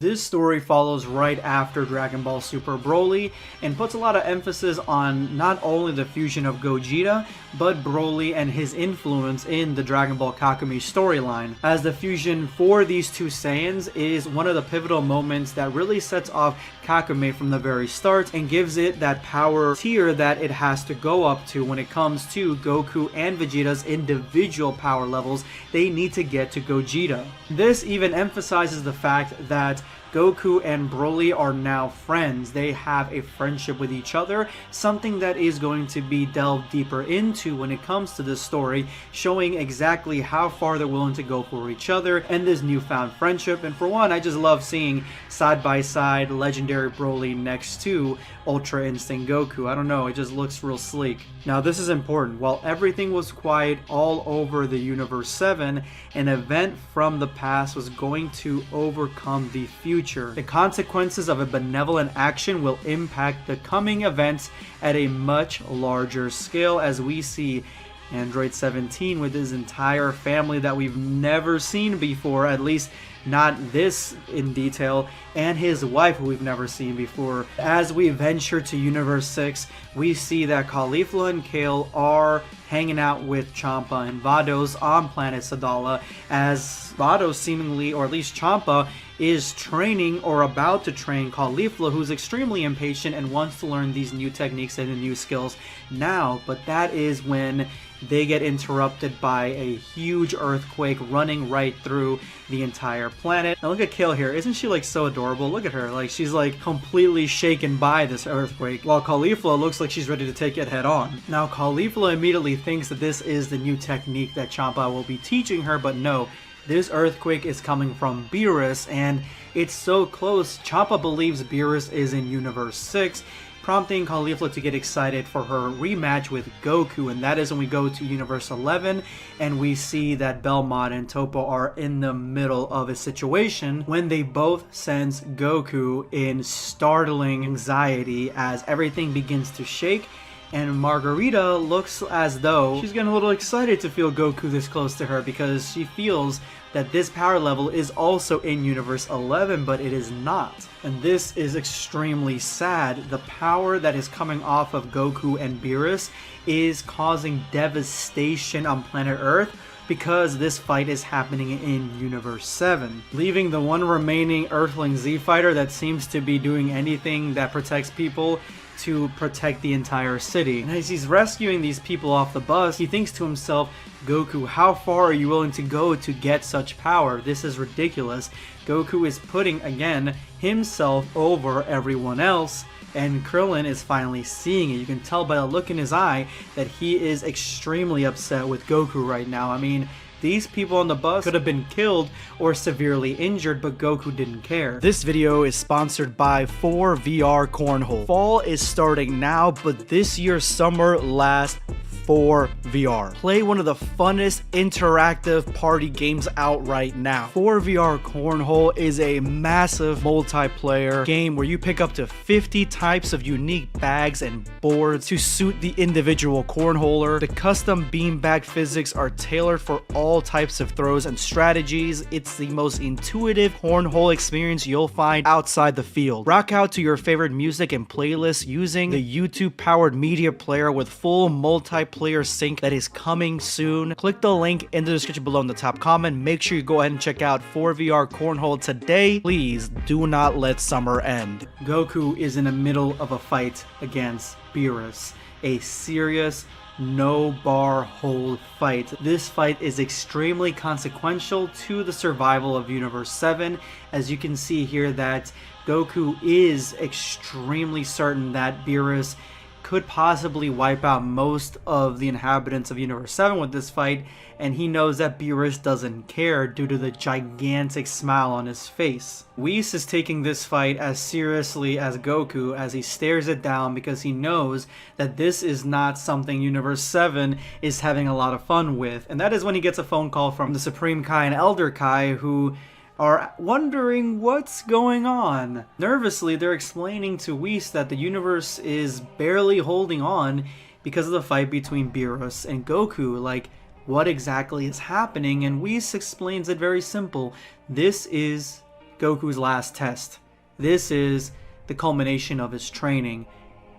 This story follows right after Dragon Ball Super Broly and puts a lot of emphasis on not only the fusion of Gogeta, but Broly and his influence in the Dragon Ball Kakumei storyline, as the fusion for these two Saiyans is one of the pivotal moments that really sets off Kakumei from the very start and gives it that power tier that it has to go up to when it comes to Goku and Vegeta's individual power levels they need to get to Gogeta. This even emphasizes the fact that Goku and Broly are now friends. They have a friendship with each other, something that is going to be delved deeper into when it comes to this story, showing exactly how far they're willing to go for each other and this newfound friendship. And for one, I just love seeing side by side legendary Broly next to Ultra Instinct Goku. I don't know, it just looks real sleek. Now this is important. While everything was quiet all over the Universe 7, an event from the past was going to overcome the future. The consequences of a benevolent action will impact the coming events at a much larger scale, as we see Android 17 with his entire family that we've never seen before, at least not this in detail, and his wife who we've never seen before. As we venture to Universe 6, we see that Caulifla and Kale are hanging out with Champa and Vados on planet Sadala, as Vados seemingly, or at least Champa, is training or about to train Caulifla, who's extremely impatient and wants to learn these new techniques and the new skills now. But that is when they get interrupted by a huge earthquake running right through the entire planet. Now look at Kale here. Isn't she like so adorable? Look at her. Like, she's like completely shaken by this earthquake, while Caulifla looks like she's ready to take it head on. Now Caulifla immediately thinks that this is the new technique that Champa will be teaching her, but no. This earthquake is coming from Beerus, and it's so close, Champa believes Beerus is in Universe 6, prompting Caulifla to get excited for her rematch with Goku. And that is when we go to Universe 11 and we see that Belmont and Toppo are in the middle of a situation when they both sense Goku in startling anxiety as everything begins to shake. And Margarita looks as though she's getting a little excited to feel Goku this close to her, because she feels that this power level is also in Universe 11, but it is not. And this is extremely sad. The power that is coming off of Goku and Beerus is causing devastation on planet Earth, because this fight is happening in Universe 7, leaving the one remaining Earthling Z fighter that seems to be doing anything that protects people to protect the entire city. And as he's rescuing these people off the bus, he thinks to himself, Goku, how far are you willing to go to get such power? This is ridiculous. Goku is putting, again, himself over everyone else, and Krillin is finally seeing it. You can tell by the look in his eye that he is extremely upset with Goku right now. I mean, these people on the bus could have been killed or severely injured, but Goku didn't care. This video is sponsored by 4VR Cornhole. Fall is starting now, but this year's summer lasts 4VR. Play one of the funnest interactive party games out right now. 4VR Cornhole is a massive multiplayer game where you pick up to 50 types of unique bags and boards to suit the individual cornholer. The custom beanbag physics are tailored for all types of throws and strategies. It's the most intuitive cornhole experience you'll find outside the field. Rock out to your favorite music and playlists using the YouTube powered media player with full multiplayer sync that is coming soon. Click the link in the description below in the top comment. Make sure you go ahead and check out 4VR Cornhole today. Please do not let summer end. Goku is in the middle of a fight against Beerus, a serious no bar hold fight. This fight is extremely consequential to the survival of Universe 7, as you can see here that Goku is extremely certain that Beerus could possibly wipe out most of the inhabitants of Universe 7 with this fight, and he knows that Beerus doesn't care due to the gigantic smile on his face. Whis is taking this fight as seriously as Goku as he stares it down, because he knows that this is not something Universe 7 is having a lot of fun with. And that is when he gets a phone call from the Supreme Kai and Elder Kai, who are wondering what's going on. Nervously, they're explaining to Whis that the universe is barely holding on because of the fight between Beerus and Goku. Like, what exactly is happening? And Whis explains it very simple. This is Goku's last test. This is the culmination of his training.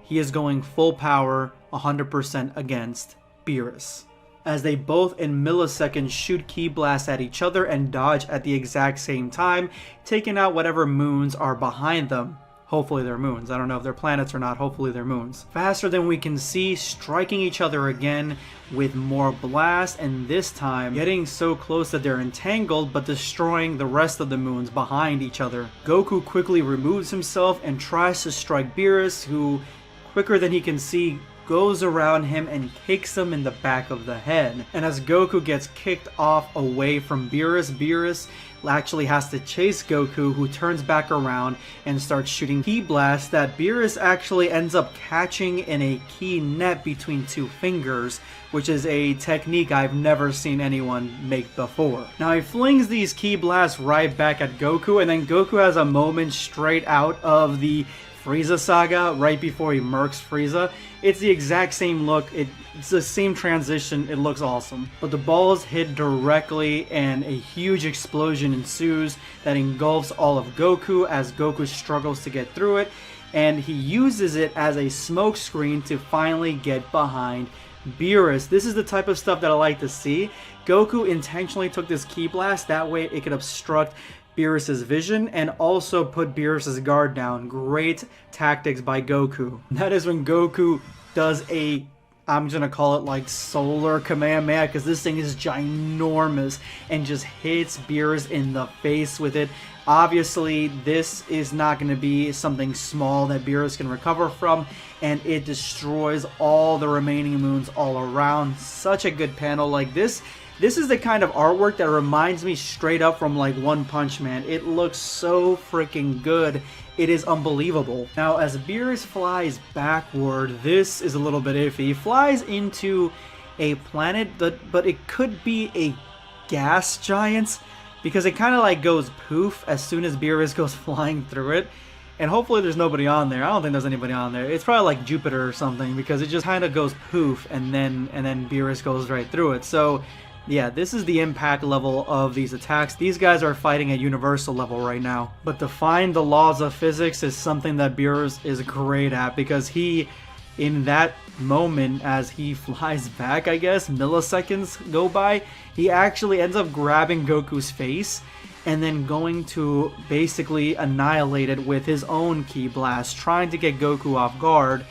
He is going full power 100% against Beerus, as they both in milliseconds shoot ki blasts at each other and dodge at the exact same time, taking out whatever moons are behind them. Hopefully they're moons. I don't know if they're planets or not. Hopefully they're moons. Faster than we can see, striking each other again with more blasts, and this time getting so close that they're entangled but destroying the rest of the moons behind each other. Goku quickly removes himself and tries to strike Beerus, who, quicker than he can see, goes around him and kicks him in the back of the head. And as Goku gets kicked off away from Beerus, Beerus actually has to chase Goku, who turns back around and starts shooting ki blasts that Beerus actually ends up catching in a ki net between two fingers, which is a technique I've never seen anyone make before. Now he flings these ki blasts right back at Goku, and then Goku has a moment straight out of the Frieza saga right before he murks Frieza. It's the exact same look, it's the same transition, it looks awesome. But the balls hit directly and a huge explosion ensues that engulfs all of Goku as Goku struggles to get through it, and he uses it as a smoke screen to finally get behind Beerus. This is the type of stuff that I like to see. Goku intentionally took this ki blast, that way it could obstruct Beerus' vision and also put Beerus' guard down. Great tactics by Goku. That is when Goku does a, I'm gonna call it like solar Kamehameha, because this thing is ginormous, and just hits Beerus in the face with it. Obviously this is not going to be something small that Beerus can recover from, and it destroys all the remaining moons all around. Such a good panel. Like this is the kind of artwork that reminds me straight up from like One Punch Man. It looks so freaking good. It is unbelievable. Now as Beerus flies backward, this is a little bit iffy. He flies into a planet, but it could be a gas giant, because it kind of like goes poof as soon as Beerus goes flying through it. And hopefully there's nobody on there. I don't think there's anybody on there. It's probably like Jupiter or something, because it just kind of goes poof and then Beerus goes right through it. So yeah, this is the impact level of these attacks. These guys are fighting at universal level right now. But defying the laws of physics is something that Beerus is great at, because he, in that moment, as he flies back, I guess, milliseconds go by, he actually ends up grabbing Goku's face and then going to basically annihilate it with his own ki blast, trying to get Goku off guard.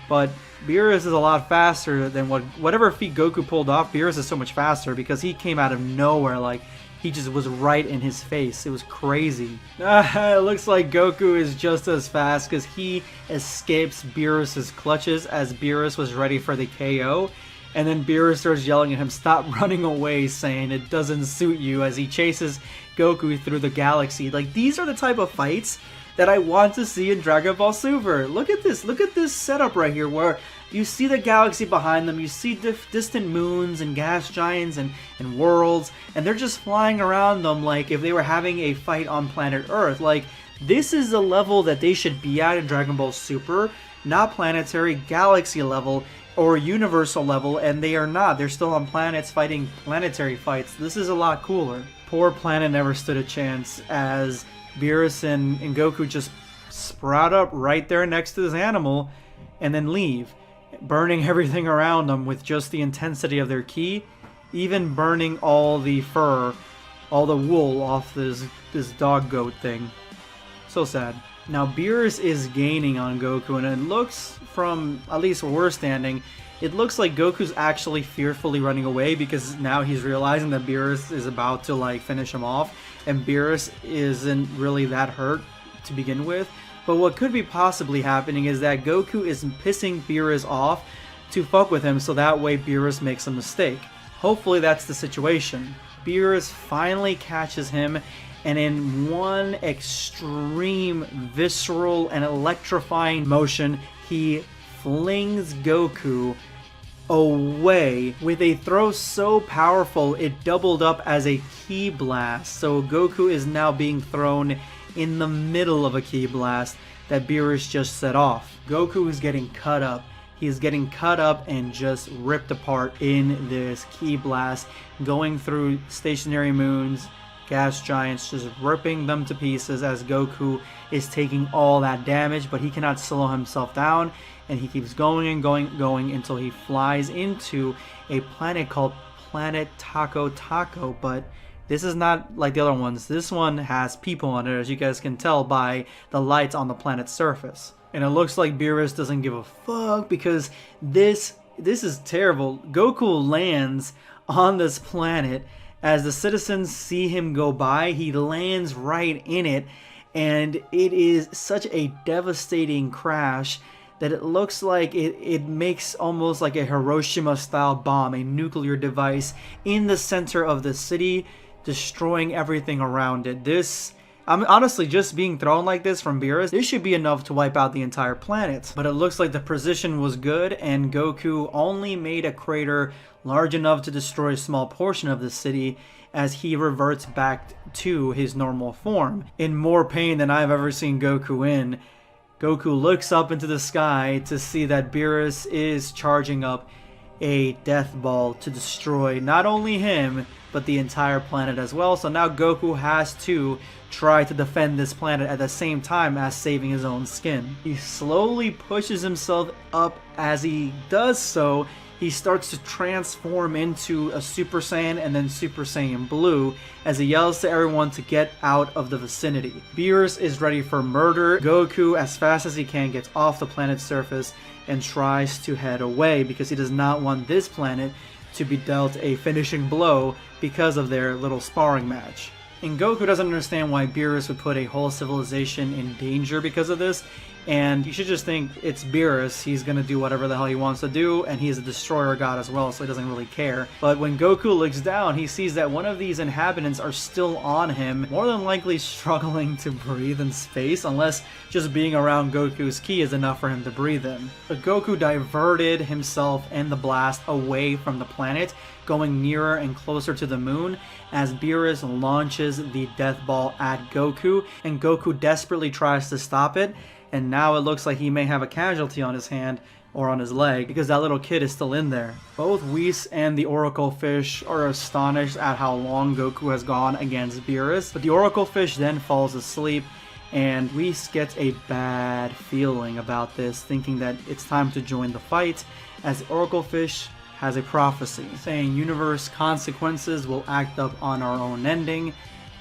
But Beerus is a lot faster than whatever feat Goku pulled off. Beerus is so much faster because he came out of nowhere, like he just was right in his face. It was crazy. It looks like Goku is just as fast, because he escapes Beerus' clutches as Beerus was ready for the KO. And then Beerus starts yelling at him, "Stop running away," saying it doesn't suit you, as he chases Goku through the galaxy. Like, these are the type of fights that I want to see in Dragon Ball Super. Look at this setup right here, where you see the galaxy behind them, you see distant moons and gas giants and worlds, and they're just flying around them like if they were having a fight on planet Earth. Like, this is the level that they should be at in Dragon Ball Super, not planetary, galaxy level or universal level, and they are not. They're still on planets fighting planetary fights. This is a lot cooler. Poor planet never stood a chance, as Beerus and Goku just sprout up right there next to this animal and then leave, burning everything around them with just the intensity of their ki, even burning all the fur, all the wool off this dog goat thing. So sad. Now Beerus is gaining on Goku, and it looks, from at least where we're standing, it looks like Goku's actually fearfully running away, because now he's realizing that Beerus is about to like finish him off, and Beerus isn't really that hurt to begin with. But what could be possibly happening is that Goku is pissing Beerus off to fuck with him, so that way Beerus makes a mistake. Hopefully that's the situation. Beerus finally catches him, and in one extreme, visceral, and electrifying motion, he flings Goku away with a throw so powerful it doubled up as a ki blast. So Goku is now being thrown in the middle of a ki blast that Beerus just set off. Goku is getting cut up. He is getting cut up and just ripped apart in this ki blast, going through stationary moons, gas giants, just ripping them to pieces as Goku is taking all that damage, but he cannot slow himself down, and he keeps going and going until he flies into a planet called Planet Taco, but this is not like the other ones. This one has people on it, as you guys can tell by the lights on the planet's surface. And it looks like Beerus doesn't give a fuck, because this is terrible. Goku lands on this planet. As the citizens see him go by, he lands right in it, and it is such a devastating crash that it looks like it makes almost like a Hiroshima-style bomb, a nuclear device in the center of the city, destroying everything around it. I'm honestly, just being thrown like this from Beerus, this should be enough to wipe out the entire planet. But it looks like the precision was good, and Goku only made a crater large enough to destroy a small portion of the city as he reverts back to his normal form. In more pain than I've ever seen Goku in, Goku looks up into the sky to see that Beerus is charging up a death ball to destroy not only him, but the entire planet as well. So now Goku has to try to defend this planet at the same time as saving his own skin. He slowly pushes himself up. As he does so, he starts to transform into a Super Saiyan and then Super Saiyan Blue as he yells to everyone to get out of the vicinity. Beerus is ready for murder. Goku, as fast as he can, gets off the planet's surface and tries to head away because he does not want this planet to be dealt a finishing blow because of their little sparring match. And Goku doesn't understand why Beerus would put a whole civilization in danger because of this, and you should just think it's Beerus. He's gonna do whatever the hell he wants to do, and he's a destroyer god as well, so he doesn't really care. But when Goku looks down, he sees that one of these inhabitants are still on him, more than likely struggling to breathe in space, unless just being around Goku's ki is enough for him to breathe in. But Goku diverted himself and the blast away from the planet, going nearer and closer to the moon as Beerus launches the death ball at Goku, and Goku desperately tries to stop it, and now it looks like he may have a casualty on his hand or on his leg because that little kid is still in there. Both Whis and the Oracle Fish are astonished at how long Goku has gone against Beerus, but the Oracle Fish then falls asleep, and Whis gets a bad feeling about this, thinking that it's time to join the fight, as the Oracle Fish has a prophecy saying universe consequences will act up on our own ending.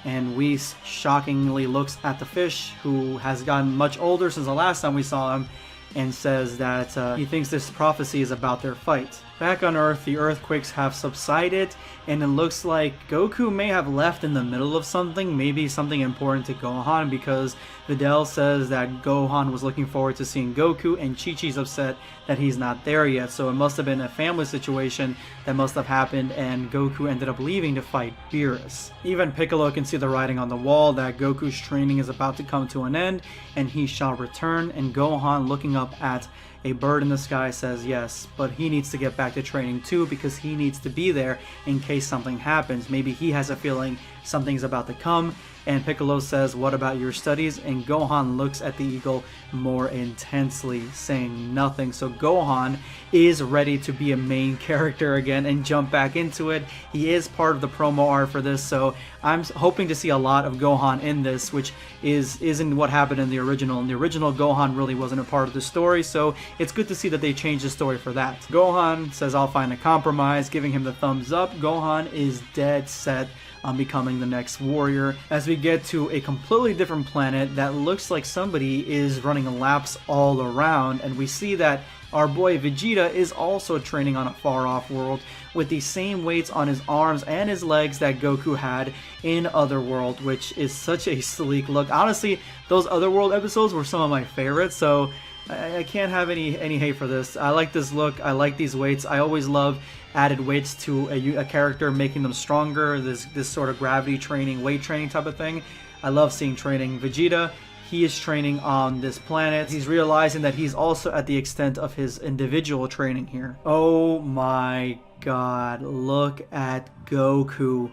And Whis shockingly looks at the fish, who has gotten much older since the last time we saw him, and says that he thinks this prophecy is about their fight. Back on Earth, the earthquakes have subsided, and it looks like Goku may have left in the middle of something, maybe something important to Gohan, because Videl says that Gohan was looking forward to seeing Goku, and Chi-Chi's upset that he's not there yet, so it must have been a family situation that must have happened, and Goku ended up leaving to fight Beerus. Even Piccolo can see the writing on the wall that Goku's training is about to come to an end, and he shall return, and Gohan, looking up at a bird in the sky, says yes, but he needs to get back to training too because he needs to be there in case something happens. Maybe he has a feeling something's about to come. And Piccolo says, what about your studies? And Gohan looks at the eagle more intensely, saying nothing. So Gohan is ready to be a main character again and jump back into it. He is part of the promo art for this, so I'm hoping to see a lot of Gohan in this, which isn't what happened in the original. In the original, Gohan really wasn't a part of the story, so it's good to see that they changed the story for that. Gohan says, I'll find a compromise, giving him the thumbs up. Gohan is dead set on becoming the next warrior, as we get to a completely different planet that looks like somebody is running laps all around, and we see that our boy Vegeta is also training on a far-off world with the same weights on his arms and his legs that Goku had in Otherworld, which is such a sleek look. Honestly, those Otherworld episodes were some of my favorites, so I can't have any hate for this. I like this look. I like these weights. I always love added weights to a character, making them stronger. This sort of gravity training, weight training type of thing. I love seeing training. Vegeta, he is training on this planet. He's realizing that he's also at the extent of his individual training here. Oh my god, look at Goku.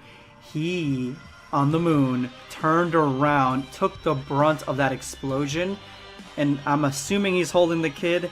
He, on the moon, turned around, took the brunt of that explosion, and I'm assuming he's holding the kid,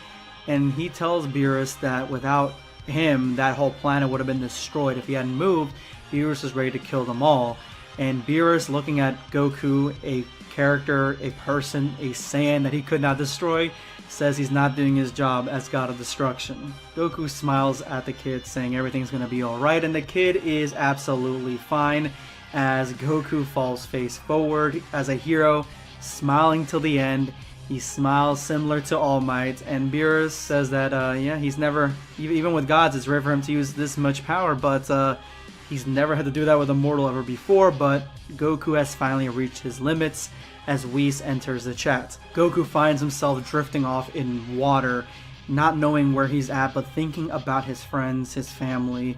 and he tells Beerus that without him, that whole planet would have been destroyed. If he hadn't moved, Beerus is ready to kill them all. And Beerus, looking at Goku, a character, a person, a Saiyan that he could not destroy, says he's not doing his job as God of Destruction. Goku smiles at the kid, saying everything's gonna be alright, and the kid is absolutely fine as Goku falls face forward as a hero, smiling till the end. He smiles similar to All Might, and Beerus says that, yeah, he's never, even with gods, it's rare for him to use this much power, but he's never had to do that with a mortal ever before, but Goku has finally reached his limits as Whis enters the chat. Goku finds himself drifting off in water, not knowing where he's at, but thinking about his friends, his family,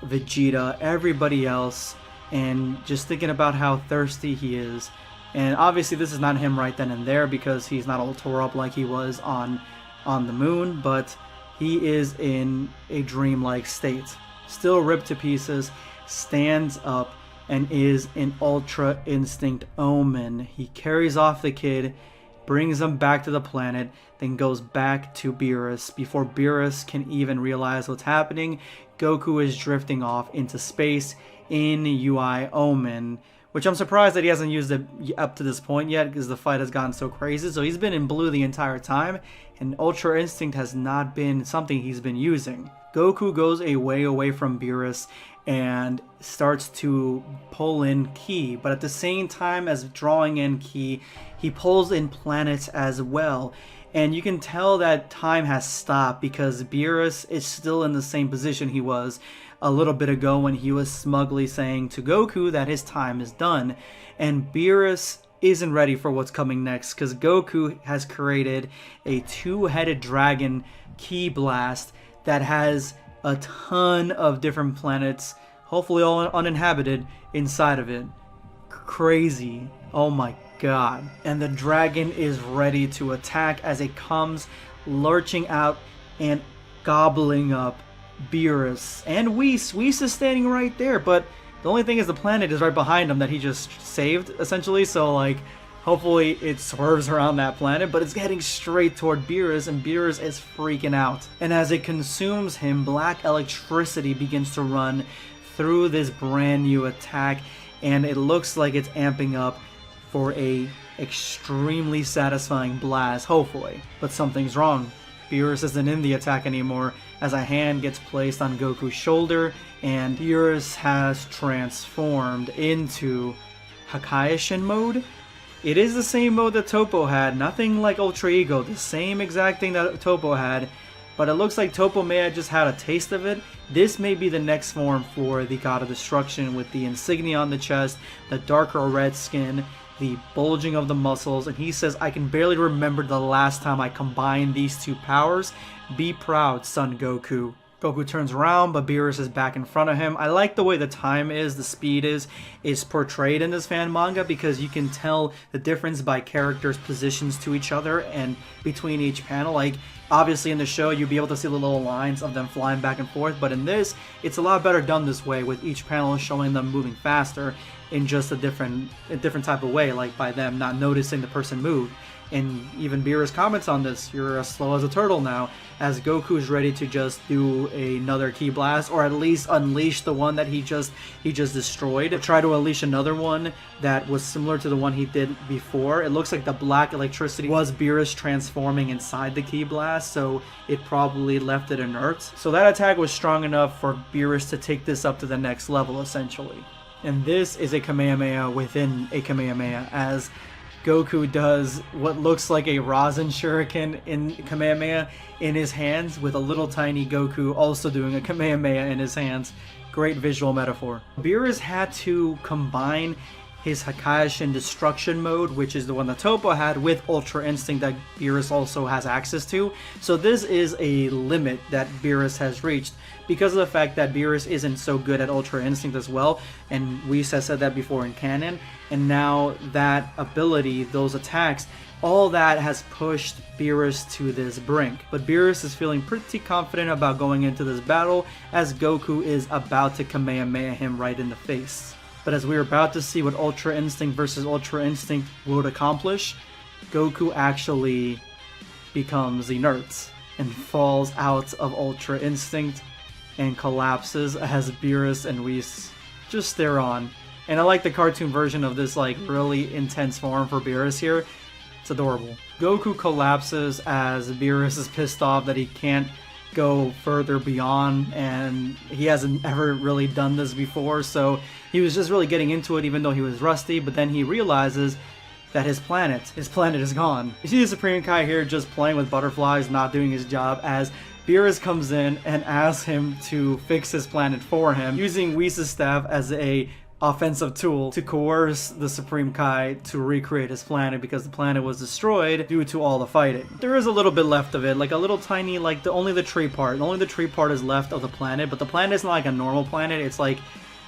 Vegeta, everybody else, and just thinking about how thirsty he is. And obviously this is not him right then and there because he's not all tore up like he was on the moon, but he is in a dreamlike state. Still ripped to pieces, stands up, and is in Ultra Instinct Omen. He carries off the kid, brings him back to the planet, then goes back to Beerus. Before Beerus can even realize what's happening, Goku is drifting off into space in UI Omen, which I'm surprised that he hasn't used it up to this point yet because the fight has gone so crazy. So he's been in blue the entire time, and Ultra Instinct has not been something he's been using. Goku goes away from Beerus and starts to pull in ki, but at the same time as drawing in ki, he pulls in planets as well. And you can tell that time has stopped because Beerus is still in the same position he was a little bit ago when he was smugly saying to Goku that his time is done. And Beerus isn't ready for what's coming next because Goku has created a two-headed dragon ki blast that has a ton of different planets, hopefully all uninhabited, inside of it. Crazy. Oh my god. And the dragon is ready to attack as it comes lurching out and gobbling up Beerus and Whis. Whis is standing right there, but the only thing is the planet is right behind him that he just saved, essentially, so like hopefully it swerves around that planet, but it's heading straight toward Beerus, and Beerus is freaking out. And as it consumes him, black electricity begins to run through this brand new attack, and it looks like it's amping up for a extremely satisfying blast, hopefully. But something's wrong. Beerus isn't in the attack anymore as a hand gets placed on Goku's shoulder, and Beerus has transformed into Hakaiishin mode. It is the same mode that Toppo had, nothing like Ultra Ego, the same exact thing that Toppo had, but it looks like Toppo may have just had a taste of it. This may be the next form for the God of Destruction, with the insignia on the chest, the darker red skin, the bulging of the muscles, and he says, I can barely remember the last time I combined these two powers. Be proud, son Goku. Goku turns around, but Beerus is back in front of him. I like the way the time is, the speed is portrayed in this fan manga, because you can tell the difference by characters' positions to each other and between each panel. Like, obviously in the show, you'd be able to see the little lines of them flying back and forth, but in this, it's a lot better done this way, with each panel showing them moving faster in just a different type of way, like by them not noticing the person move. And even Beerus comments on this, you're as slow as a turtle now, as Goku is ready to just do another ki blast, or at least unleash the one that he just destroyed. Try to unleash another one that was similar to the one he did before. It looks like the black electricity was Beerus transforming inside the ki blast, so it probably left it inert. So that attack was strong enough for Beerus to take this up to the next level, essentially. And this is a Kamehameha within a Kamehameha, as Goku does what looks like a Rasen Shuriken in Kamehameha in his hands, with a little tiny Goku also doing a Kamehameha in his hands. Great visual metaphor. Beerus had to combine his Hakaiishin Destruction mode, which is the one that Toppo had, with Ultra Instinct that Beerus also has access to. So this is a limit that Beerus has reached, because of the fact that Beerus isn't so good at Ultra Instinct as well, and Whis has said that before in canon, and now that ability, those attacks, all that has pushed Beerus to this brink. But Beerus is feeling pretty confident about going into this battle, as Goku is about to Kamehameha him right in the face. But as we're about to see what Ultra Instinct versus Ultra Instinct would accomplish, Goku actually becomes inert and falls out of Ultra Instinct and collapses, as Beerus and Whis just stare on And I like the cartoon version of this like really intense form for Beerus here. It's adorable. Goku collapses as Beerus is pissed off that he can't go further beyond, and he hasn't ever really done this before, so he was just really getting into it even though he was rusty. But then he realizes that his planet is gone. You see the Supreme Kai here just playing with butterflies, not doing his job, as Beerus comes in and asks him to fix his planet for him, using Whis' staff as a offensive tool to coerce the Supreme Kai to recreate his planet, because the planet was destroyed due to all the fighting. There is a little bit left of it, like a little tiny, like only the tree part is left of the planet, but the planet is not like a normal planet, it's like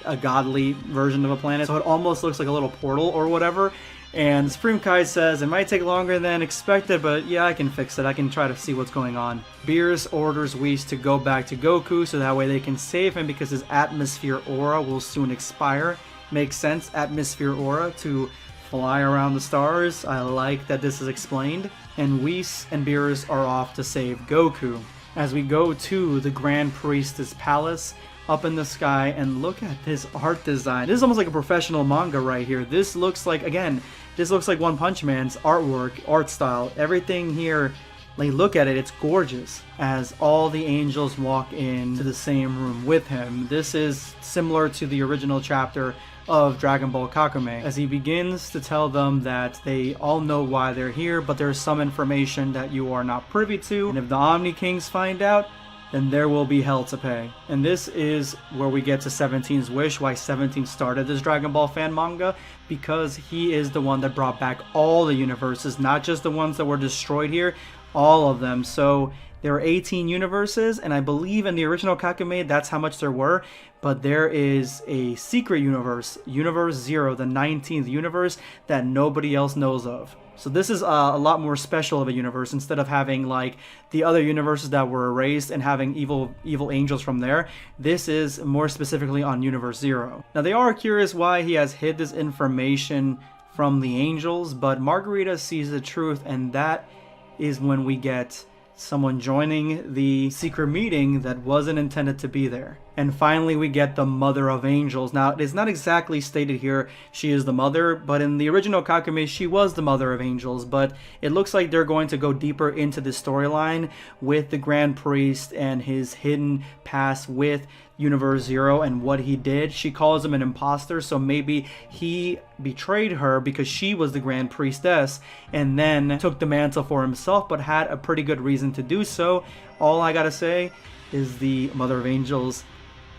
a godly version of a planet, so it almost looks like a little portal or whatever. And Supreme Kai says, it might take longer than expected, but yeah, I can fix it. I can try to see what's going on. Beerus orders Whis to go back to Goku so that way they can save him, because his atmosphere aura will soon expire. Makes sense, atmosphere aura, to fly around the stars. I like that this is explained. And Whis and Beerus are off to save Goku. As we go to the Grand Priestess Palace, up in the sky, and look at this art design. This is almost like a professional manga right here. This looks like, again, this looks like One Punch Man's artwork, art style. Everything here, like, look at it, it's gorgeous. As all the angels walk into the same room with him. This is similar to the original chapter of Dragon Ball Kakumei, as he begins to tell them that they all know why they're here, but there's some information that you are not privy to, and if the Omni Kings find out, then there will be hell to pay. And this is where we get to 17's wish, why 17 started this Dragon Ball fan manga, because he is the one that brought back all the universes, not just the ones that were destroyed here, all of them. So there are 18 universes, and I believe in the original Kakumei that's how much there were, but there is a secret universe, Universe 0, the 19th universe, that nobody else knows of. So this is a lot more special of a universe, instead of having like the other universes that were erased and having evil angels from there. This is more specifically on Universe 0. Now they are curious why he has hid this information from the angels, but Margarita sees the truth, and that is when we get someone joining the secret meeting that wasn't intended to be there. And finally we get the Mother of Angels. Now it is not exactly stated here she is the mother, but in the original Kakumei she was the Mother of Angels, but it looks like they're going to go deeper into the storyline with the Grand Priest and his hidden past with Universe 0 and what he did. She calls him an imposter, so maybe he betrayed her because she was the Grand Priestess and then took the mantle for himself, but had a pretty good reason to do so. All I gotta say is the Mother of Angels,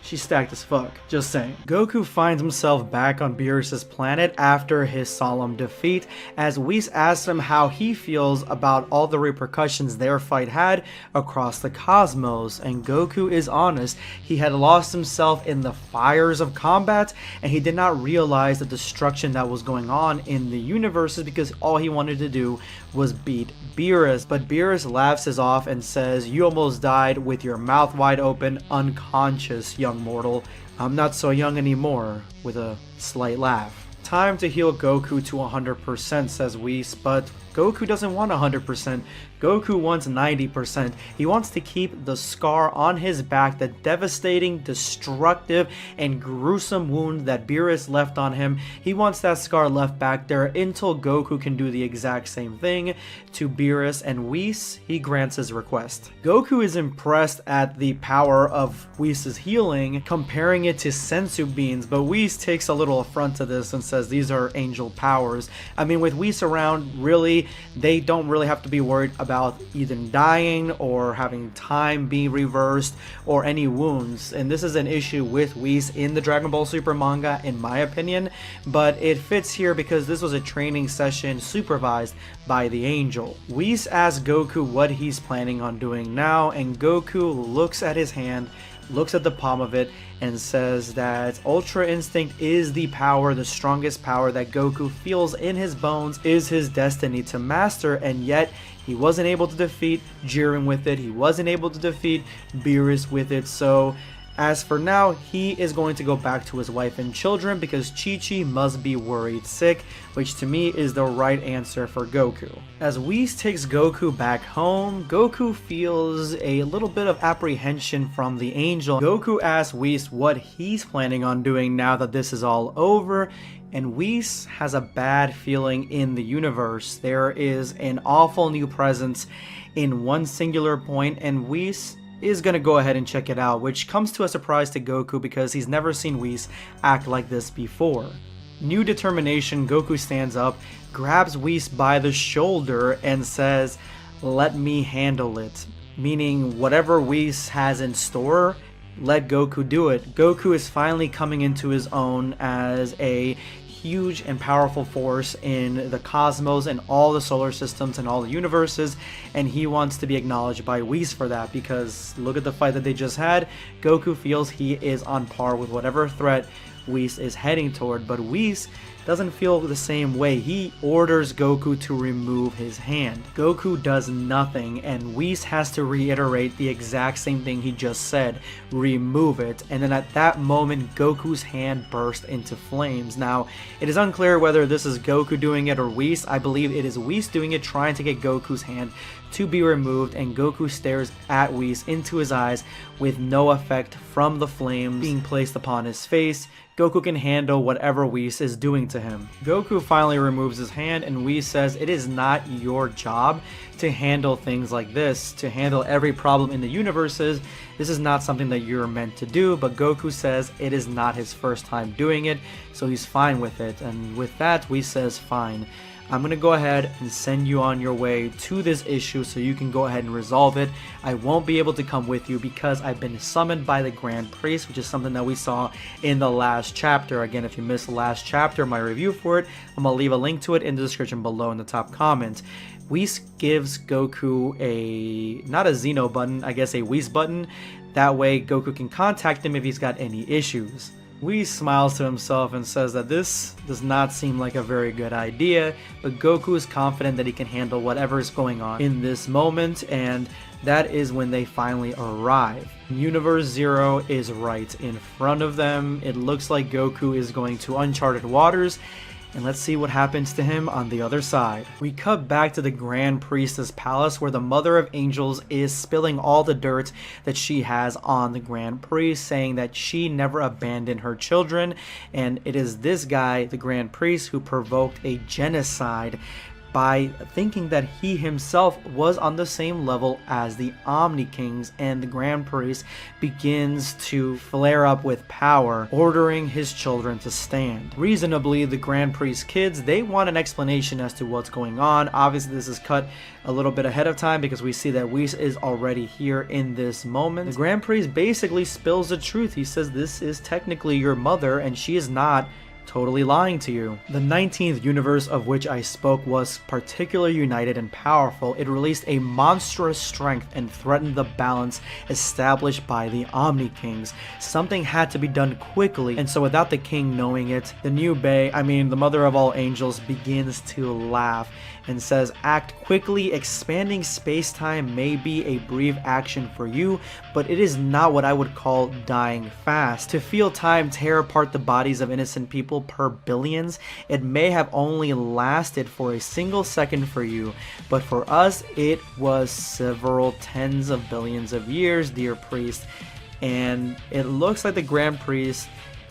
she's stacked as fuck. Just saying. Goku finds himself back on Beerus' planet after his solemn defeat, as Whis asks him how he feels about all the repercussions their fight had across the cosmos, and Goku is honest. He had lost himself in the fires of combat, and he did not realize the destruction that was going on in the universes, because all he wanted to do was beat Beerus. But Beerus laughs us off and says, "You almost died with your mouth wide open, unconscious, young mortal. I'm not so young anymore," with a slight laugh. Time to heal Goku to 100%, says Whis, but Goku doesn't want 100%. Goku wants 90%. He wants to keep the scar on his back, the devastating, destructive, and gruesome wound that Beerus left on him. He wants that scar left back there until Goku can do the exact same thing to Beerus, and Whis, he grants his request. Goku is impressed at the power of Whis' healing, comparing it to sensu beans, but Whis takes a little affront to this and says these are angel powers. I mean, with Whis around, really, they don't really have to be worried about either dying or having time being reversed or any wounds, and this is an issue with Whis in the Dragon Ball Super manga in my opinion, but it fits here because this was a training session supervised by the angel. Whis asks Goku what he's planning on doing now, and Goku looks at his hand, looks at the palm of it, and says that Ultra Instinct is the power, the strongest power that Goku feels in his bones is his destiny to master, and yet he wasn't able to defeat Jiren with it, he wasn't able to defeat Beerus with it, so As for now, he is going to go back to his wife and children because Chi-Chi must be worried sick, which to me is the right answer for Goku. As Whis takes Goku back home, Goku feels a little bit of apprehension from the angel. Goku asks Whis what he's planning on doing now that this is all over, and Whis has a bad feeling in the universe. There is an awful new presence in one singular point, and Whis is going to go ahead and check it out, which comes to a surprise to Goku because he's never seen Whis act like this before. New determination, Goku stands up, grabs Whis by the shoulder and says, "Let me handle it." Meaning whatever Whis has in store, let Goku do it. Goku is finally coming into his own as a huge and powerful force in the cosmos and all the solar systems and all the universes, and he wants to be acknowledged by Whis for that because look at the fight that they just had. Goku feels he is on par with whatever threat Whis is heading toward, but Whis doesn't feel the same way. He orders Goku to remove his hand. Goku does nothing, and Whis has to reiterate the exact same thing he just said, remove it, and then at that moment Goku's hand burst into flames. Now, it is unclear whether this is Goku doing it or Whis. I believe it is Whis doing it, trying to get Goku's hand to be removed, and Goku stares at Whis into his eyes with no effect from the flames being placed upon his face. Goku can handle whatever Whis is doing to him. Goku finally removes his hand, and Whis says it is not your job to handle things like this, to handle every problem in the universes. This is not something that you're meant to do, but Goku says it is not his first time doing it, so he's fine with it, and with that Whis says fine. I'm going to go ahead and send you on your way to this issue so you can go ahead and resolve it. I won't be able to come with you because I've been summoned by the Grand Priest, which is something that we saw in the last chapter. Again, if you missed the last chapter, my review for it, I'm going to leave a link to it in the description below in the top comment. Whis gives Goku not a Xeno button, I guess a Whis button. That way Goku can contact him if he's got any issues. Whis smiles to himself and says that this does not seem like a very good idea, but Goku is confident that he can handle whatever is going on in this moment, and that is when they finally arrive. Universe Zero is right in front of them. It looks like Goku is going to uncharted waters, and let's see what happens to him on the other side. We cut back to the Grand Priestess Palace where the Mother of Angels is spilling all the dirt that she has on the Grand Priest, saying that she never abandoned her children, and it is this guy, the Grand Priest, who provoked a genocide by thinking that he himself was on the same level as the Omni Kings, and the Grand Priest begins to flare up with power, ordering his children to stand. Reasonably, the Grand Priest's kids, they want an explanation as to what's going on. Obviously, this is cut a little bit ahead of time because we see that Whis is already here in this moment. The Grand Priest basically spills the truth. He says this is technically your mother and she is not totally lying to you. The 19th universe of which I spoke was particularly united and powerful. It released a monstrous strength and threatened the balance established by the Omni Kings. Something had to be done quickly, and so without the king knowing it, the new the Mother of all Angels, begins to laugh and says, act quickly. Expanding space-time may be a brief action for you, but it is not what I would call dying fast. To feel time tear apart the bodies of innocent people per billions, it may have only lasted for a single second for you, but for us it was several tens of billions of years, dear priest. And it looks like the Grand Priest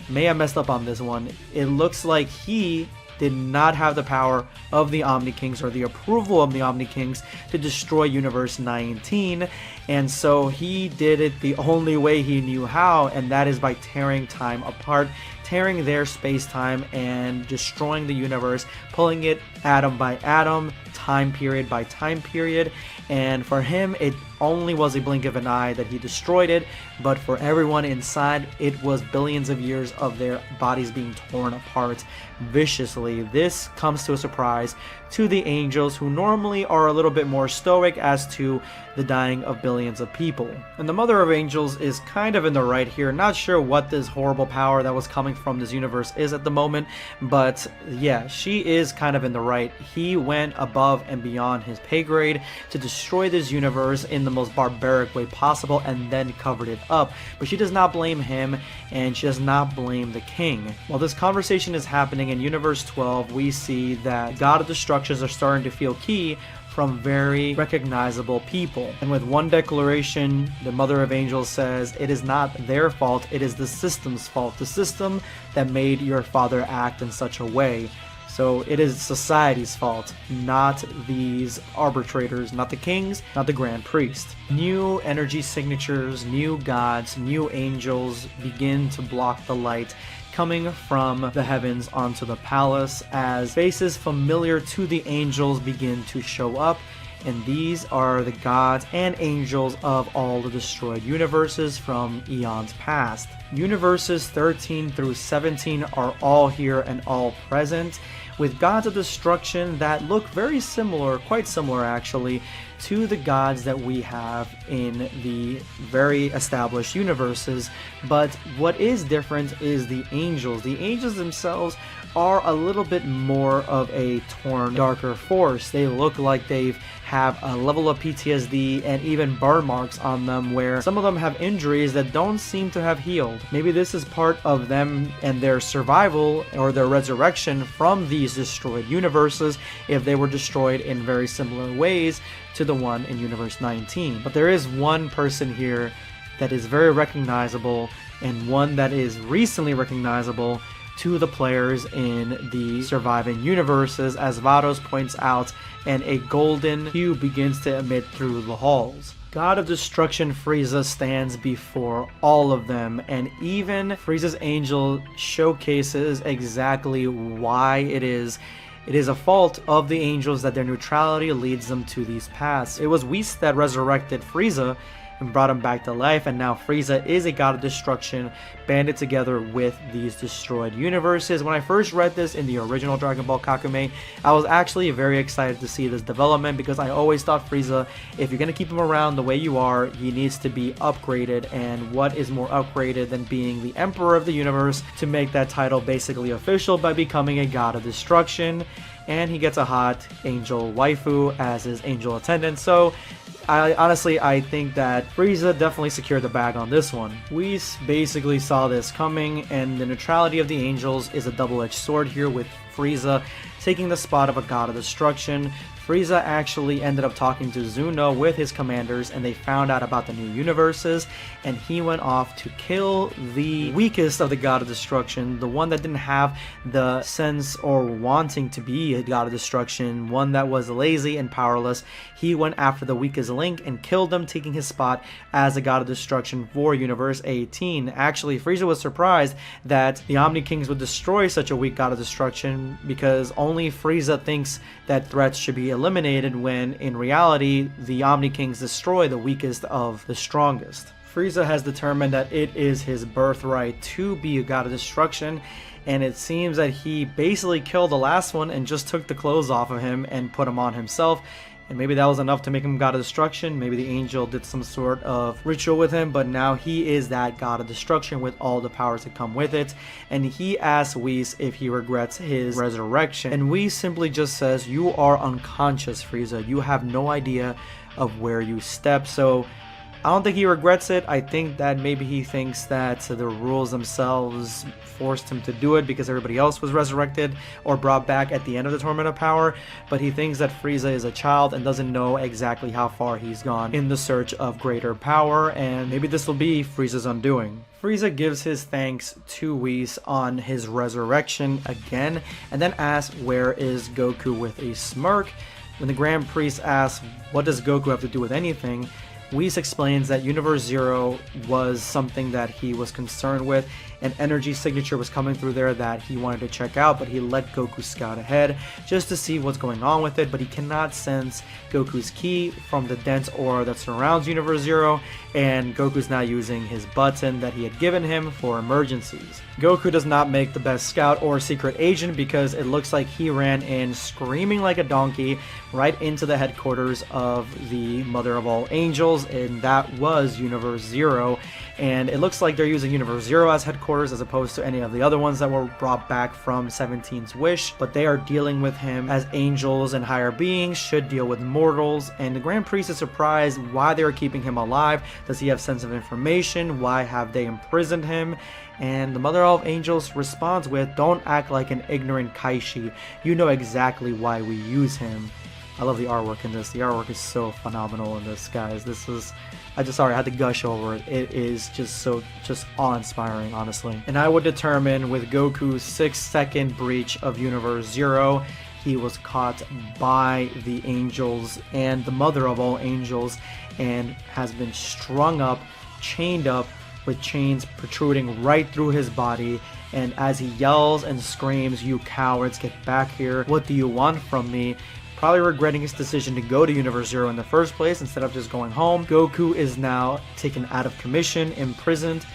may have messed up on this one. It looks like he did not have the power of the Omni Kings or the approval of the Omni Kings to destroy Universe 19, and so he did it the only way he knew how, and that is by tearing time apart, tearing their space-time and destroying the universe, pulling it atom by atom, time period by time period. And for him, it only was a blink of an eye that he destroyed it, but for everyone inside, it was billions of years of their bodies being torn apart viciously. This comes to a surprise to the angels, who normally are a little bit more stoic as to the dying of billions of people. And the Mother of Angels is kind of in the right here. Not sure what this horrible power that was coming from this universe is at the moment, but yeah, she is kind of in the right. He went above above and beyond his pay grade to destroy this universe in the most barbaric way possible and then covered it up. But she does not blame him, and she does not blame the king. While this conversation is happening in Universe 12, we see that God of Destructions are starting to feel key from very recognizable people. And with one declaration, the Mother of Angels says, it is not their fault, it is the system's fault. The system that made your father act in such a way. So it is society's fault, not these arbitrators, not the kings, not the Grand Priest. New energy signatures, new gods, new angels begin to block the light coming from the heavens onto the palace as faces familiar to the angels begin to show up. And these are the gods and angels of all the destroyed universes from eons past. Universes 13 through 17 are all here and all present, with gods of destruction that look very similar, quite similar actually, to the gods that we have in the very established universes. But what is different is the angels. The angels themselves are a little bit more of a torn, darker force. They look like they have a level of PTSD and even burn marks on them, where some of them have injuries that don't seem to have healed. Maybe this is part of them and their survival or their resurrection from these destroyed universes if they were destroyed in very similar ways to the one in Universe 19. But there is one person here that is very recognizable, and one that is recently recognizable to the players in the surviving universes, as Vados points out, and a golden hue begins to emit through the halls. God of Destruction Frieza stands before all of them, and even Frieza's angel showcases exactly why it is a fault of the angels that their neutrality leads them to these paths. It was Whis that resurrected Frieza and brought him back to life, and now Frieza is a god of destruction banded together with these destroyed universes. When I first read this in the original Dragon Ball Kakumei, I was actually very excited to see this development, because I always thought Frieza, if you're going to keep him around the way you are, he needs to be upgraded, and what is more upgraded than being the Emperor of the Universe to make that title basically official by becoming a god of destruction. And he gets a hot angel waifu as his angel attendant, so I think that Frieza definitely secured the bag on this one. Whis basically saw this coming, and the neutrality of the angels is a double-edged sword here, with Frieza taking the spot of a god of destruction. Frieza actually ended up talking to Zuno with his commanders, and they found out about the new universes, and he went off to kill the weakest of the god of destruction, the one that didn't have the sense or wanting to be a god of destruction, one that was lazy and powerless. He went after the weakest link and killed them, taking his spot as a god of destruction for Universe 18. Actually, Frieza was surprised that the Omni Kings would destroy such a weak god of destruction, because only Frieza thinks that threats should be eliminated, when in reality the Omni Kings destroy the weakest of the strongest. Frieza has determined that it is his birthright to be a god of destruction, and it seems that he basically killed the last one and just took the clothes off of him and put them on himself. And maybe that was enough to make him god of destruction. Maybe the angel did some sort of ritual with him, but now he is that god of destruction with all the powers that come with it. And he asks Whis if he regrets his resurrection, and Whis simply just says, "You are unconscious, Frieza. You have no idea of where you step." So I don't think he regrets it. I think that maybe he thinks that the rules themselves forced him to do it because everybody else was resurrected or brought back at the end of the Tournament of Power. But he thinks that Frieza is a child and doesn't know exactly how far he's gone in the search of greater power, and maybe this will be Frieza's undoing. Frieza gives his thanks to Whis on his resurrection again, and then asks where is Goku with a smirk. When the Grand Priest asks what does Goku have to do with anything, Whis explains that Universe Zero was something that he was concerned with. An energy signature was coming through there that he wanted to check out, but he let Goku scout ahead just to see what's going on with it, but he cannot sense Goku's ki from the dense aura that surrounds Universe Zero, and Goku's now using his button that he had given him for emergencies. Goku does not make the best scout or secret agent, because it looks like he ran in screaming like a donkey right into the headquarters of the Mother of all Angels, and that was Universe Zero. and it looks like they're using Universe Zero as headquarters as opposed to any of the other ones that were brought back from 17's wish, but they are dealing with him as angels and higher beings should deal with mortals, and the Grand Priest is surprised why they are keeping him alive. Does he have sense of information? Why have they imprisoned him? And the Mother of Angels responds with, "Don't act like an ignorant Kaishi. You know exactly why we use him." I love the artwork in this. The artwork is so phenomenal in this, guys. This is, I had to gush over it. It is just awe-inspiring, honestly. And I would determine with Goku's 6-second breach of Universe Zero, he was caught by the angels and the Mother of all angels and has been strung up, chained up, with chains protruding right through his body, and as he yells and screams, "You cowards, get back here, what do you want from me?" Probably regretting his decision to go to Universe Zero in the first place instead of just going home. Goku is now taken out of commission, imprisoned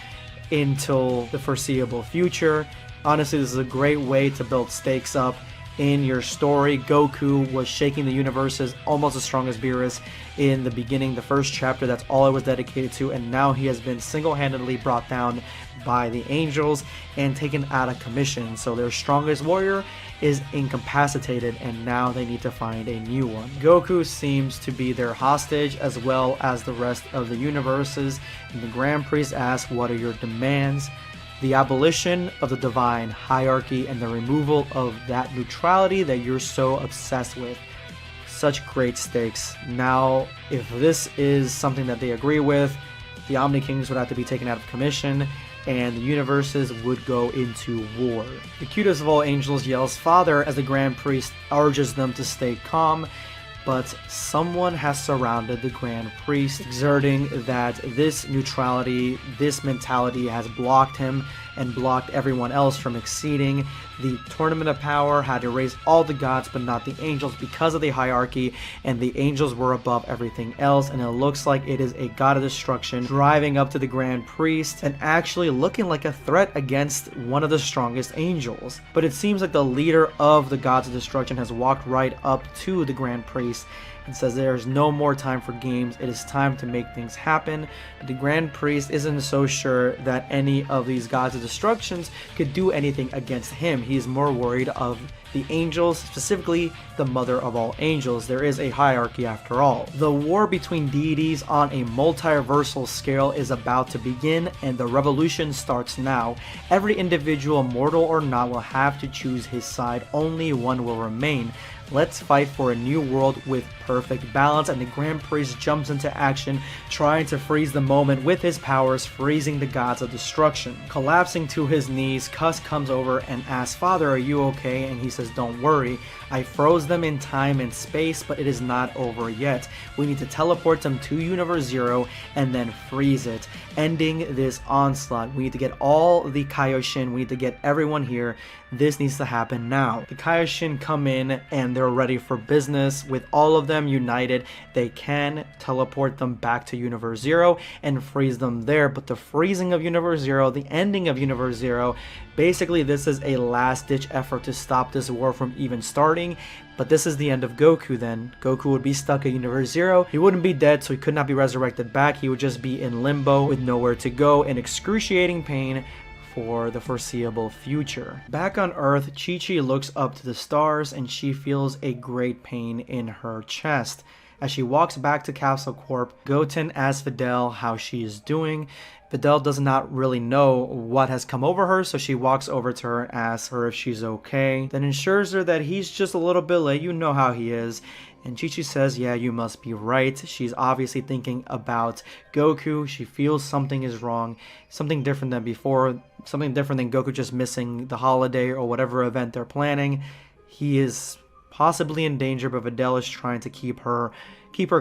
until the foreseeable future. Honestly, this is a great way to build stakes up in your story. Goku was shaking the universes almost as strong as Beerus in the beginning, the first chapter. That's all it was dedicated to, and now he has been single-handedly brought down by the angels and taken out of commission. So their strongest warrior is incapacitated, and now they need to find a new one. Goku seems to be their hostage as well as the rest of the universes, and the Grand Priest asks, "What are your demands?" The abolition of the divine hierarchy and the removal of that neutrality that you're so obsessed with. Such great stakes. Now, if this is something that they agree with, the Omni Kings would have to be taken out of commission, and the universes would go into war. The cutest of all angels yells "Father" as the Grand Priest urges them to stay calm, but someone has surrounded the Grand Priest, exerting that this neutrality, this mentality has blocked him and blocked everyone else from exceeding. The Tournament of Power had erased all the gods but not the angels because of the hierarchy, and the angels were above everything else, and it looks like it is a god of destruction driving up to the Grand Priest and actually looking like a threat against one of the strongest angels. But it seems like the leader of the gods of destruction has walked right up to the Grand Priest and says there is no more time for games, it is time to make things happen. But the Grand Priest isn't so sure that any of these gods of destructions could do anything against him. He is more worried of the angels, specifically the Mother of all angels. There is a hierarchy after all. The war between deities on a multiversal scale is about to begin, and the revolution starts now. Every individual, mortal or not, will have to choose his side. Only one will remain. Let's fight for a new world with perfect balance, and the Grand Priest jumps into action, trying to freeze the moment with his powers, freezing the gods of destruction. Collapsing to his knees, Cuss comes over and asks, "Father, are you okay?" And he says, "Don't worry, I froze them in time and space, but it is not over yet. We need to teleport them to Universe Zero and then freeze it, ending this onslaught. We need to get all the Kaioshin, we need to get everyone here. This needs to happen now." The Kaioshin come in and they're ready for business. With all of them united, they can teleport them back to Universe Zero and freeze them there. But the freezing of Universe Zero, the ending of Universe Zero, basically this is a last-ditch effort to stop this war from even starting. But this is the end of Goku then. Goku would be stuck at Universe Zero. He wouldn't be dead, so he could not be resurrected back. He would just be in limbo with nowhere to go, in excruciating pain for the foreseeable future. Back on Earth, Chi-Chi looks up to the stars and she feels a great pain in her chest. As she walks back to Capsule Corp, Goten asks Videl how she is doing. Videl does not really know what has come over her, so she walks over to her and asks her if she's okay, then assures her that he's just a little bit late, you know how he is. And Chi-Chi says, "Yeah, you must be right." She's obviously thinking about Goku. She feels something is wrong, something different than before, something different than Goku just missing the holiday or whatever event they're planning. He is possibly in danger, but Videl is trying to keep her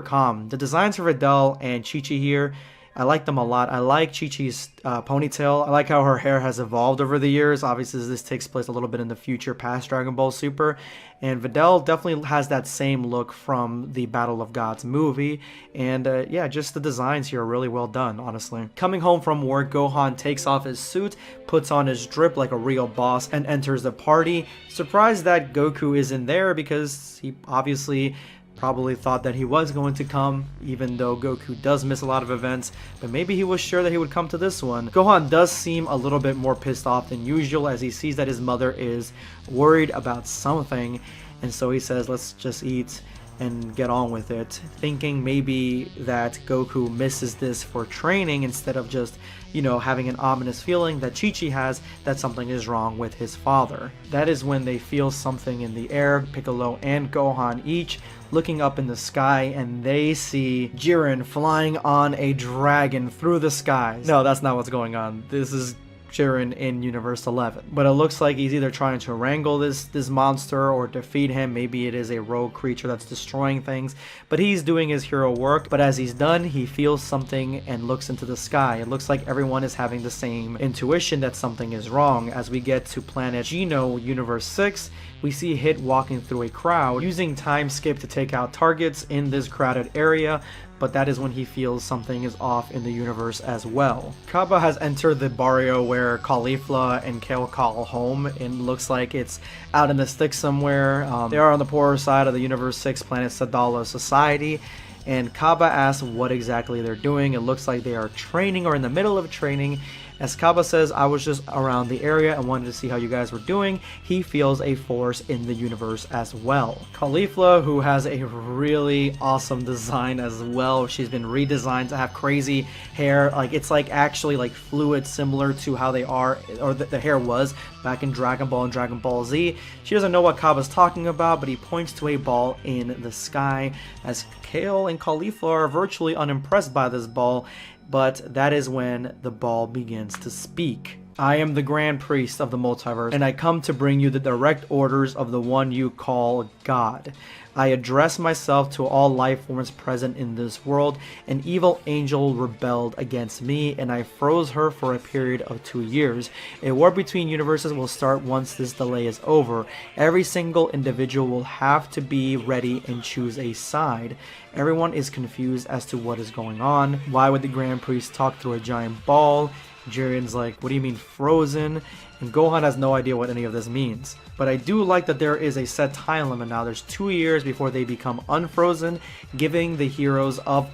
calm. The designs for Videl and Chi-Chi here, I like them a lot. I like Chi-Chi's ponytail. I like how her hair has evolved over the years. Obviously, this takes place a little bit in the future past Dragon Ball Super. And Videl definitely has that same look from the Battle of Gods movie. And yeah, just the designs here are really well done, honestly. Coming home from work, Gohan takes off his suit, puts on his drip like a real boss, and enters the party. Surprised that Goku isn't there because he obviously probably thought that he was going to come, even though Goku does miss a lot of events, but maybe he was sure that he would come to this one. Gohan does seem a little bit more pissed off than usual as he sees that his mother is worried about something, and so he says, let's just eat and get on with it, thinking maybe that Goku misses this for training instead of just, you know, having an ominous feeling that Chi-Chi has that something is wrong with his father. That is when they feel something in the air, Piccolo and Gohan each looking up in the sky, and they see Jiren flying on a dragon through the skies. No, that's not what's going on. This is Jiren in Universe 11. But it looks like he's either trying to wrangle this monster or defeat him. Maybe it is a rogue creature that's destroying things. But he's doing his hero work. But as he's done, he feels something and looks into the sky. It looks like everyone is having the same intuition that something is wrong. As we get to planet Geno, Universe 6, we see Hit walking through a crowd, using time skip to take out targets in this crowded area. But that is when he feels something is off in the universe as well. Kaba has entered the barrio where Caulifla and Kale call home, and looks like it's out in the sticks somewhere. They are on the poorer side of the Universe 6 planet Sadala Society, and Kaba asks what exactly they're doing. It looks like they are training or in the middle of training. As Kaba says, I was just around the area and wanted to see how you guys were doing. He feels a force in the universe as well. Caulifla, who has a really awesome design as well. She's been redesigned to have crazy hair. Like, it's like actually like fluid, similar to how they are, or the hair was back in Dragon Ball and Dragon Ball Z. She doesn't know what Kaba's talking about, but he points to a ball in the sky as Kale and Caulifla are virtually unimpressed by this ball. But that is when the ball begins to speak. I am the Grand Priest of the multiverse, and I come to bring you the direct orders of the one you call God. I address myself to all life forms present in this world. An evil angel rebelled against me, and I froze her for a period of 2 years. A war between universes will start once this delay is over. Every single individual will have to be ready and choose a side. Everyone is confused as to what is going on. Why would the Grand Priest talk through a giant ball? Jiren's like, what do you mean frozen? And Gohan has no idea what any of this means. But I do like that there is a set time limit now. There's 2 years before they become unfrozen, giving the heroes of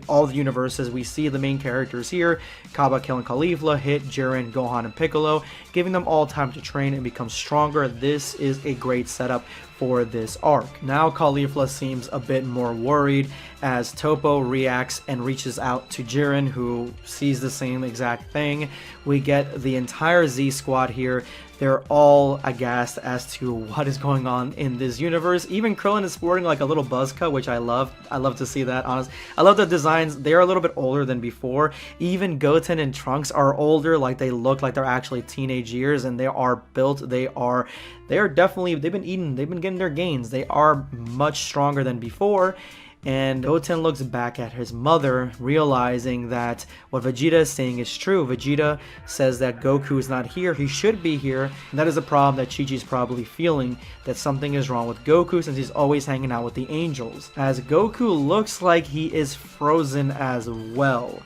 all the universes. We see the main characters here, Kaba, Kale, and Caulifla, Hit, Jiren, Gohan, and Piccolo, giving them all time to train and become stronger. This is a great setup for this arc. Now Caulifla seems a bit more worried as Toppo reacts and reaches out to Jiren, who sees the same exact thing. We get the entire Z squad here. They're all aghast as to what is going on in this universe. Even Krillin is sporting like a little buzz cut, which I love. I love to see that, honestly. I love the designs. They're a little bit older than before. Even Goten and Trunks are older. Like, they look like they're actually teenage years, and they are built. They are definitely, they've been getting their gains. They are much stronger than before. And Goten looks back at his mother, realizing that what Vegeta is saying is true. Vegeta says that Goku is not here, he should be here. And that is a problem that Chi-Chi's probably feeling, that something is wrong with Goku since he's always hanging out with the angels. As Goku looks like he is frozen as well.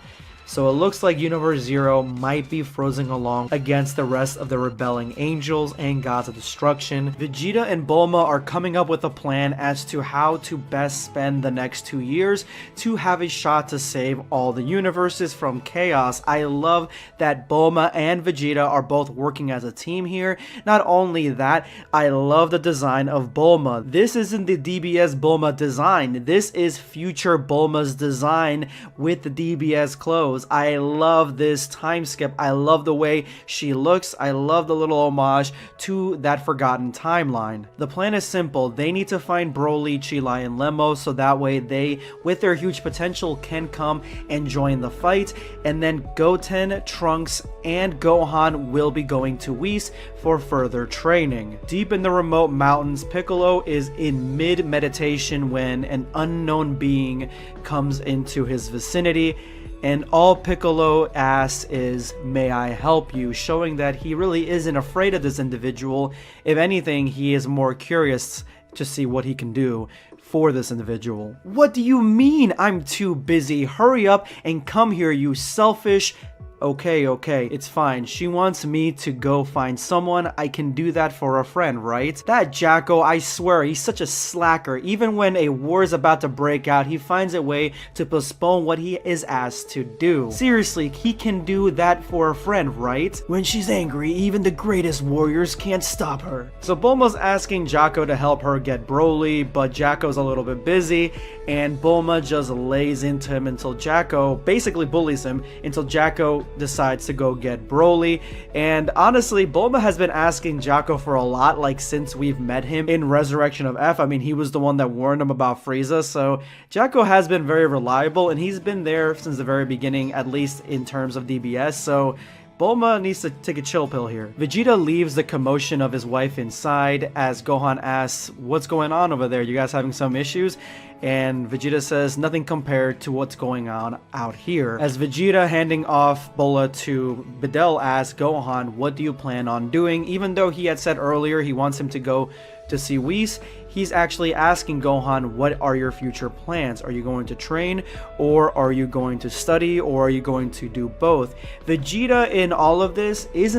So it looks like Universe Zero might be frozen along against the rest of the rebelling angels and gods of destruction. Vegeta and Bulma are coming up with a plan as to how to best spend the next 2 years to have a shot to save all the universes from chaos. I love that Bulma and Vegeta are both working as a team here. Not only that, I love the design of Bulma. This isn't the DBS Bulma design. This is future Bulma's design with the DBS clothes. I love this time skip. I love the way she looks. I love the little homage to that forgotten timeline. The plan is simple. They need to find Broly, Chi-Lai, and Lemmo so that way they, with their huge potential, can come and join the fight. And then Goten, Trunks, and Gohan will be going to Whis for further training. Deep in the remote mountains, Piccolo is in mid-meditation when an unknown being comes into his vicinity. And all Piccolo asks is, "May I help you?" showing that he really isn't afraid of this individual. If anything, he is more curious to see what he can do for this individual. "What do you mean I'm too busy? Hurry up and come here, you selfish Okay, it's fine. She wants me to go find someone. I can do that for a friend, right? That Jacko, I swear, he's such a slacker. Even when a war is about to break out, he finds a way to postpone what he is asked to do. Seriously, he can do that for a friend, right? When she's angry, even the greatest warriors can't stop her. So Bulma's asking Jacko to help her get Broly, but Jacko's a little bit busy, and Bulma just lays into him until Jacko basically bullies him until Jacko decides to go get Broly. And honestly, Bulma has been asking Jacko for a lot, like since we've met him in Resurrection of F. I mean, he was the one that warned him about Frieza, so Jacko has been very reliable, and he's been there since the very beginning, at least in terms of DBS, so Bulma needs to take a chill pill here. Vegeta leaves the commotion of his wife inside as Gohan asks, "What's going on over there? You guys having some issues?" And Vegeta says, "Nothing compared to what's going on out here." As Vegeta, handing off Bola to Videl, asks Gohan, "What do you plan on doing?" Even though he had said earlier he wants him to go to see Whis, he's actually asking Gohan, what are your future plans? Are you going to train, or are you going to study, or are you going to do both? Vegeta in all of this is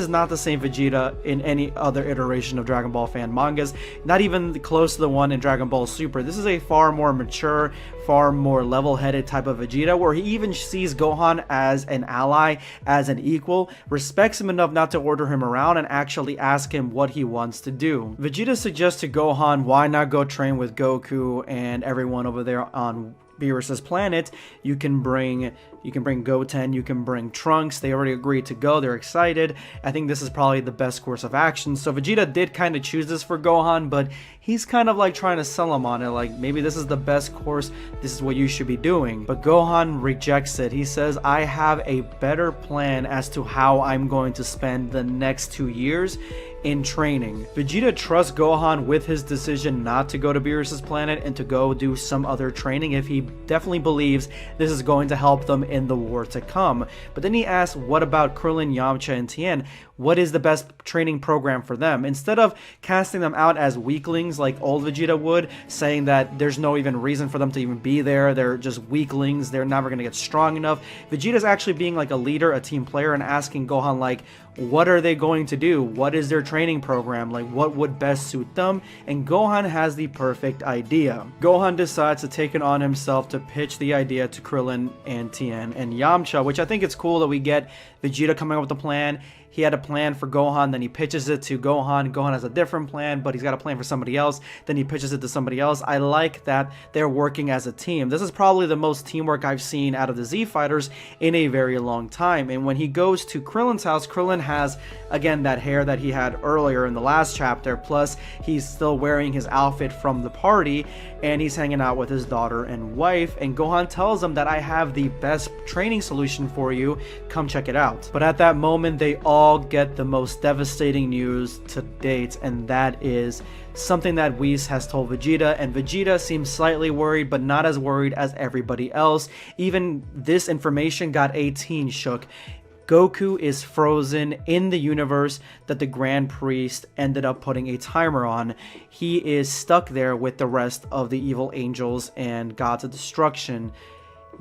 not the same Vegeta in any other iteration of Dragon Ball fan mangas, not even close to the one in Dragon Ball Super. This is a far more mature, far more level-headed type of Vegeta, where he even sees Gohan as an ally, as an equal, respects him enough not to order him around, and actually ask him what he wants to do. Vegeta suggests to Gohan, why not go train with Goku and everyone over there on Beerus's planet? You can bring Goten, you can bring Trunks. They already agreed to go, they're excited. I think this is probably the best course of action. So Vegeta did kind of choose this for Gohan, but he's kind of like trying to sell him on it, like maybe this is the best course, this is what you should be doing. But Gohan rejects it. He says, I have a better plan as to how I'm going to spend the next 2 years in training. Vegeta trusts Gohan with his decision not to go to Beerus's planet and to go do some other training if he definitely believes this is going to help them in the war to come. But then he asks, what about Krillin, Yamcha, and Tien? What is the best training program for them? Instead of casting them out as weaklings like old Vegeta would, saying that there's no even reason for them to even be there, they're just weaklings, they're never going to get strong enough, Vegeta's actually being like a leader, a team player, and asking Gohan, like, what are they going to do? What is their training program? Like, what would best suit them? And Gohan has the perfect idea. Gohan decides to take it on himself to pitch the idea to Krillin and Tien and Yamcha, which I think it's cool that we get Vegeta coming up with a plan. He had a plan for Gohan, then he pitches it to Gohan. Gohan has a different plan, but he's got a plan for somebody else. Then he pitches it to somebody else. I like that they're working as a team. This is probably the most teamwork I've seen out of the Z Fighters in a very long time. And when he goes to Krillin's house, Krillin has, again, that hair that he had earlier in the last chapter. Plus, he's still wearing his outfit from the party, and he's hanging out with his daughter and wife. And Gohan tells him that I have the best training solution for you. Come check it out. But at that moment, they all get the most devastating news to date, and that is something that Whis has told Vegeta, and Vegeta seems slightly worried, but not as worried as everybody else. Even this information got 18 shook. Goku is frozen in the universe that the Grand Priest ended up putting a timer on. He is stuck there with the rest of the evil angels and gods of destruction.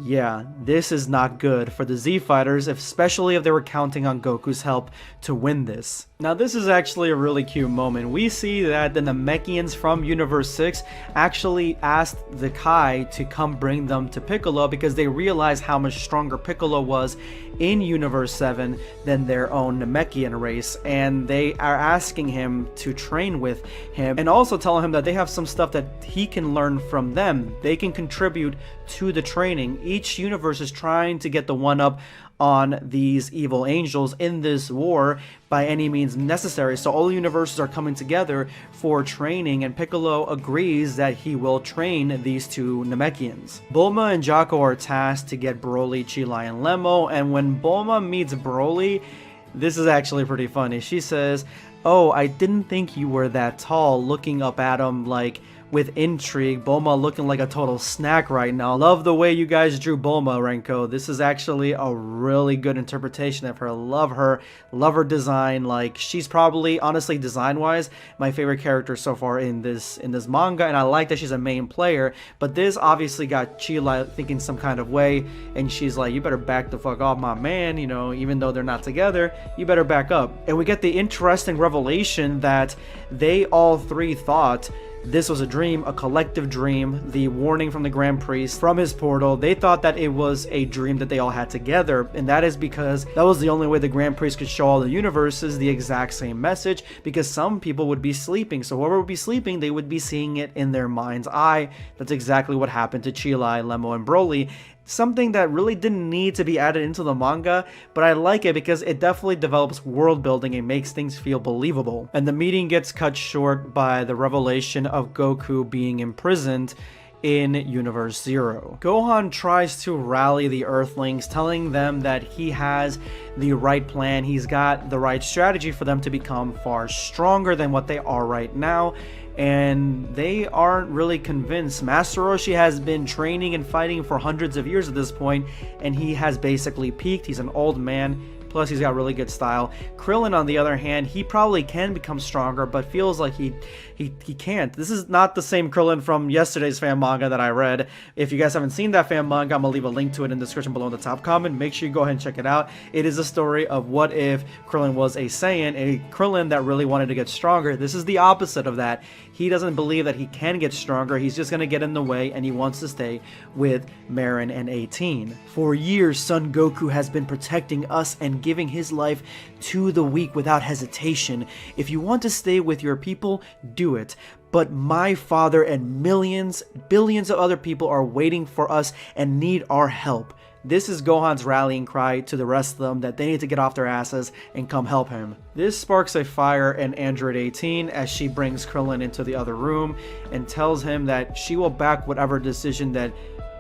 Yeah, this is not good for the Z Fighters, especially if they were counting on Goku's help to win this. Now, this is actually a really cute moment. We see that the Namekians from Universe 6 actually asked the Kai to come bring them to Piccolo because they realized how much stronger Piccolo was in Universe 7 than their own Namekian race, and they are asking him to train with him and also telling him that they have some stuff that he can learn from them. They can contribute to the training. Each universe is trying to get the one-up on these evil angels in this war by any means necessary. So all universes are coming together for training, and Piccolo agrees that he will train these two Namekians. Bulma and Jocko are tasked to get Broly, Chi-Lai, and Lemmo, and when Bulma meets Broly, this is actually pretty funny. She says, "Oh, I didn't think you were that tall," looking up at him like, with intrigue. Bulma looking like a total snack right now. Love the way you guys drew Bulma, Renko. This is actually a really good interpretation of her. Love her design. Like, she's probably, honestly, design-wise, my favorite character so far in this manga, and I like that she's a main player, but this obviously got Chila thinking some kind of way, and she's like, you better back the fuck off, my man, you know, even though they're not together, you better back up. And we get the interesting revelation that they all three thought this was a dream, a collective dream. The warning from the Grand Priest from his portal, they thought that it was a dream that they all had together, and that is because that was the only way the Grand Priest could show all the universes the exact same message, because some people would be sleeping, so whoever would be sleeping, they would be seeing it in their mind's eye. That's exactly what happened to Chilai, Lemmo, and Broly. Something that really didn't need to be added into the manga, but I like it because it definitely develops world building and makes things feel believable. And the meeting gets cut short by the revelation of Goku being imprisoned in Universe 0. Gohan tries to rally the Earthlings, telling them that he has the right plan, he's got the right strategy for them to become far stronger than what they are right now, and they aren't really convinced. Master Roshi has been training and fighting for hundreds of years at this point, and he has basically peaked. He's an old man, plus he's got really good style. Krillin, on the other hand, he probably can become stronger, but feels like he can't. This is not the same Krillin from yesterday's fan manga that I read. If you guys haven't seen that fan manga, I'm gonna leave a link to it in the description below in the top comment. Make sure you go ahead and check it out. It is a story of what if Krillin was a Saiyan, a Krillin that really wanted to get stronger. This is the opposite of that. He doesn't believe that he can get stronger. He's just gonna get in the way, and he wants to stay with Marin and 18. For years, Son Goku has been protecting us and giving his life to the weak without hesitation. If you want to stay with your people, do it. But my father and millions, billions of other people are waiting for us and need our help. This is Gohan's rallying cry to the rest of them that they need to get off their asses and come help him. This sparks a fire in Android 18 as she brings Krillin into the other room and tells him that she will back whatever decision that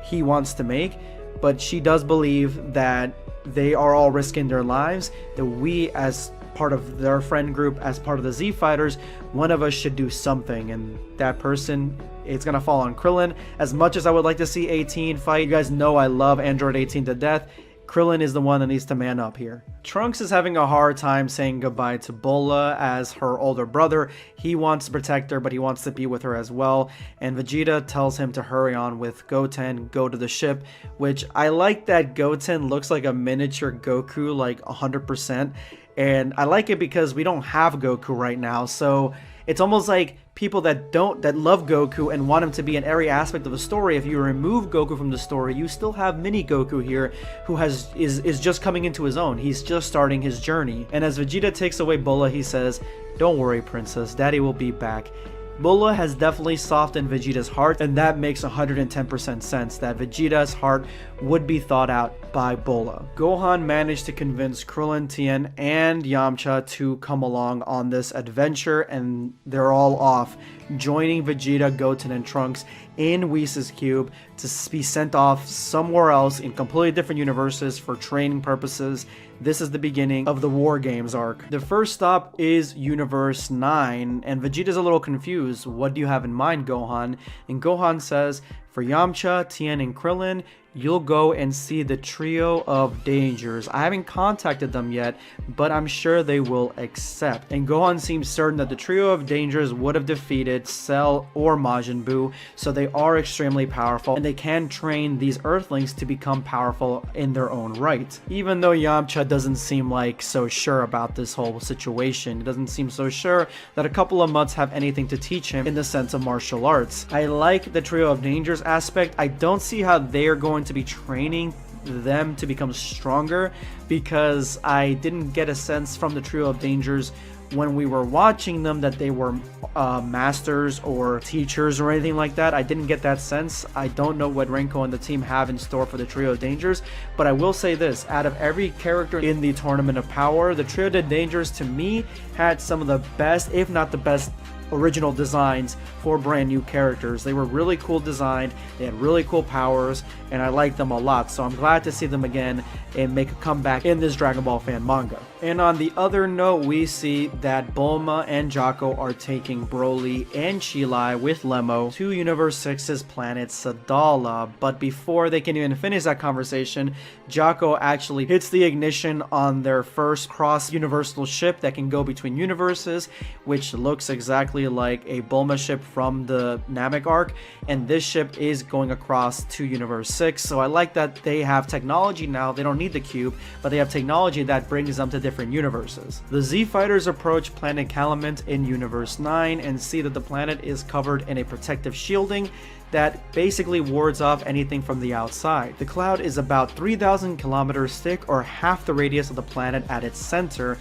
he wants to make, but she does believe that they are all risking their lives, that we as part of their friend group, as part of the Z Fighters, one of us should do something, and that person, it's gonna fall on Krillin. As much as I would like to see 18 fight, you guys know I love Android 18 to death, Krillin is the one that needs to man up here. Trunks is having a hard time saying goodbye to Bulla as her older brother. He wants to protect her, but he wants to be with her as well. And Vegeta tells him to hurry on with Goten, go to the ship, which I like that Goten looks like a miniature Goku, like 100%. And I like it because we don't have Goku right now, so it's almost like people that love Goku and want him to be in every aspect of the story. If you remove Goku from the story, you still have mini Goku here who is just coming into his own. He's just starting his journey. And as Vegeta takes away Bulla, he says, "Don't worry, princess, daddy will be back." Bulla has definitely softened Vegeta's heart, and that makes 110% sense that Vegeta's heart would be thought out by Bulla. Gohan managed to convince Krillin, Tien, and Yamcha to come along on this adventure, and they're all off, joining Vegeta, Goten, and Trunks in Whis' cube to be sent off somewhere else in completely different universes for training purposes. This is the beginning of the War Games arc. The first stop is Universe 9, and Vegeta's a little confused. What do you have in mind, Gohan? And Gohan says, for Yamcha, Tien, and Krillin, you'll go and see the Trio of Dangers. I haven't contacted them yet, but I'm sure they will accept. And Gohan seems certain that the Trio of Dangers would have defeated Cell or Majin Buu, so they are extremely powerful, and they can train these Earthlings to become powerful in their own right. Even though Yamcha doesn't seem like so sure about this whole situation, he doesn't seem so sure that a couple of months have anything to teach him in the sense of martial arts. I like the Trio of Dangers aspect. I don't see how they're going to be training them to become stronger, because I didn't get a sense from the Trio of Dangers when we were watching them that they were masters or teachers or anything like that. I didn't get that sense. I don't know what Renko and the team have in store for the Trio of Dangers, but I will say this, out of every character in the Tournament of Power, the Trio of Dangers to me had some of the best, if not the best, original designs for brand new characters. They were really cool designed, they had really cool powers, and I liked them a lot, so I'm glad to see them again and make a comeback in this Dragon Ball fan manga. And on the other note, we see that Bulma and Jaco are taking Broly and Chilai with Lemmo to Universe 6's planet Sadala, but before they can even finish that conversation, Jaco actually hits the ignition on their first cross-universal ship that can go between universes, which looks exactly like a Bulma ship from the Namek arc, and this ship is going across to Universe 6, so I like that they have technology now. They don't need the cube, but they have technology that brings them to different universes. The Z Fighters approach planet Calamint in Universe 9 and see that the planet is covered in a protective shielding that basically wards off anything from the outside. The cloud is about 3,000 kilometers thick, or half the radius of the planet at its center.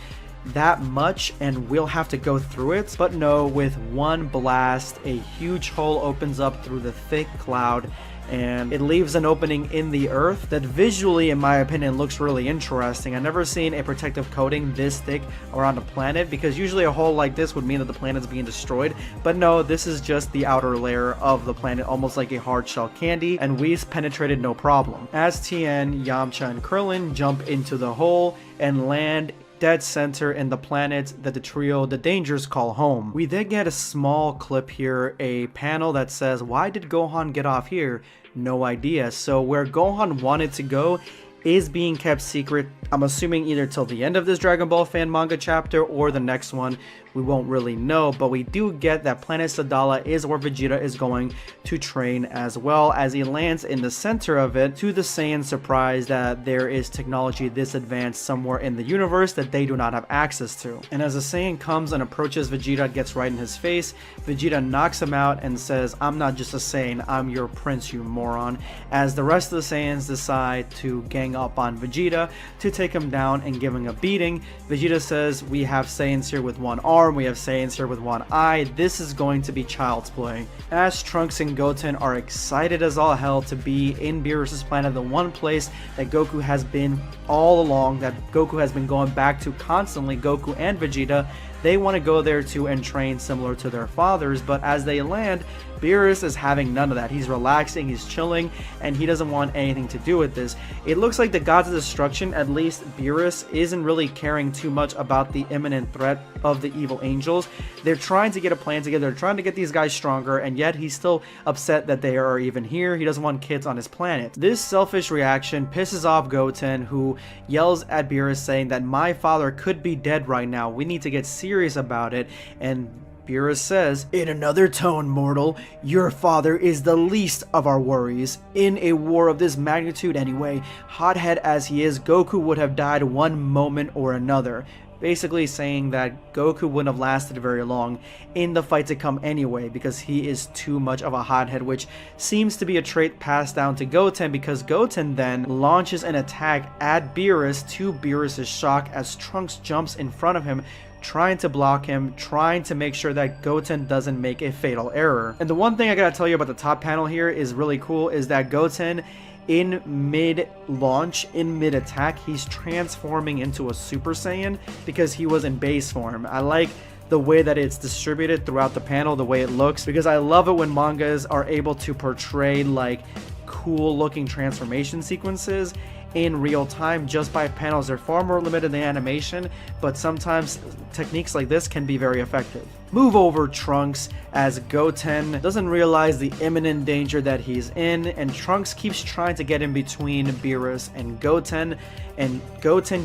That much, and we'll have to go through it. But no, with one blast, a huge hole opens up through the thick cloud, and it leaves an opening in the earth that visually, in my opinion, looks really interesting. I've never seen a protective coating this thick around a planet, because usually a hole like this would mean that the planet's being destroyed, but no, this is just the outer layer of the planet, almost like a hard shell candy, and Whis penetrated no problem. As Tien, Yamcha, and Krillin jump into the hole and land dead center in the planet that the trio the Dangers call home. We then get a small clip here, a panel that says, why did Gohan get off here? No idea. So where Gohan wanted to go is being kept secret, I'm assuming either till the end of this Dragon Ball fan manga chapter or the next one. We won't really know, but we do get that planet Sadala is where Vegeta is going to train, as well as he lands in the center of it, to the Saiyan surprise that there is technology this advanced somewhere in the universe that they do not have access to. And as the Saiyan comes and approaches Vegeta, gets right in his face, Vegeta knocks him out and says, I'm not just a Saiyan, I'm your prince, you moron, as the rest of the Saiyans decide to gang up on Vegeta to take him down and give him a beating. Vegeta says, we have Saiyans here with one arm, we have Saiyans here with one eye, this is going to be child's play. As Trunks and Goten are excited as all hell to be in Beerus' planet, the one place that Goku has been all along, that Goku has been going back to constantly, Goku and Vegeta, they want to go there too and train similar to their fathers, but as they land, Beerus is having none of that. He's relaxing, he's chilling, and he doesn't want anything to do with this. It looks like the Gods of Destruction, at least Beerus, isn't really caring too much about the imminent threat of the evil angels. They're trying to get a plan together, they're trying to get these guys stronger, and yet he's still upset that they are even here. He doesn't want kids on his planet. This selfish reaction pisses off Goten, who yells at Beerus saying that my father could be dead right now, we need to get serious about it, and Beerus says, in another tone, mortal, your father is the least of our worries. In a war of this magnitude anyway, hothead as he is, Goku would have died one moment or another. Basically saying that Goku wouldn't have lasted very long in the fight to come anyway, because he is too much of a hothead, which seems to be a trait passed down to Goten, because Goten then launches an attack at Beerus, to Beerus' shock, as Trunks jumps in front of him, trying to block him, trying to make sure that Goten doesn't make a fatal error. And the one thing I gotta tell you about the top panel here is really cool, is that Goten, in mid-launch, in mid-attack, he's transforming into a Super Saiyan because he was in base form. I like the way that it's distributed throughout the panel, the way it looks, because I love it when mangas are able to portray like cool looking transformation sequences in real time just by panels. They're far more limited than animation, but sometimes techniques like this can be very effective. Move over, Trunks, as Goten doesn't realize the imminent danger that he's in, and Trunks keeps trying to get in between Beerus and Goten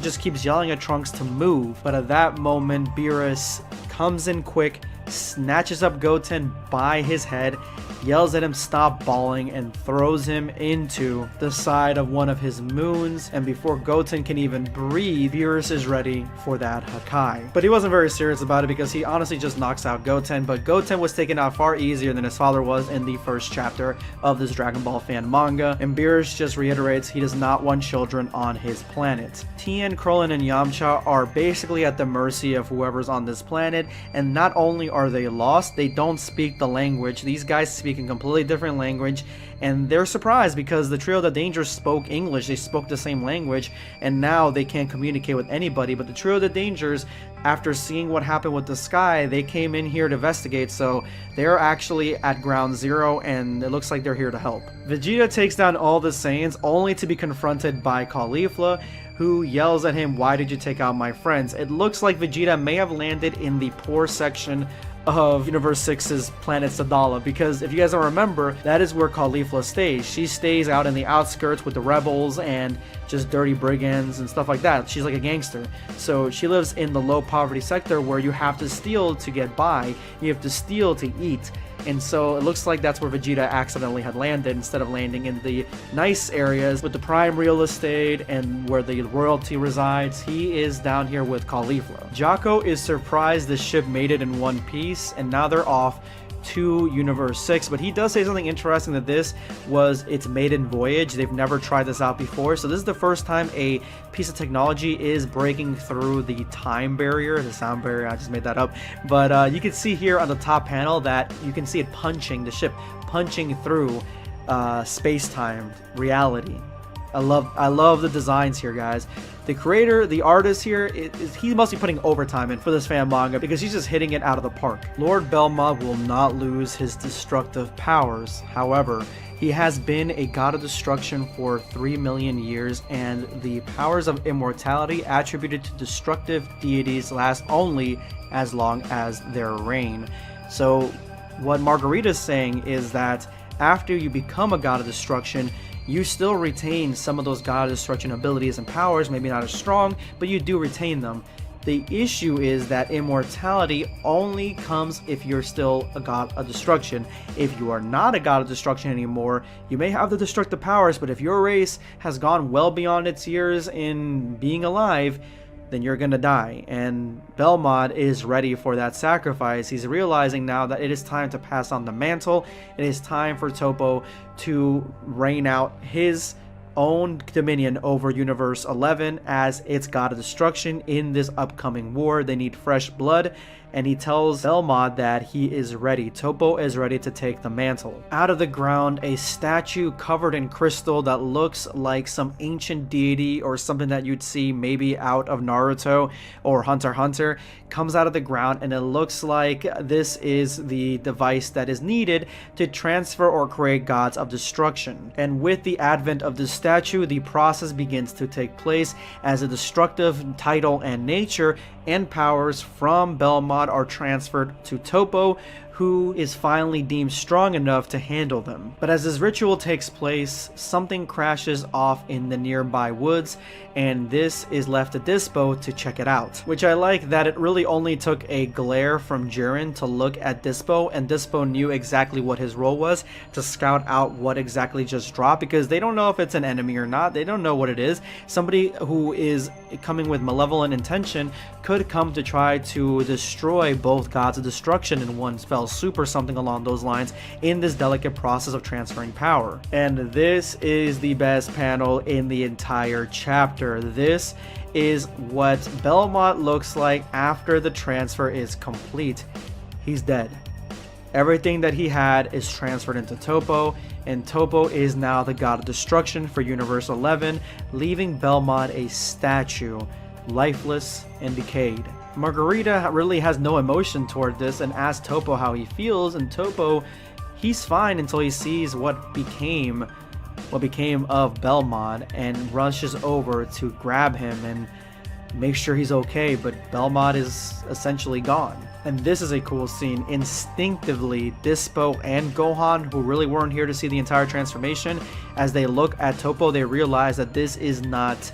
just keeps yelling at Trunks to move. But at that moment, Beerus comes in quick, snatches up Goten by his head, yells at him stop bawling, and throws him into the side of one of his moons. And before Goten can even breathe, Beerus is ready for that Hakai. But he wasn't very serious about it, because he honestly just knocks out Goten, but Goten was taken out far easier than his father was in the first chapter of this Dragon Ball fan manga, and Beerus just reiterates he does not want children on his planet. Tien, Krillin, and Yamcha are basically at the mercy of whoever's on this planet, and not only are they lost, they don't speak the language. These guys speak speak a completely different language, and they're surprised because the Trio of the Dangers spoke English, they spoke the same language, and now they can't communicate with anybody. But the Trio of the Dangers, after seeing what happened with the sky, they came in here to investigate, so they're actually at ground zero, and it looks like they're here to help. Vegeta takes down all the Saiyans, only to be confronted by Caulifla, who yells at him, "Why did you take out my friends?" It looks like Vegeta may have landed in the poor section of Universe 6's planet Sadala, because if you guys don't remember, that is where Caulifla stays. She stays out in the outskirts with the rebels and just dirty brigands and stuff like that. She's like a gangster. So she lives in the low poverty sector where you have to steal to get by, you have to steal to eat. And so it looks like that's where Vegeta accidentally had landed, instead of landing in the nice areas with the prime real estate and where the royalty resides. He is down here with Caulifla. Jocko is surprised the ship made it in one piece, and now they're off to Universe 6, but he does say something interesting, that this was its maiden voyage. They've never tried this out before, so this is the first time a piece of technology is breaking through the time barrier, the sound barrier. I just made that up, but you can see here on the top panel that you can see it punching, the ship punching through space-time reality. I love the designs here, guys. The creator, the artist here, he must be putting overtime in for this fan manga, because he's just hitting it out of the park. Lord Belmont will not lose his destructive powers. However, he has been a god of destruction for 3 million years, and the powers of immortality attributed to destructive deities last only as long as their reign. So what Margarita is saying is that after you become a god of destruction, you still retain some of those god of destruction abilities and powers, maybe not as strong, but you do retain them. The issue is that immortality only comes if you're still a god of destruction. If you are not a god of destruction anymore, you may have the destructive powers, but if your race has gone well beyond its years in being alive, then you're gonna die. And Belmont is ready for that sacrifice. He's realizing now that it is time to pass on the mantle. It is time for Toppo to reign out his own dominion over Universe 11 as its god of destruction in this upcoming war. They need fresh blood, and he tells Belmont that he is ready. Toppo is ready to take the mantle. Out of the ground, a statue covered in crystal that looks like some ancient deity or something that you'd see maybe out of Naruto or Hunter x Hunter comes out of the ground, and it looks like this is the device that is needed to transfer or create gods of destruction. And with the advent of this statue, the process begins to take place as a destructive title and nature and powers from Belmont are transferred to Toppo, who is finally deemed strong enough to handle them. But as this ritual takes place, something crashes off in the nearby woods, and this is left to Dispo to check it out. Which I like that it really only took a glare from Jiren to look at Dispo, and Dispo knew exactly what his role was, to scout out what exactly just dropped, because they don't know if it's an enemy or not. They don't know what it is. Somebody who is coming with malevolent intention could come to try to destroy both gods of destruction in one fell swoop or something along those lines in this delicate process of transferring power. And this is the best panel in the entire chapter. This is what Belmont looks like after the transfer is complete. He's dead. Everything that he had is transferred into Toppo, and Toppo is now the god of destruction for Universe 11, leaving Belmont a statue, lifeless and decayed. Margarita really has no emotion toward this and asks Toppo how he feels, and Toppo, he's fine until he sees what became of Belmont, and rushes over to grab him and make sure he's okay, but Belmont is essentially gone. And this is a cool scene. Instinctively, Dispo and Gohan, who really weren't here to see the entire transformation, as they look at Toppo, they realize that this is not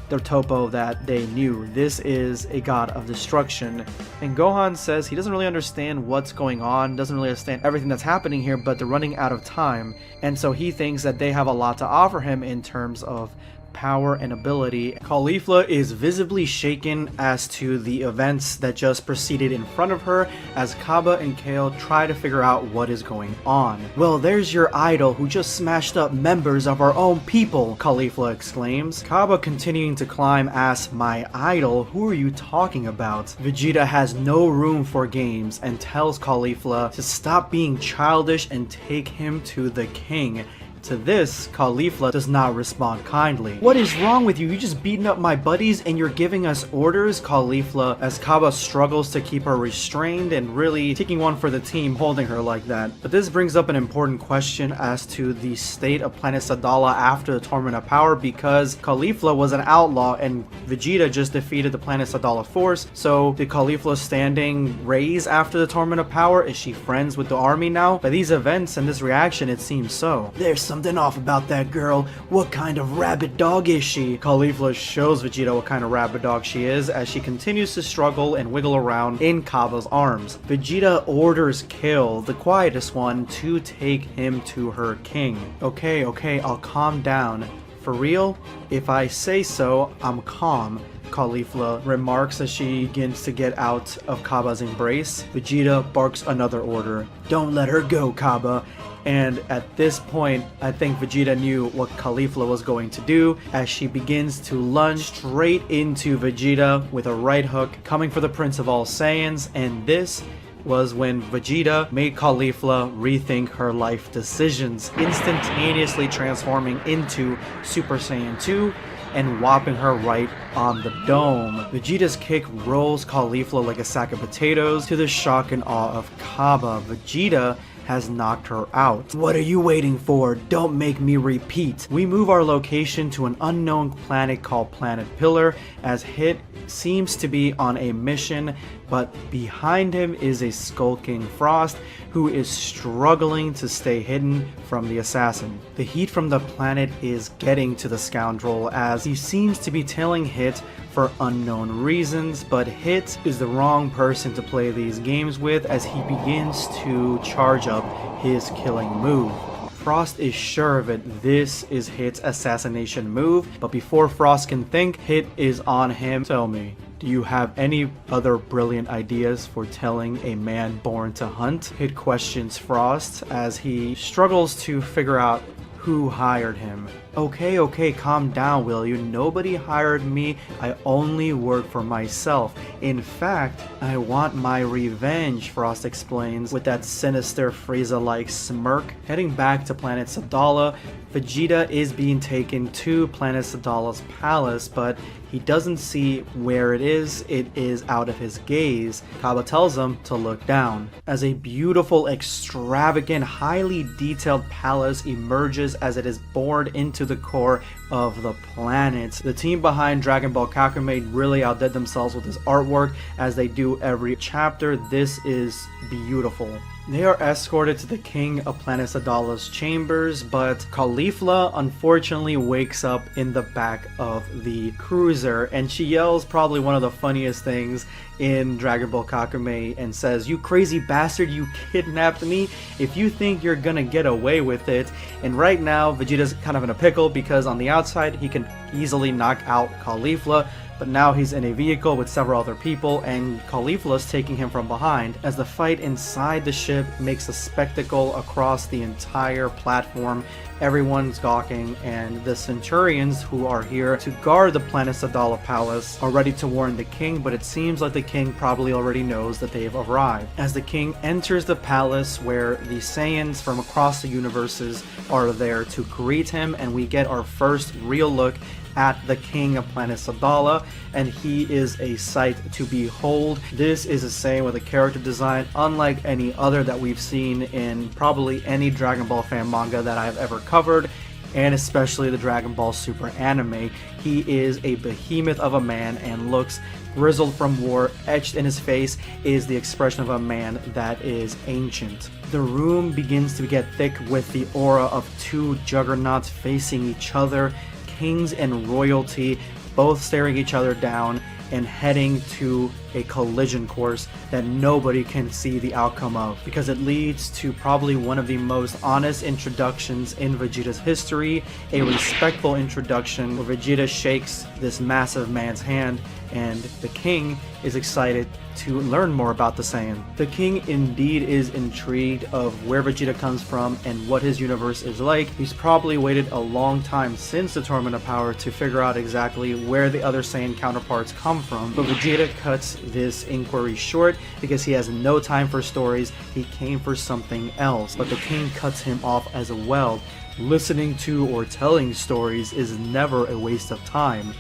the Toppo that they knew. This is a god of destruction. And Gohan says he doesn't really understand what's going on, doesn't really understand everything that's happening here, but they're running out of time. And so he thinks that they have a lot to offer him in terms of power and ability. Caulifla is visibly shaken as to the events that just proceeded in front of her as Kaba and Kale try to figure out what is going on. "Well, there's your idol who just smashed up members of our own people," Caulifla exclaims. Kaba, continuing to climb, asks, "My idol? Who are you talking about?" Vegeta has no room for games and tells Caulifla to stop being childish and take him to the king. To this, Caulifla does not respond kindly. "What is wrong with you? You just beaten up my buddies and you're giving us orders?" Caulifla, as Kaba struggles to keep her restrained and really taking one for the team holding her like that. But this brings up an important question as to the state of Planet Sadala after the Tournament of Power, because Caulifla was an outlaw and Vegeta just defeated the Planet Sadala force. So did Caulifla's standing raise after the Tournament of Power? Is she friends with the army now? By these events and this reaction, it seems so. "There's something off about that girl. What kind of rabid dog is she?" Caulifla shows Vegeta what kind of rabid dog she is as she continues to struggle and wiggle around in Kaba's arms. Vegeta orders Kale, the quietest one, to take him to her king. Okay, I'll calm down. For real? If I say so, I'm calm," Caulifla remarks as she begins to get out of Kaba's embrace. Vegeta barks another order. "Don't let her go, Kaba." And at this point, I think Vegeta knew what Caulifla was going to do as she begins to lunge straight into Vegeta with a right hook, coming for the Prince of All Saiyans, and this was when Vegeta made Caulifla rethink her life decisions, instantaneously transforming into Super Saiyan 2 and whopping her right on the dome. Vegeta's kick rolls Caulifla like a sack of potatoes to the shock and awe of Kaba. Vegeta has knocked her out. "What are you waiting for? Don't make me repeat." We move our location to an unknown planet called Planet Pillar as Hit seems to be on a mission, but behind him is a skulking Frost who is struggling to stay hidden from the assassin. The heat from the planet is getting to the scoundrel as he seems to be tailing Hit for unknown reasons, but Hit is the wrong person to play these games with as he begins to charge up his killing move. Frost is sure of it. This is Hit's assassination move, but before Frost can think, Hit is on him. "Tell me, do you have any other brilliant ideas for telling a man born to hunt?" Hit questions Frost as he struggles to figure out who hired him. Okay, calm down, will you? Nobody hired me. I only work for myself. In fact, I want my revenge, Frost explains with that sinister Frieza-like smirk. Heading back to Planet Sadala, Vegeta is being taken to Planet Sadala's palace, but he doesn't see where it is. It is out of his gaze. Kaba tells him to look down. As a beautiful, extravagant, highly detailed palace emerges as it is bored into the core of the planet. The team behind Dragon Ball Kakumei really outdid themselves with this artwork as they do every chapter. This is beautiful. They are escorted to the king of Planet Sadala's chambers, but Caulifla unfortunately wakes up in the back of the cruiser, and she yells probably one of the funniest things in Dragon Ball Kakumei and says, "You crazy bastard, you kidnapped me. If you think you're gonna get away with it." And right now, Vegeta's kind of in a pickle because on the outside, he can easily knock out Caulifla, but now he's in a vehicle with several other people and Caulifla's taking him from behind as the fight inside the ship makes a spectacle across the entire platform. Everyone's gawking, and the Centurions who are here to guard the Planet Sadala Palace are ready to warn the king, but it seems like the king probably already knows that they've arrived. As the king enters the palace where the Saiyans from across the universes are there to greet him, and we get our first real look at the king of Planet Sadala, and he is a sight to behold. This is a Saiyan with a character design unlike any other that we've seen in probably any Dragon Ball fan manga that I've ever covered, and especially the Dragon Ball Super anime. He is a behemoth of a man and looks grizzled from war. Etched in his face is the expression of a man that is ancient. The room begins to get thick with the aura of two juggernauts facing each other, kings and royalty both staring each other down and heading to a collision course that nobody can see the outcome of, because it leads to probably one of the most honest introductions in Vegeta's history, a respectful introduction where Vegeta shakes this massive man's hand and the king is excited to learn more about the Saiyan. The king indeed is intrigued of where Vegeta comes from and what his universe is like. He's probably waited a long time since the Tournament of Power to figure out exactly where the other Saiyan counterparts come from, but Vegeta cuts this inquiry short because he has no time for stories. He came for something else, but the king cuts him off as well. Listening to or telling stories is never a waste of time,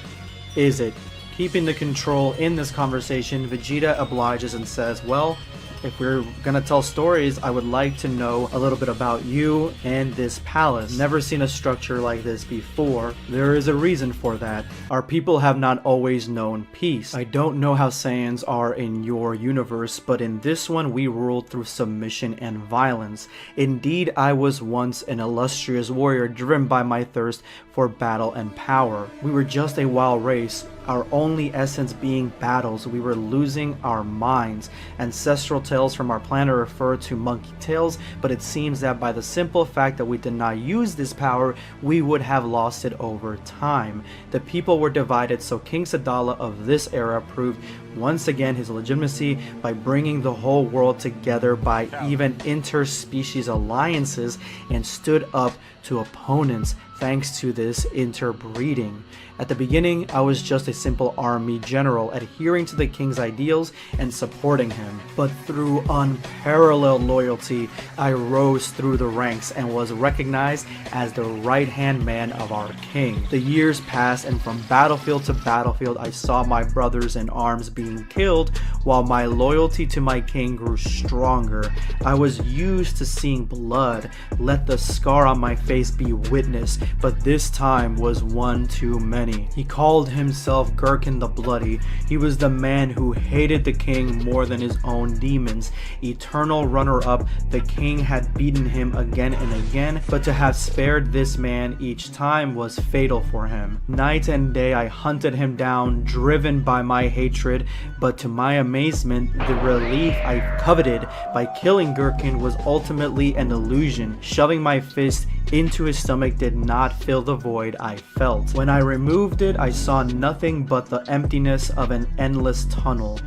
is it? Keeping the control in this conversation, Vegeta obliges and says, well, if we're gonna tell stories, I would like to know a little bit about you and this palace. Never seen a structure like this before. There is a reason for that. Our people have not always known peace. I don't know how Saiyans are in your universe, but in this one we ruled through submission and violence. Indeed, I was once an illustrious warrior driven by my thirst for battle and power. We were just a wild race, our only essence being battles. We were losing our minds. Ancestral tales from our planet refer to monkey tales, but it seems that by the simple fact that we did not use this power, we would have lost it over time. The people were divided, so King Sadala of this era proved once again his legitimacy by bringing the whole world together by even interspecies alliances, and stood up to opponents thanks to this interbreeding. At the beginning, I was just a simple army general, adhering to the king's ideals and supporting him. But through unparalleled loyalty, I rose through the ranks and was recognized as the right-hand man of our king. The years passed, and from battlefield to battlefield, I saw my brothers in arms being killed, while my loyalty to my king grew stronger. I was used to seeing blood. Let the scar on my face be witness, but this time was one too many. He called himself Gurken the Bloody. He was the man who hated the king more than his own demons. Eternal runner-up, the king had beaten him again and again, but to have spared this man each time was fatal for him. Night and day I hunted him down, driven by my hatred, but to my amazement, the relief I coveted by killing Gurken was ultimately an illusion. Shoving my fist into his stomach did not fill the void I felt. When I removed it, I saw nothing but the emptiness of an endless tunnel.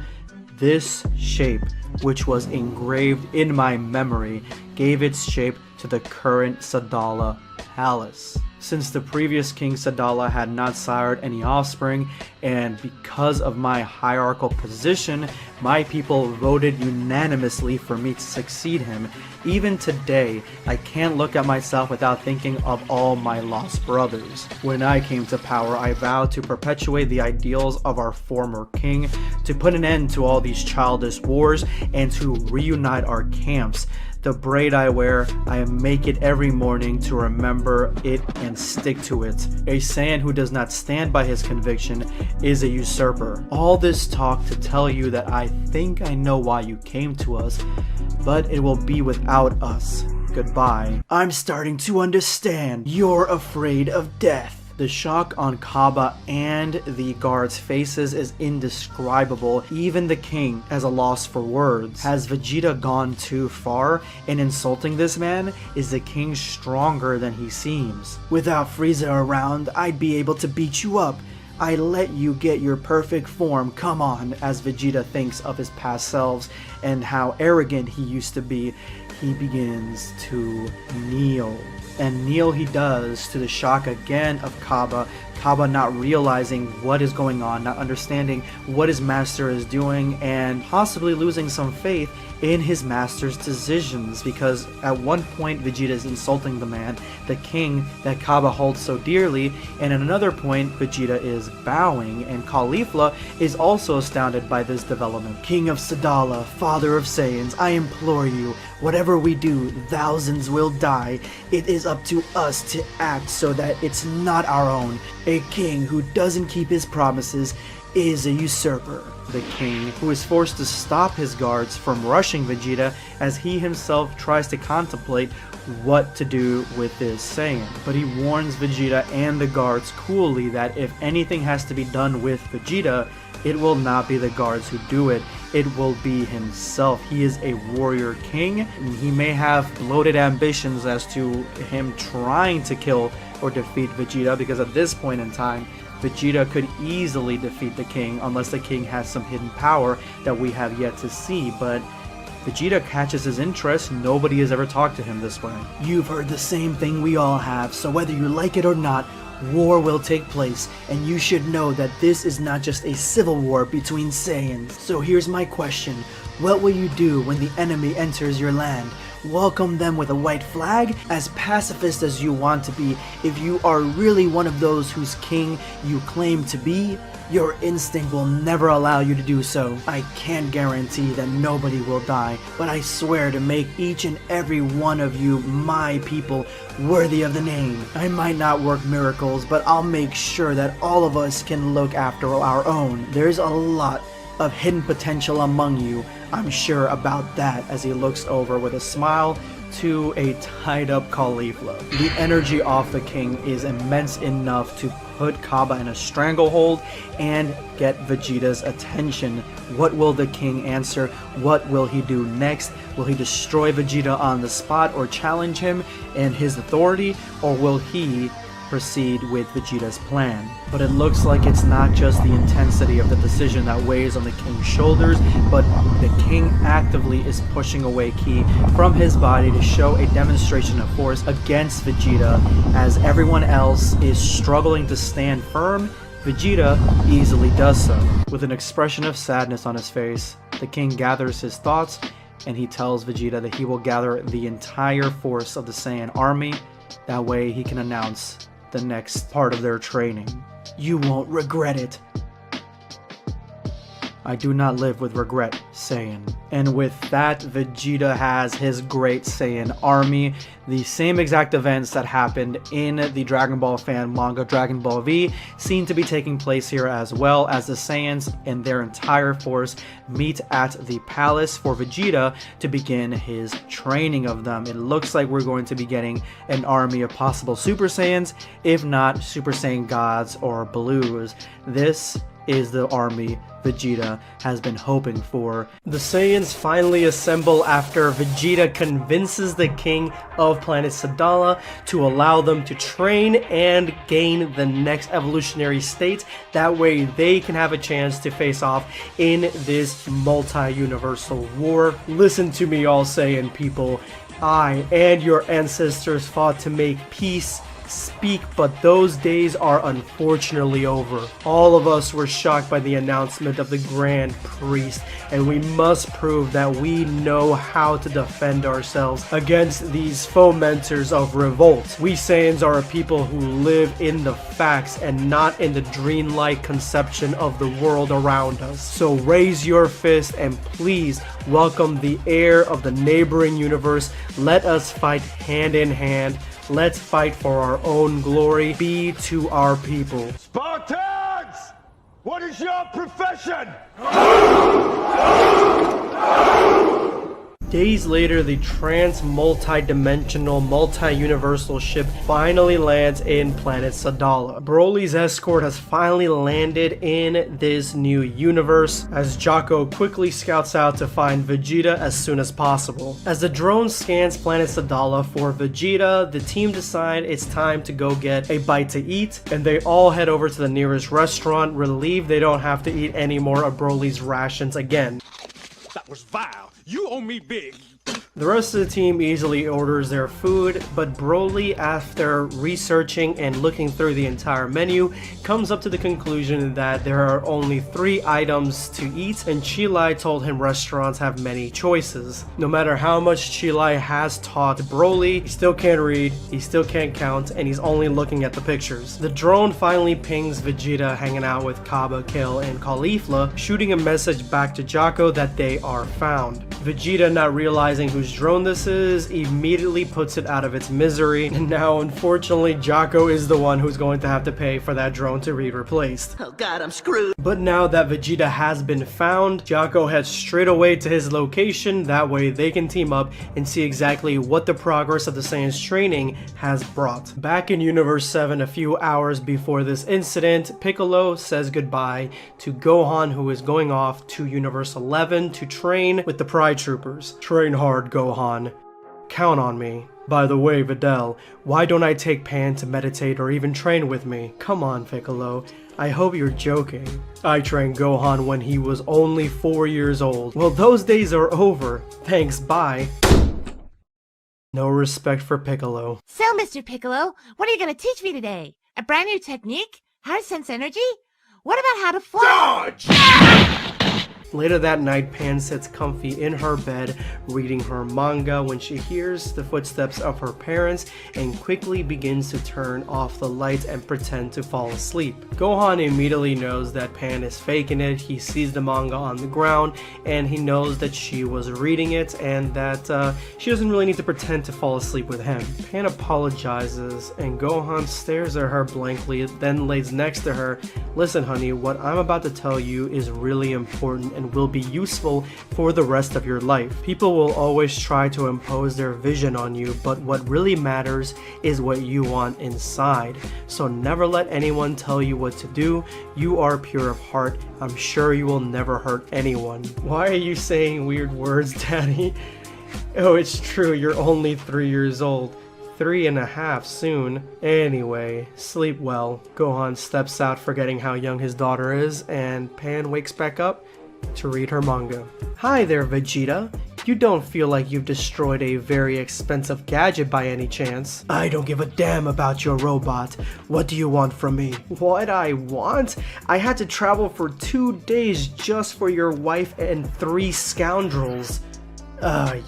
This shape, which was engraved in my memory, gave its shape to the current Sadala Palace. Since the previous King Sadala had not sired any offspring, and because of my hierarchical position, my people voted unanimously for me to succeed him. Even today, I can't look at myself without thinking of all my lost brothers. When I came to power, I vowed to perpetuate the ideals of our former king, to put an end to all these childish wars, and to reunite our camps. The braid I wear, I make it every morning to remember it and stick to it. A Saiyan who does not stand by his conviction is a usurper. All this talk to tell you that I think I know why you came to us, but it will be without us. Goodbye. I'm starting to understand. You're afraid of death. The shock on Kaba and the guards' faces is indescribable. Even the king has a loss for words. Has Vegeta gone too far in insulting this man? Is the king stronger than he seems? Without Frieza around, I'd be able to beat you up. I let you get your perfect form, come on. As Vegeta thinks of his past selves and how arrogant he used to be, he begins to kneel. And kneel he does, to the shock again of Kaba. Kaba not realizing what is going on, not understanding what his master is doing, and possibly losing some faith in his master's decisions, because at one point Vegeta is insulting the man, the king that Kaba holds so dearly, and at another point Vegeta is bowing, and Caulifla is also astounded by this development. King of Sadala, father of Saiyans, I implore you, whatever we do, thousands will die. It is up to us to act so that it's not our own. A king who doesn't keep his promises is a usurper. The king, who is forced to stop his guards from rushing Vegeta as he himself tries to contemplate what to do with this Saiyan. But he warns Vegeta and the guards coolly that if anything has to be done with Vegeta, it will not be the guards who do it. It will be himself. He is a warrior king, and he may have bloated ambitions as to him trying to kill or defeat Vegeta, because at this point in time, Vegeta could easily defeat the king unless the king has some hidden power that we have yet to see. But Vegeta catches his interest. Nobody has ever talked to him this way. You've heard the same thing we all have, so whether you like it or not, war will take place, and you should know that this is not just a civil war between Saiyans. So here's my question. What will you do when the enemy enters your land? Welcome them with a white flag? As pacifist as you want to be, if you are really one of those whose king you claim to be, your instinct will never allow you to do so. I can't guarantee that nobody will die, but I swear to make each and every one of you my people, worthy of the name. I might not work miracles, but I'll make sure that all of us can look after our own. There's a lot of hidden potential among you, I'm sure about that, as he looks over with a smile to a tied up Caulifla. The energy off the king is immense enough to put Kaba in a stranglehold and get Vegeta's attention. What will the king answer? What will he do next? Will he destroy Vegeta on the spot or challenge him and his authority, or will he proceed with Vegeta's plan? But it looks like it's not just the intensity of the decision that weighs on the king's shoulders, but the king actively is pushing away Ki from his body to show a demonstration of force against Vegeta. As everyone else is struggling to stand firm, Vegeta easily does so. With an expression of sadness on his face, the king gathers his thoughts and he tells Vegeta that he will gather the entire force of the Saiyan Army. That way he can announce the next part of their training. You won't regret it. I do not live with regret, Saiyan. And with that, Vegeta has his great Saiyan army. The same exact events that happened in the Dragon Ball fan manga Dragon Ball V seem to be taking place here, as well as the Saiyans and their entire force meet at the palace for Vegeta to begin his training of them. It looks like we're going to be getting an army of possible Super Saiyans, if not Super Saiyan gods or blues. This is the army Vegeta has been hoping for. The Saiyans finally assemble after Vegeta convinces the king of planet Sadala to allow them to train and gain the next evolutionary state. That way they can have a chance to face off in this multi-universal war. Listen to me, all Saiyan people. I and your ancestors fought to make peace. Speak, but those days are unfortunately over. All of us were shocked by the announcement of the Grand Priest, and we must prove that we know how to defend ourselves against these fomenters of revolt. We Saiyans are a people who live in the facts and not in the dreamlike conception of the world around us. So raise your fist and please welcome the heir of the neighboring universe. Let us fight hand in hand. Let's fight for our own glory. Be to our people. Spartans! What is your profession? Days later, the multi-dimensional, multi-universal ship finally lands in planet Sadala. Broly's escort has finally landed in this new universe, as Jocko quickly scouts out to find Vegeta as soon as possible. As the drone scans planet Sadala for Vegeta, the team decide it's time to go get a bite to eat, and they all head over to the nearest restaurant, relieved they don't have to eat any more of Broly's rations again. That was vile. You owe me big. The rest of the team easily orders their food, but Broly, after researching and looking through the entire menu, comes up to the conclusion that there are only 3 items to eat, and Chilai told him restaurants have many choices. No matter how much Chilai has taught Broly, he still can't read, he still can't count, and he's only looking at the pictures. The drone finally pings Vegeta hanging out with Kaba, Kale, and Caulifla, shooting a message back to Jocko that they are found. Vegeta, not realizing whose drone this is, immediately puts it out of its misery, and now unfortunately Jocko is the one who's going to have to pay for that drone to be replaced. Oh god, I'm screwed. But now that Vegeta has been found, Jocko heads straight away to his location, that way they can team up and see exactly what the progress of the Saiyans training has brought. Back in Universe 7, a few hours before this incident, Piccolo says goodbye to Gohan, who is going off to Universe 11 to train with the Pride Troopers. Train hard, Gohan. Count on me. By the way, Videl, why don't I take Pan to meditate or even train with me? Come on, Piccolo. I hope you're joking. I trained Gohan when he was only 4 years old. Well, those days are over. Thanks, bye. No respect for Piccolo. So, Mr. Piccolo, what are you going to teach me today? A brand new technique? How to sense energy? What about how to fly? Dodge! Later that night, Pan sits comfy in her bed reading her manga when she hears the footsteps of her parents and quickly begins to turn off the lights and pretend to fall asleep. Gohan immediately knows that Pan is faking it. He sees the manga on the ground and he knows that she was reading it and that she doesn't really need to pretend to fall asleep with him. Pan apologizes and Gohan stares at her blankly, then lays next to her. Listen, honey, what I'm about to tell you is really important and will be useful for the rest of your life. People will always try to impose their vision on you, but what really matters is what you want inside. So never let anyone tell you what to do. You are pure of heart. I'm sure you will never hurt anyone. Why are you saying weird words, Daddy? Oh, it's true, you're only 3 years old. 3.5 soon. Anyway, sleep well. Gohan steps out forgetting how young his daughter is, and Pan wakes back up to read her manga. Hi there, Vegeta. You don't feel like you've destroyed a very expensive gadget by any chance? I don't give a damn about your robot. What do you want from me? What I want? I had to travel for 2 days just for your wife and 3 scoundrels.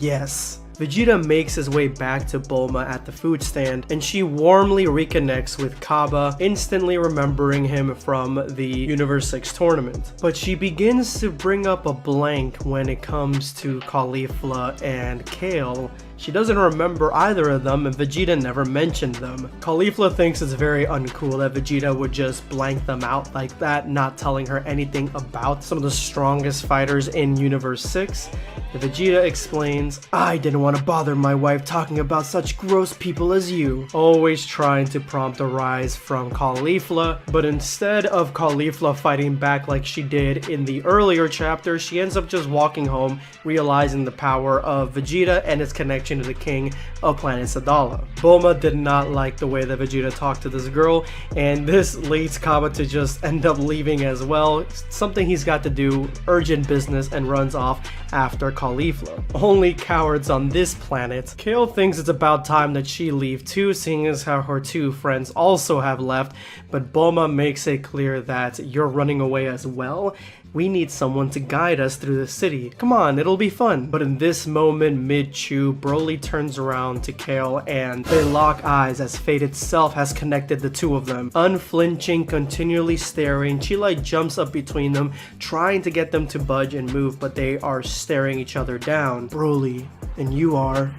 Yes. Vegeta makes his way back to Bulma at the food stand, and she warmly reconnects with Kaba, instantly remembering him from the Universe 6 tournament. But she begins to bring up a blank when it comes to Caulifla and Kale. She doesn't remember either of them, and Vegeta never mentioned them. Caulifla thinks it's very uncool that Vegeta would just blank them out like that, not telling her anything about some of the strongest fighters in Universe 6. And Vegeta explains, I didn't want to bother my wife talking about such gross people as you. Always trying to prompt a rise from Caulifla, but instead of Caulifla fighting back like she did in the earlier chapter, she ends up just walking home, realizing the power of Vegeta and its connection to the king of planet Sadala. Bulma did not like the way that Vegeta talked to this girl, and this leads Kaba to just end up leaving as well. Something he's got to do, urgent business, and runs off after Caulifla. Only cowards on this planet. Kale thinks it's about time that she leave too, seeing as how her 2 friends also have left, but Bulma makes it clear that you're running away as well. We need someone to guide us through the city. Come on, it'll be fun. But in this moment, mid-chew, Broly turns around to Kale and they lock eyes as fate itself has connected the 2 of them. Unflinching, continually staring, Chilai jumps up between them, trying to get them to budge and move, but they are staring each other down. Broly, and you are...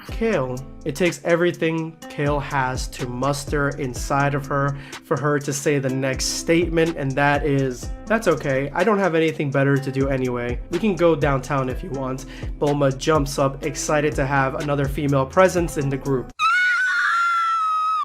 Kale. It takes everything Kale has to muster inside of her for her to say the next statement, and that is, that's okay, I don't have anything better to do anyway. We can go downtown if you want. Bulma jumps up, excited to have another female presence in the group.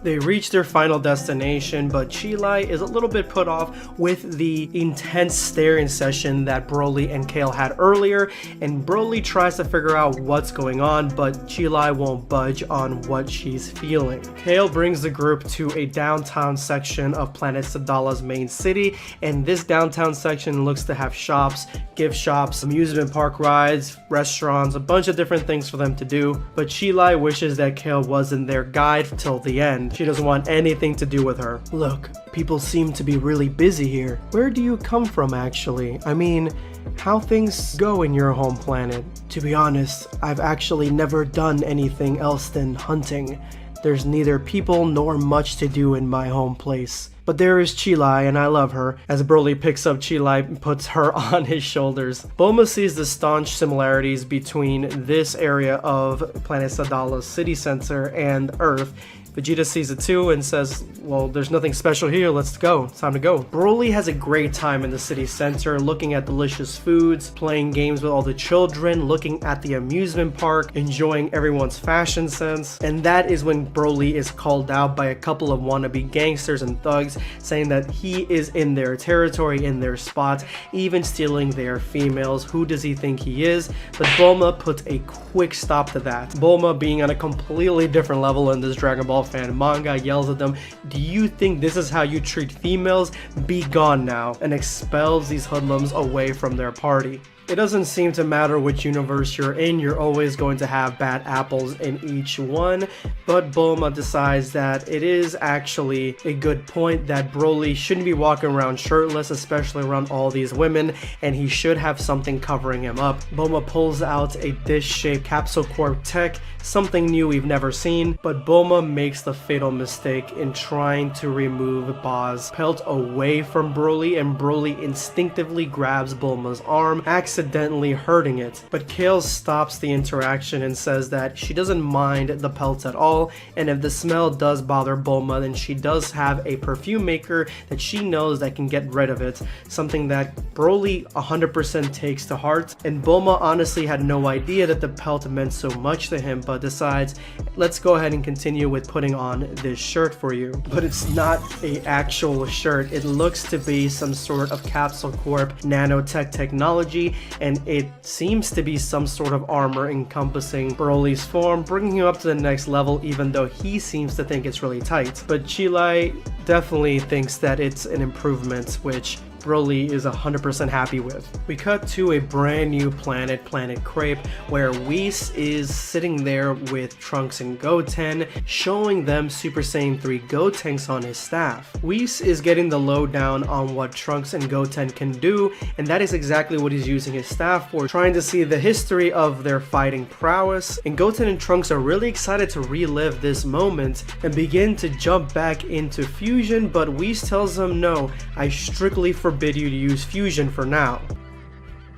They reach their final destination, but Chilai is a little bit put off with the intense staring session that Broly and Kale had earlier, and Broly tries to figure out what's going on, but Chilai won't budge on what she's feeling. Kale brings the group to a downtown section of planet Sadala's main city, and this downtown section looks to have shops, gift shops, amusement park rides, restaurants, a bunch of different things for them to do, but Chilai wishes that Kale wasn't their guide till the end. She doesn't want anything to do with her. Look, people seem to be really busy here. Where do you come from, actually? I mean, how things go in your home planet? To be honest, I've actually never done anything else than hunting. There's neither people nor much to do in my home place. But there is Chilai, and I love her, as Broly picks up Chilai and puts her on his shoulders. Bulma sees the staunch similarities between this area of Planet Sadala's city center and Earth. Vegeta sees it too and says, well, there's nothing special here, let's go, it's time to go. Broly has a great time in the city center, looking at delicious foods, playing games with all the children, looking at the amusement park, enjoying everyone's fashion sense. And that is when Broly is called out by a couple of wannabe gangsters and thugs, saying that he is in their territory, in their spot, even stealing their females. Who does he think he is? But Bulma puts a quick stop to that. Bulma, being on a completely different level in this Dragon Ball fan manga, yells at them, "Do you think this is how you treat females? Be gone now," and expels these hoodlums away from their party. It doesn't seem to matter which universe you're in, you're always going to have bad apples in each one, but Bulma decides that it is actually a good point that Broly shouldn't be walking around shirtless, especially around all these women, and he should have something covering him up. Bulma pulls out a dish-shaped capsule corp tech, something new we've never seen, but Bulma makes the fatal mistake in trying to remove Ba's pelt away from Broly, and Broly instinctively grabs Bulma's arm, accidentally hurting it. But Kale stops the interaction and says that she doesn't mind the pelts at all, and if the smell does bother Bulma, then she does have a perfume maker that she knows that can get rid of it, something that Broly 100% takes to heart. And Bulma honestly had no idea that the pelt meant so much to him, but decides, let's go ahead and continue with putting on this shirt for you. But it's not an actual shirt, it looks to be some sort of Capsule Corp nanotech technology, and it seems to be some sort of armor encompassing Broly's form, bringing him up to the next level, even though he seems to think it's really tight. But Chilai definitely thinks that it's an improvement, which Broly is 100% happy with. We cut to a brand new planet, Planet Crepe, where Whis is sitting there with Trunks and Goten, showing them Super Saiyan 3 Gotenks on his staff. Whis is getting the lowdown on what Trunks and Goten can do, and that is exactly what he's using his staff for, trying to see the history of their fighting prowess. And Goten and Trunks are really excited to relive this moment and begin to jump back into fusion, but Whis tells them, no, I strictly forbid you to use fusion for now.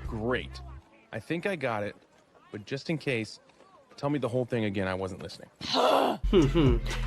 Great. I think I got it, but just in case, tell me the whole thing again, I wasn't listening.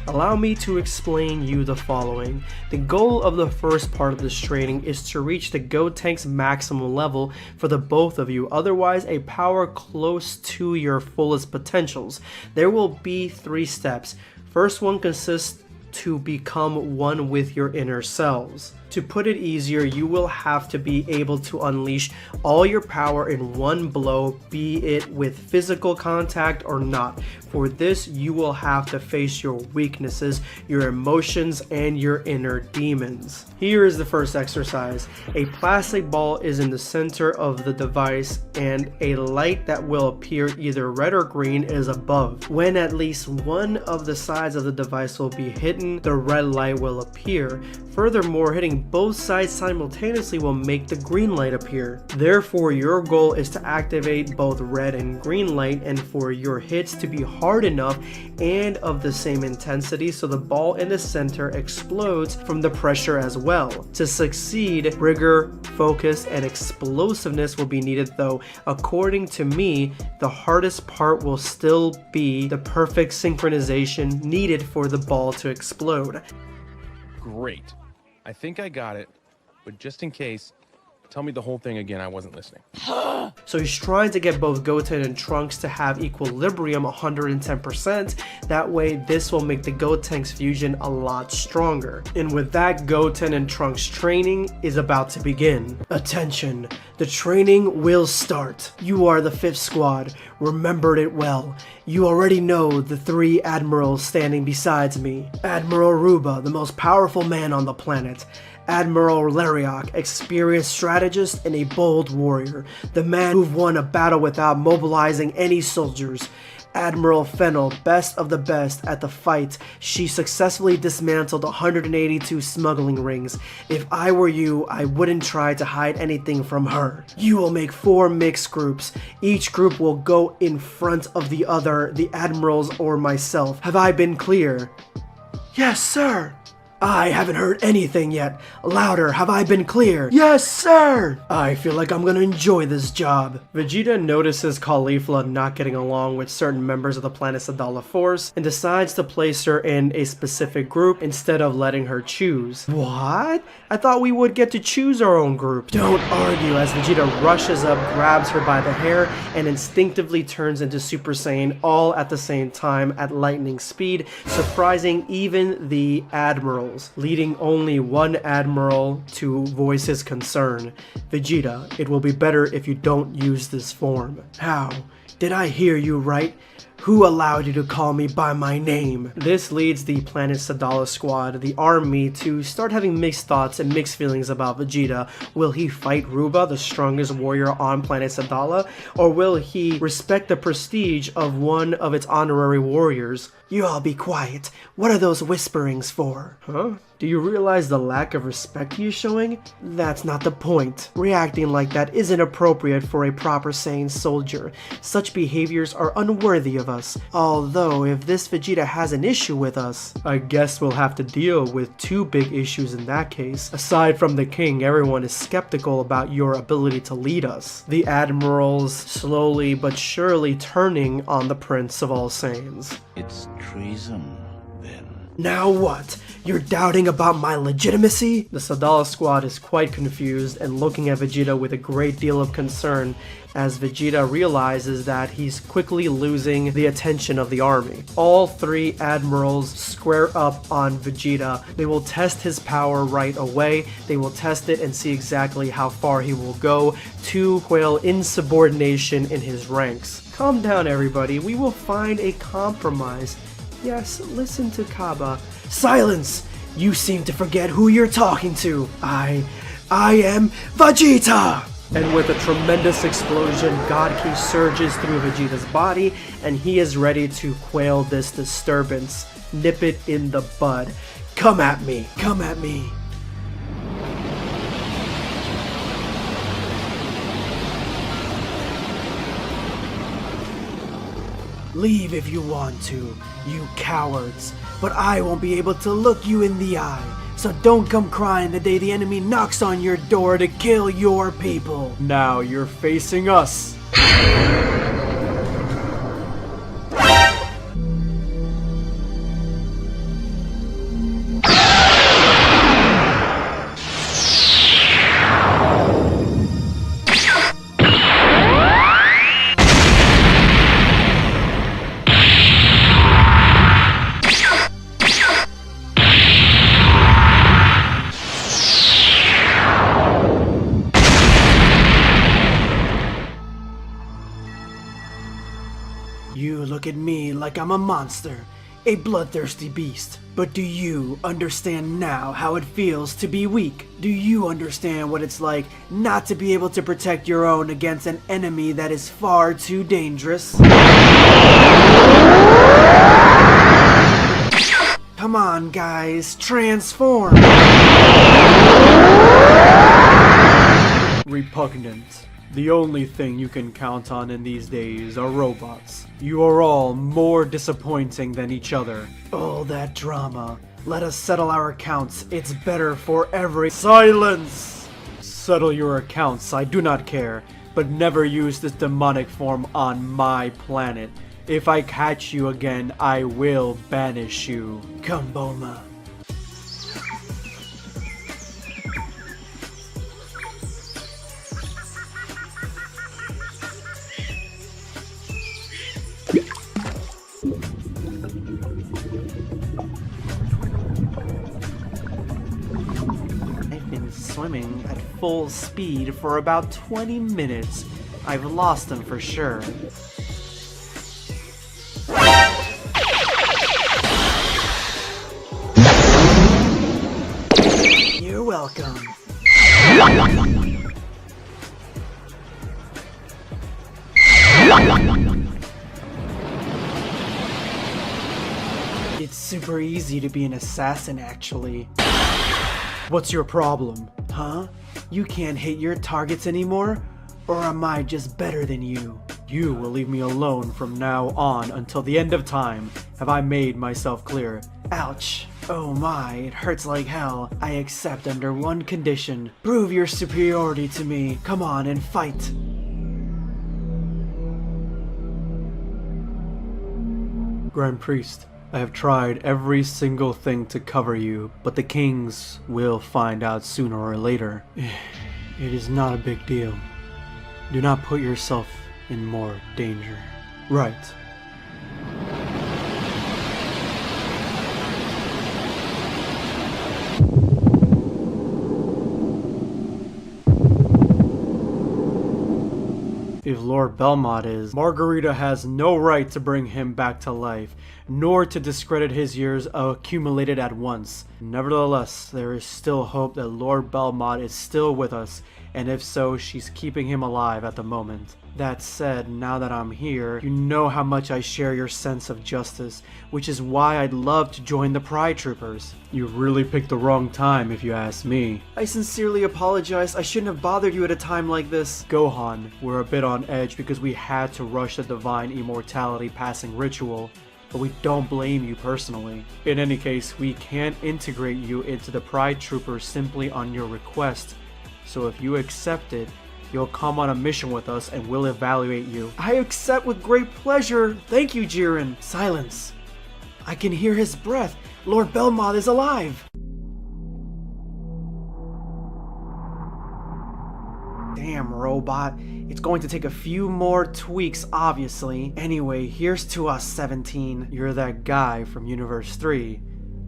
Allow me to explain you the following. The goal of the first part of this training is to reach the Gotenks maximum level for the both of you, otherwise a power close to your fullest potentials. There will be 3 steps. First one consists to become one with your inner selves. To put it easier, you will have to be able to unleash all your power in one blow, be it with physical contact or not. For this, you will have to face your weaknesses, your emotions, and your inner demons. Here is the first exercise. A plastic ball is in the center of the device, and a light that will appear either red or green is above. When at least one of the sides of the device will be hidden, the red light will appear. Furthermore, hitting both sides simultaneously will make the green light appear. Therefore, your goal is to activate both red and green light, and for your hits to be hard enough and of the same intensity so the ball in the center explodes from the pressure as well. To succeed, rigor, focus, and explosiveness will be needed, though according to me, the hardest part will still be the perfect synchronization needed for the ball to explode. Great. I think I got it, but just in case, tell me the whole thing again, I wasn't listening. So he's trying to get both Goten and Trunks to have equilibrium 110%. That way, this will make the Gotenks fusion a lot stronger. And with that, Goten and Trunks training is about to begin. Attention, the training will start. You are the 5th squad. Remembered it well. You already know the 3 admirals standing beside me. Admiral Ruba, the most powerful man on the planet. Admiral Lariok, experienced strategist and a bold warrior, the man who've won a battle without mobilizing any soldiers. Admiral Fennel, best of the best at the fight. She successfully dismantled 182 smuggling rings. If I were you, I wouldn't try to hide anything from her. You will make 4 mixed groups. Each group will go in front of the other, the admirals or myself. Have I been clear? Yes, sir. I haven't heard anything yet. Louder, have I been clear? Yes, sir! I feel like I'm gonna enjoy this job. Vegeta notices Caulifla not getting along with certain members of the planet Sadala Force and decides to place her in a specific group instead of letting her choose. What? I thought we would get to choose our own group. Don't argue as Vegeta rushes up, grabs her by the hair, and instinctively turns into Super Saiyan all at the same time at lightning speed, surprising even the Admirals, leading only one Admiral to voice his concern. Vegeta, it will be better if you don't use this form. How? Did I hear you right? Who allowed you to call me by my name? This leads the Planet Sadala squad, the army, to start having mixed thoughts and mixed feelings about Vegeta. Will he fight Ruba, the strongest warrior on Planet Sadala, or will he respect the prestige of one of its honorary warriors? You all be quiet. What are those whisperings for? Huh? Do you realize the lack of respect he is showing? That's not the point. Reacting like that isn't appropriate for a proper Saiyan soldier. Such behaviors are unworthy of us. Although, if this Vegeta has an issue with us, I guess we'll have to deal with two big issues in that case. Aside from the king, everyone is skeptical about your ability to lead us. The Admirals slowly but surely turning on the Prince of all Saiyans. It's treason, then. Now what? You're doubting about my legitimacy? The Sadala squad is quite confused and looking at Vegeta with a great deal of concern as Vegeta realizes that he's quickly losing the attention of the army. All three Admirals square up on Vegeta. They will test his power right away. They will test it and see exactly how far he will go to quell insubordination in his ranks. Calm down, everybody. We will find a compromise. Yes, listen to Kaba. Silence! You seem to forget who you're talking to. I am Vegeta! And with a tremendous explosion, God Ki surges through Vegeta's body, and he is ready to quell this disturbance. Nip it in the bud. Come at me! Come at me! Leave if you want to, you cowards, but I won't be able to look you in the eye. So don't come crying the day the enemy knocks on your door to kill your people. Now you're facing us. You look at me like I'm a monster, a bloodthirsty beast. But do you understand now how it feels to be weak? Do you understand what it's like not to be able to protect your own against an enemy that is far too dangerous? Come on, guys, transform! Repugnant. The only thing you can count on in these days are robots. You are all more disappointing than each other. All that drama. Let us settle our accounts. It's better for every— Silence! Settle your accounts, I do not care. But never use this demonic form on my planet. If I catch you again, I will banish you. Come, Bulma. Swimming at full speed for about 20 minutes. I've lost them for sure. You're welcome. It's super easy to be an assassin, actually. What's your problem? Huh? You can't hit your targets anymore? Or am I just better than you? You will leave me alone from now on until the end of time. Have I made myself clear? Ouch. Oh my, it hurts like hell. I accept under one condition. Prove your superiority to me. Come on and fight. Grand Priest, I have tried every single thing to cover you, but the kings will find out sooner or later. It is not a big deal. Do not put yourself in more danger. Right. If Lord Belmont is, Margarita has no right to bring him back to life, nor to discredit his years accumulated at once. Nevertheless, there is still hope that Lord Belmont is still with us, and if so, she's keeping him alive at the moment. That said, now that I'm here, you know how much I share your sense of justice, which is why I'd love to join the Pride Troopers. You really picked the wrong time if you ask me. I sincerely apologize, I shouldn't have bothered you at a time like this. Gohan, we're a bit on edge because we had to rush the Divine Immortality passing ritual, but we don't blame you personally. In any case, we can't integrate you into the Pride Troopers simply on your request, so if you accept it, you'll come on a mission with us and we'll evaluate you. I accept with great pleasure. Thank you, Jiren. Silence. I can hear his breath. Lord Belmont is alive. Damn, robot. It's going to take a few more tweaks, obviously. Anyway, here's to us, 17. You're that guy from Universe 3.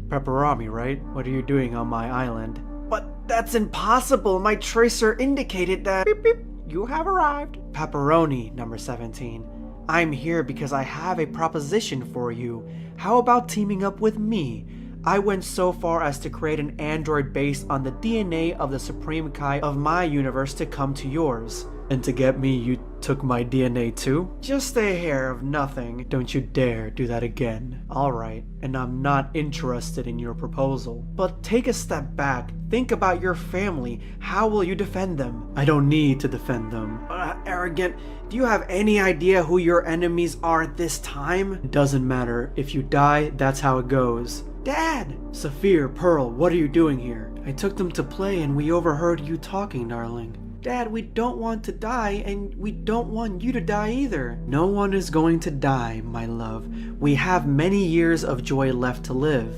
Pepperami, right? What are you doing on my island? But that's impossible. My tracer indicated that. Beep, beep. You have arrived. Pepperoni, number 17. I'm here because I have a proposition for you. How about teaming up with me? I went so far as to create an android based on the DNA of the Supreme Kai of my universe to come to yours. And to get me, you took my DNA too? Just a hair of nothing. Don't you dare do that again. Alright, and I'm not interested in your proposal. But take a step back. Think about your family. How will you defend them? I don't need to defend them. Arrogant. Do you have any idea who your enemies are at this time? It doesn't matter. If you die, that's how it goes. Dad! Saphir, Pearl, what are you doing here? I took them to play and we overheard you talking, darling. Dad, we don't want to die, and we don't want you to die either. No one is going to die, my love. We have many years of joy left to live.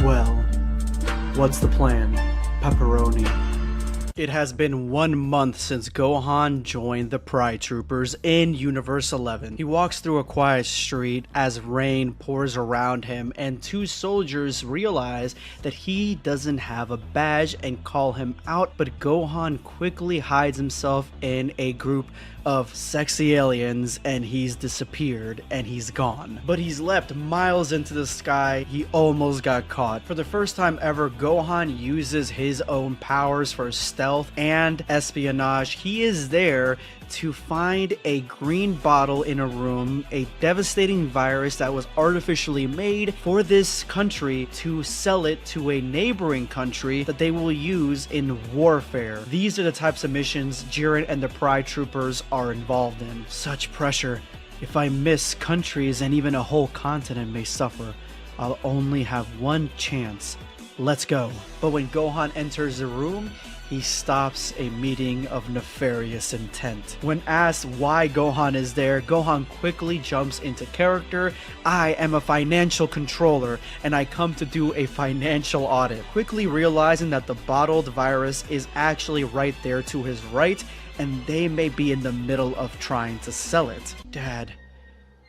Well, what's the plan? Pepperoni. It has been 1 month since Gohan joined the Pride Troopers in Universe 11. He walks through a quiet street as rain pours around him, and two soldiers realize that he doesn't have a badge and call him out, but Gohan quickly hides himself in a group of sexy aliens and he's disappeared and he's gone. But he's leapt miles into the sky. He almost got caught. For the first time ever, Gohan uses his own powers for stealth and espionage. He is there to find a green bottle in a room, a devastating virus that was artificially made for this country to sell it to a neighboring country that they will use in warfare. These are the types of missions Jiren and the Pride Troopers are involved in. Such pressure. If I miss, countries and even a whole continent may suffer. I'll only have one chance. Let's go. But when Gohan enters the room, he stops a meeting of nefarious intent. When asked why Gohan is there, Gohan quickly jumps into character. I am a financial controller and I come to do a financial audit. Quickly realizing that the bottled virus is actually right there to his right and they may be in the middle of trying to sell it. Dad,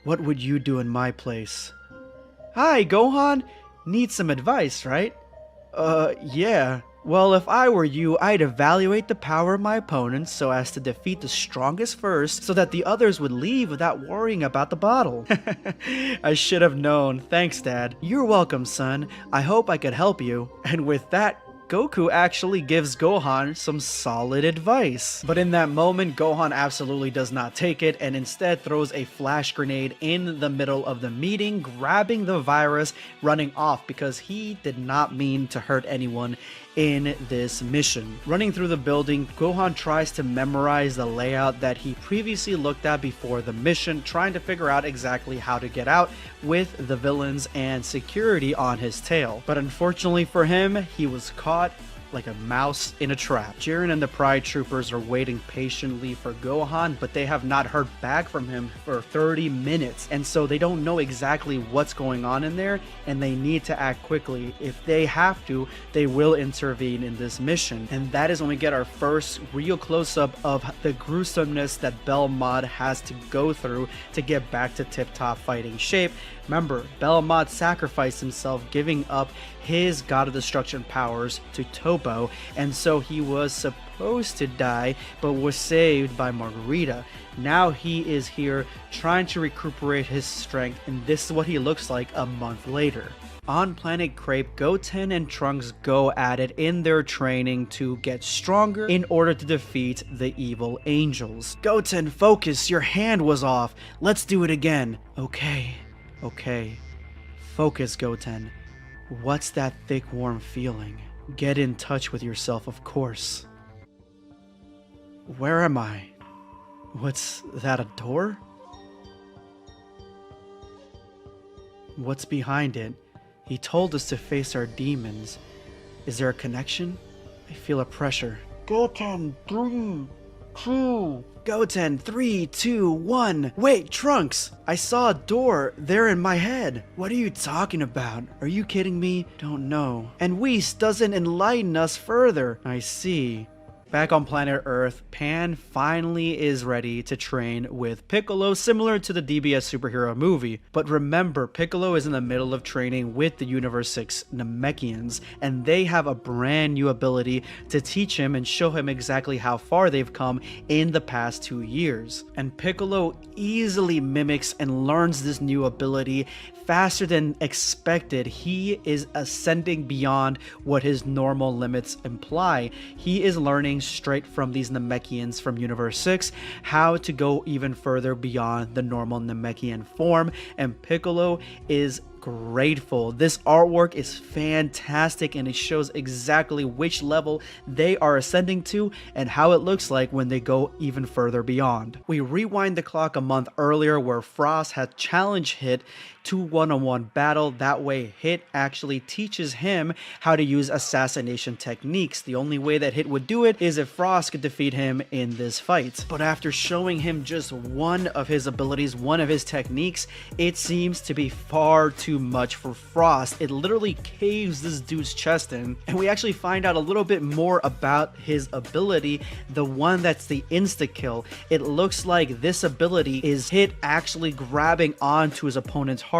what would you do in my place? Hi, Gohan. Need some advice, right? Yeah. Well, if I were you, I'd evaluate the power of my opponents so as to defeat the strongest first so that the others would leave without worrying about the bottle. I should have known. Thanks, Dad. You're welcome, son. I hope I could help you. And with that, Goku actually gives Gohan some solid advice. But in that moment, Gohan absolutely does not take it and instead throws a flash grenade in the middle of the meeting, grabbing the virus, running off because he did not mean to hurt anyone in this mission. Running through the building, Gohan tries to memorize the layout that he previously looked at before the mission, trying to figure out exactly how to get out with the villains and security on his tail. But unfortunately for him, he was caught like a mouse in a trap. Jiren and the Pride Troopers are waiting patiently for Gohan, but they have not heard back from him for 30 minutes, and so they don't know exactly what's going on in there, and they need to act quickly. If they have to, they will intervene in this mission, and that is when we get our first real close-up of the gruesomeness that Belmont has to go through to get back to tip-top fighting shape. Remember, Belmont sacrificed himself, giving up his God of Destruction powers to Toppo, and so he was supposed to die, but was saved by Margarita. Now he is here trying to recuperate his strength, and this is what he looks like a month later. On planet Crepe, Goten and Trunks go at it in their training to get stronger in order to defeat the evil angels. Goten, focus, your hand was off. Let's do it again. Okay. Focus, Goten. What's that thick, warm feeling? Get in touch with yourself, of course. Where am I? What's that, a door? What's behind it? He told us to face our demons. Is there a connection? I feel a pressure. Goten, 3, 2... Goten, 3, 2, 1. Wait, Trunks! I saw a door there in my head. What are you talking about? Are you kidding me? Don't know. And Whis doesn't enlighten us further. I see. Back on planet Earth, Pan finally is ready to train with Piccolo, similar to the DBS superhero movie. But remember, Piccolo is in the middle of training with the Universe 6 Namekians, and they have a brand new ability to teach him and show him exactly how far they've come in the past 2 years. And Piccolo easily mimics and learns this new ability faster than expected. He is ascending beyond what his normal limits imply. He is learning straight from these Namekians from Universe 6 how to go even further beyond the normal Namekian form, and Piccolo is grateful. This artwork is fantastic and it shows exactly which level they are ascending to and how it looks like when they go even further beyond. We rewind the clock a month earlier where Frost had challenged Hit to one-on-one battle. That way Hit actually teaches him how to use assassination techniques. The only way that Hit would do it is if Frost could defeat him in this fight. But after showing him just one of his abilities, one of his techniques, it seems to be far too much for Frost. It literally caves this dude's chest in, and we actually find out a little bit more about his ability, the one that's the insta-kill. It looks like this ability is Hit actually grabbing onto his opponent's heart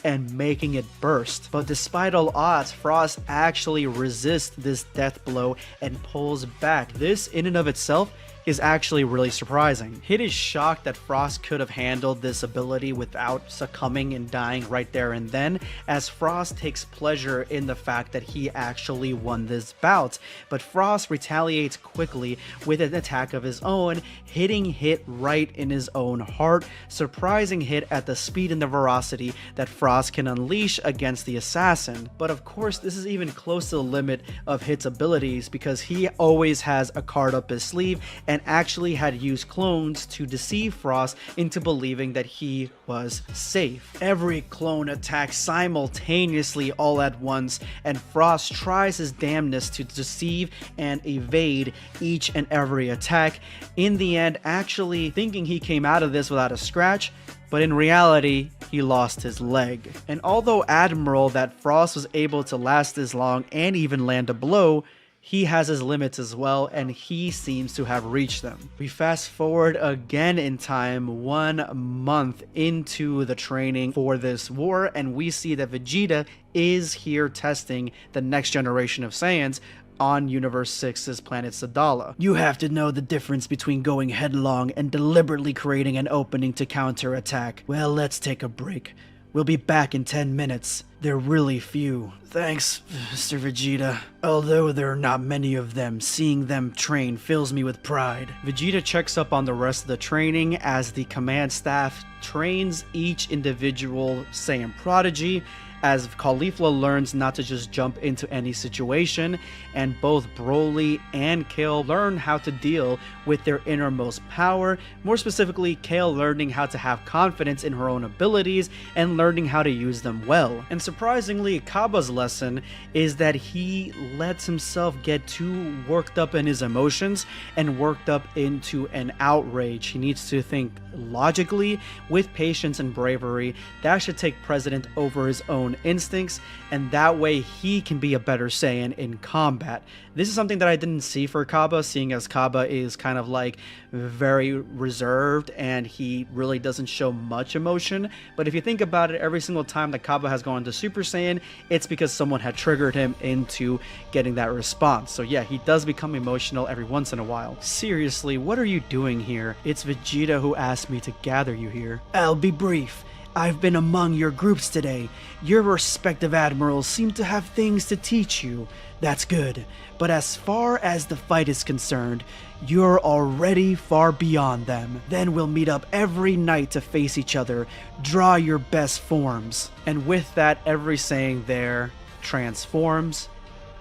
and making it burst. But despite all odds, Frost actually resists this death blow and pulls back. This in and of itself is actually really surprising. Hit is shocked that Frost could have handled this ability without succumbing and dying right there and then, as Frost takes pleasure in the fact that he actually won this bout. But Frost retaliates quickly with an attack of his own, hitting Hit right in his own heart, surprising Hit at the speed and the velocity that Frost can unleash against the assassin. But of course, this is even close to the limit of Hit's abilities because he always has a card up his sleeve and actually had used clones to deceive Frost into believing that he was safe. Every clone attacks simultaneously all at once, and Frost tries his damnness to deceive and evade each and every attack, in the end actually thinking he came out of this without a scratch, but in reality, he lost his leg. And although Admiral that Frost was able to last this long and even land a blow, he has his limits as well, and he seems to have reached them. We fast forward again in time 1 month into the training for this war, and we see that Vegeta is here testing the next generation of Saiyans on Universe 6's planet Sadala. You have to know the difference between going headlong and deliberately creating an opening to counterattack. Well, let's take a break. We'll be back in 10 minutes. They're really few. Thanks, Mr. Vegeta. Although there are not many of them, seeing them train fills me with pride. Vegeta checks up on the rest of the training as the command staff trains each individual Saiyan prodigy, as Caulifla learns not to just jump into any situation, and both Broly and Kale learn how to deal with their innermost power, more specifically Kale learning how to have confidence in her own abilities and learning how to use them well. And surprisingly, Cabba's lesson is that he lets himself get too worked up in his emotions and worked up into an outrage. He needs to think logically, with patience and bravery. That should take precedent over his own instincts, and that way he can be a better Saiyan in combat. This is something that I didn't see for Cabba, seeing as Cabba is kind of like very reserved and he really doesn't show much emotion. But if you think about it, every single time that Cabba has gone to Super Saiyan, it's because someone had triggered him into getting that response. So yeah, he does become emotional every once in a while. Seriously, what are you doing here? It's Vegeta who asked me to gather you here. I'll be brief. I've been among your groups today. Your respective admirals seem to have things to teach you. That's good. But as far as the fight is concerned, you're already far beyond them. Then we'll meet up every night to face each other. Draw your best forms. And with that, every Saiyan there transforms,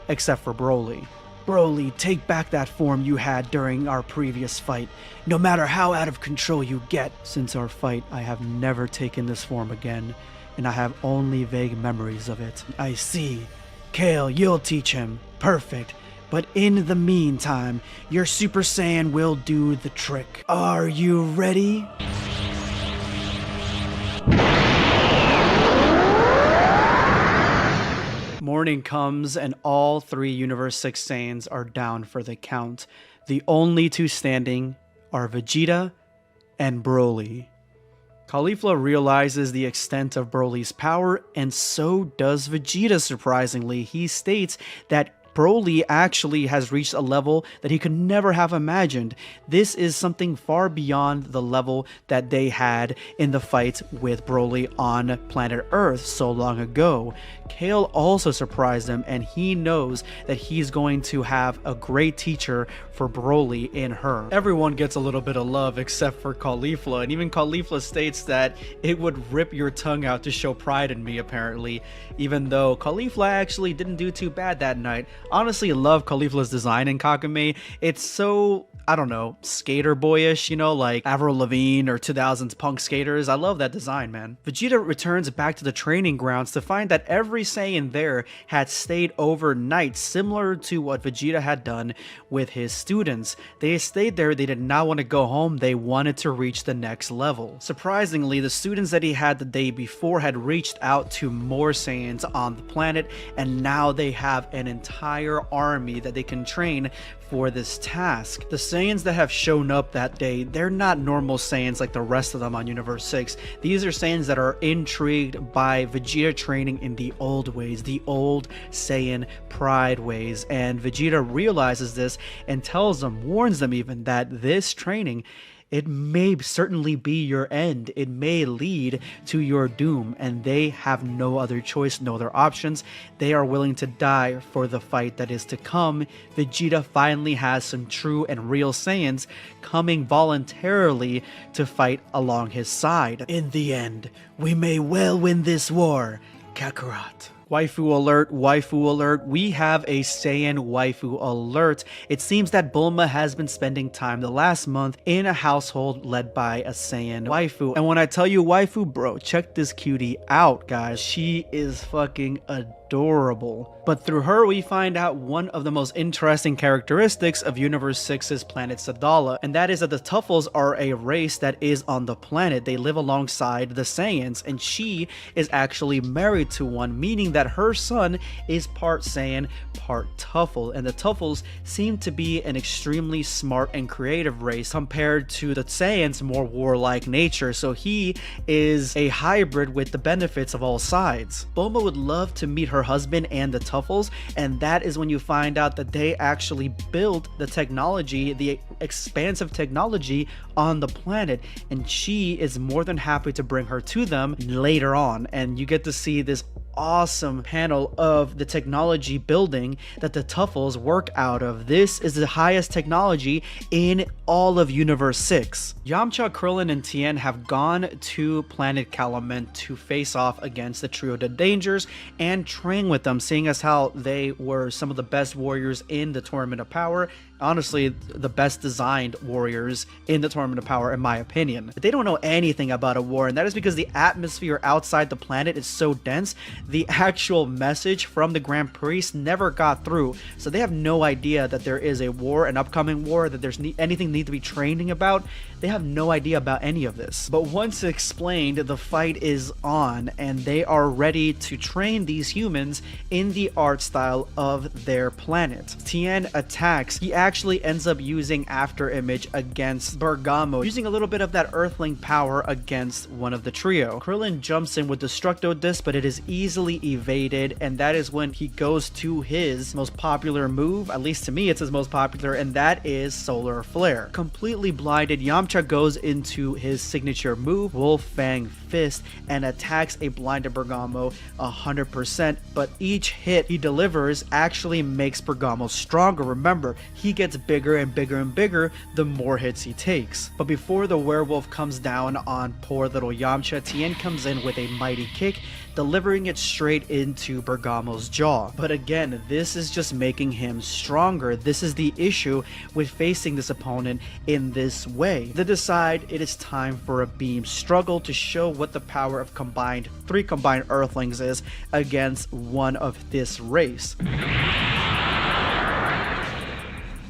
except for Broly. Broly, take back that form you had during our previous fight, no matter how out of control you get. Since our fight, I have never taken this form again, and I have only vague memories of it. I see. Kale, you'll teach him. Perfect. But in the meantime, your Super Saiyan will do the trick. Are you ready? Morning comes and all three Universe 6 Saiyans are down for the count. The only two standing are Vegeta and Broly. Caulifla realizes the extent of Broly's power, and so does Vegeta, surprisingly. He states that Broly actually has reached a level that he could never have imagined. This is something far beyond the level that they had in the fight with Broly on planet Earth so long ago. Kale also surprised him, and he knows that he's going to have a great teacher for Broly in her. Everyone gets a little bit of love except for Caulifla, and even Caulifla states that it would rip your tongue out to show pride in me, apparently, even though Caulifla actually didn't do too bad that night. Honestly, love Caulifla's design in Kakumei. It's so, I don't know, skater boyish, you know, like Avril Lavigne or 2000s punk skaters. I love that design, man. Vegeta returns back to the training grounds to find that every Saiyan there had stayed overnight, similar to what Vegeta had done with his students. They stayed there, they did not want to go home, they wanted to reach the next level. Surprisingly, the students that he had the day before had reached out to more Saiyans on the planet, and now they have an entire army that they can train for this task. The Saiyans that have shown up that day, they're not normal Saiyans like the rest of them on Universe 6. These are Saiyans that are intrigued by Vegeta training in the old ways, the old Saiyan pride ways, and Vegeta realizes this and tells them, warns them even, that this training, it may certainly be your end. It may lead to your doom, and they have no other choice, no other options. They are willing to die for the fight that is to come. Vegeta finally has some true and real Saiyans coming voluntarily to fight along his side. In the end, we may well win this war, Kakarot. Waifu alert, waifu alert. We have a Saiyan waifu alert. It seems that Bulma has been spending time the last month in a household led by a Saiyan waifu. And when I tell you waifu, bro, check this cutie out, guys. She is fucking adorable. But through her, we find out one of the most interesting characteristics of Universe 6's planet Sadala, and that is that the Tuffles are a race that is on the planet. They live alongside the Saiyans, and she is actually married to one, meaning that her son is part Saiyan, part Tuffle, and the Tuffles seem to be an extremely smart and creative race compared to the Saiyans' more warlike nature, so he is a hybrid with the benefits of all sides. Bulma would love to meet her her husband and the Tuffles, and that is when you find out that they actually built the technology, the expansive technology on the planet, and she is more than happy to bring her to them later on. And you get to see this awesome panel of the technology building that the Tuffles work out of. This is the highest technology in all of Universe 6. Yamcha, Krillin, and Tien have gone to planet Calumet to face off against the trio the Dangers and train with them, seeing as how they were some of the best warriors in the Tournament of Power. Honestly, the best designed warriors in the Tournament of Power, in my opinion. But they don't know anything about a war, and that is because the atmosphere outside the planet is so dense. The actual message from the Grand Priest never got through, so they have no idea that there is a war, an upcoming war, that there's anything need to be training about. They have no idea about any of this. But once explained, the fight is on, and they are ready to train these humans in the art style of their planet. Tien attacks. He actually ends up using After Image against Bergamo, using a little bit of that Earthling power against one of the trio. Krillin jumps in with Destructo Disc, but it is easily evaded, and that is when he goes to his most popular move. At least to me, it's his most popular, and that is Solar Flare. Completely blinded, Yamcha goes into his signature move, Wolf Fang Fist, and attacks a blinded Bergamo 100%, but each hit he delivers actually makes Bergamo stronger. Remember, he gets bigger and bigger and bigger the more hits he takes. But before the werewolf comes down on poor little Yamcha, Tien comes in with a mighty kick, delivering it straight into Bergamo's jaw. But again, this is just making him stronger. This is the issue with facing this opponent in this way. They decide it is time for a beam struggle to show what the power of three combined Earthlings is against one of this race.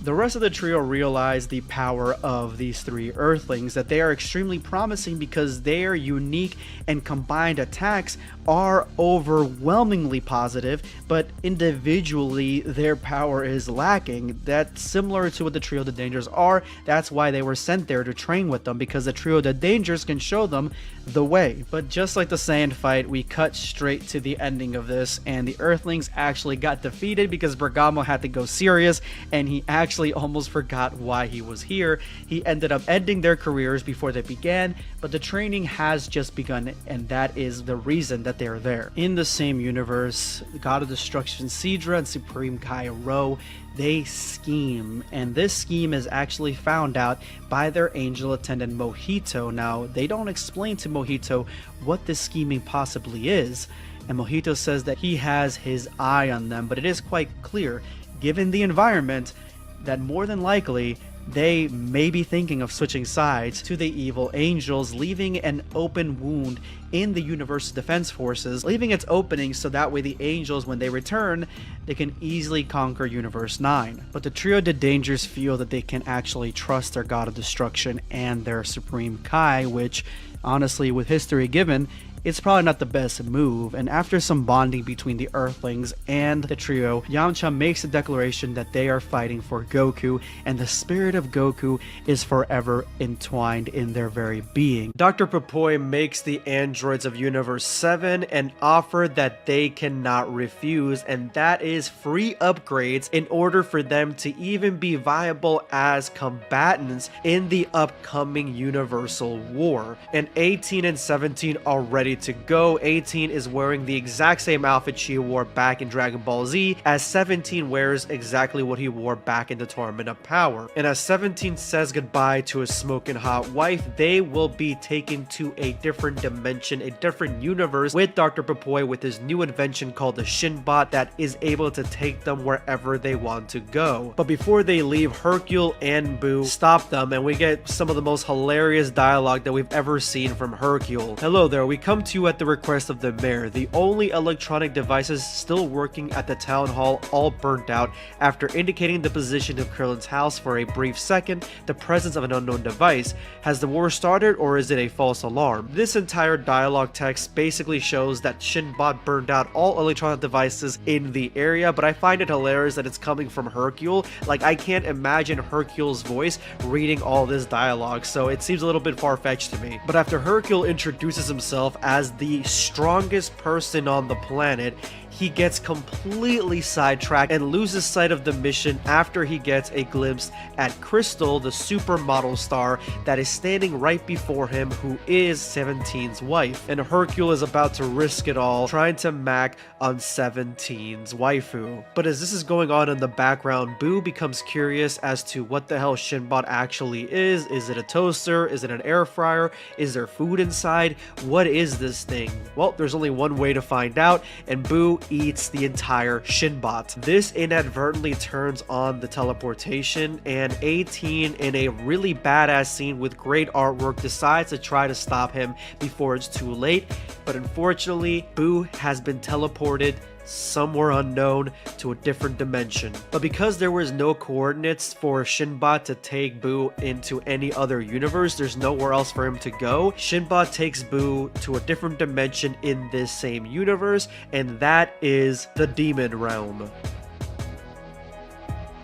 The rest of the trio realize the power of these three Earthlings, that they are extremely promising because their unique and combined attacks are overwhelmingly positive, but individually their power is lacking. That's similar to what the trio the Dangers are. That's why they were sent there to train with them, because the trio the Dangers can show them the way. But just like the Saiyan fight, we cut straight to the ending of this, and the Earthlings actually got defeated because Bergamo had to go serious, and he actually almost forgot why he was here. He ended up ending their careers before they began, but the training has just begun, and that is the reason that they're there. In the same universe, God of Destruction Sidra and Supreme Kai Ro, they scheme, and this scheme is actually found out by their angel attendant Mojito. Now, they don't explain to Mojito what this scheming possibly is, and Mojito says that he has his eye on them, but it is quite clear, given the environment, that more than likely they may be thinking of switching sides to the evil angels, leaving an open wound in the universe's defense forces, leaving its opening so that way the angels, when they return, they can easily conquer Universe 9. But the trio the Dangers feel that they can actually trust their God of Destruction and their Supreme Kai, which honestly, with history given, it's probably not the best move. And after some bonding between the Earthlings and the trio, Yamcha makes a declaration that they are fighting for Goku, and the spirit of Goku is forever entwined in their very being. Dr. Papoy makes the androids of Universe 7 an offer that they cannot refuse, and that is free upgrades in order for them to even be viable as combatants in the upcoming Universal War. And 18 and 17 are ready to go. 18 is wearing the exact same outfit she wore back in Dragon Ball Z, as 17 wears exactly what he wore back in the Tournament of Power. And as 17 says goodbye to his smoking hot wife, they will be taken to a different dimension, a different universe, with Dr. Papoy with his new invention called the Shinbot that is able to take them wherever they want to go. But before they leave, Hercule and Boo stop them, and we get some of the most hilarious dialogue that we've ever seen from Hercule. Hello there, we come to you at the request of the mayor. The only electronic devices still working at the town hall all burnt out. After indicating the position of Krillin's house for a brief second, the presence of an unknown device. Has the war started, or is it a false alarm? This entire dialogue text basically shows that Shinbot burned out all electronic devices in the area, but I find it hilarious that it's coming from Hercule. Like, I can't imagine Hercule's voice reading all this dialogue, so it seems a little bit far-fetched to me. But after Hercule introduces himself as the strongest person on the planet, he gets completely sidetracked and loses sight of the mission after he gets a glimpse at Crystal, the supermodel star that is standing right before him, who is 17's wife. And Hercule is about to risk it all trying to mac on 17's waifu. But as this is going on in the background, Boo becomes curious as to what the hell Shinbot actually is. Is it a toaster? Is it an air fryer? Is there food inside? What is this thing? Well, there's only one way to find out, and Boo eats the entire Shinbot. This inadvertently turns on the teleportation, and 18, in a really badass scene with great artwork, decides to try to stop him before it's too late. But unfortunately, Boo has been teleported somewhere unknown to a different dimension. But because there was no coordinates for Shinbot to take Boo into any other universe, there's nowhere else for him to go. Shinbot takes Boo to a different dimension in this same universe, and that is the Demon Realm.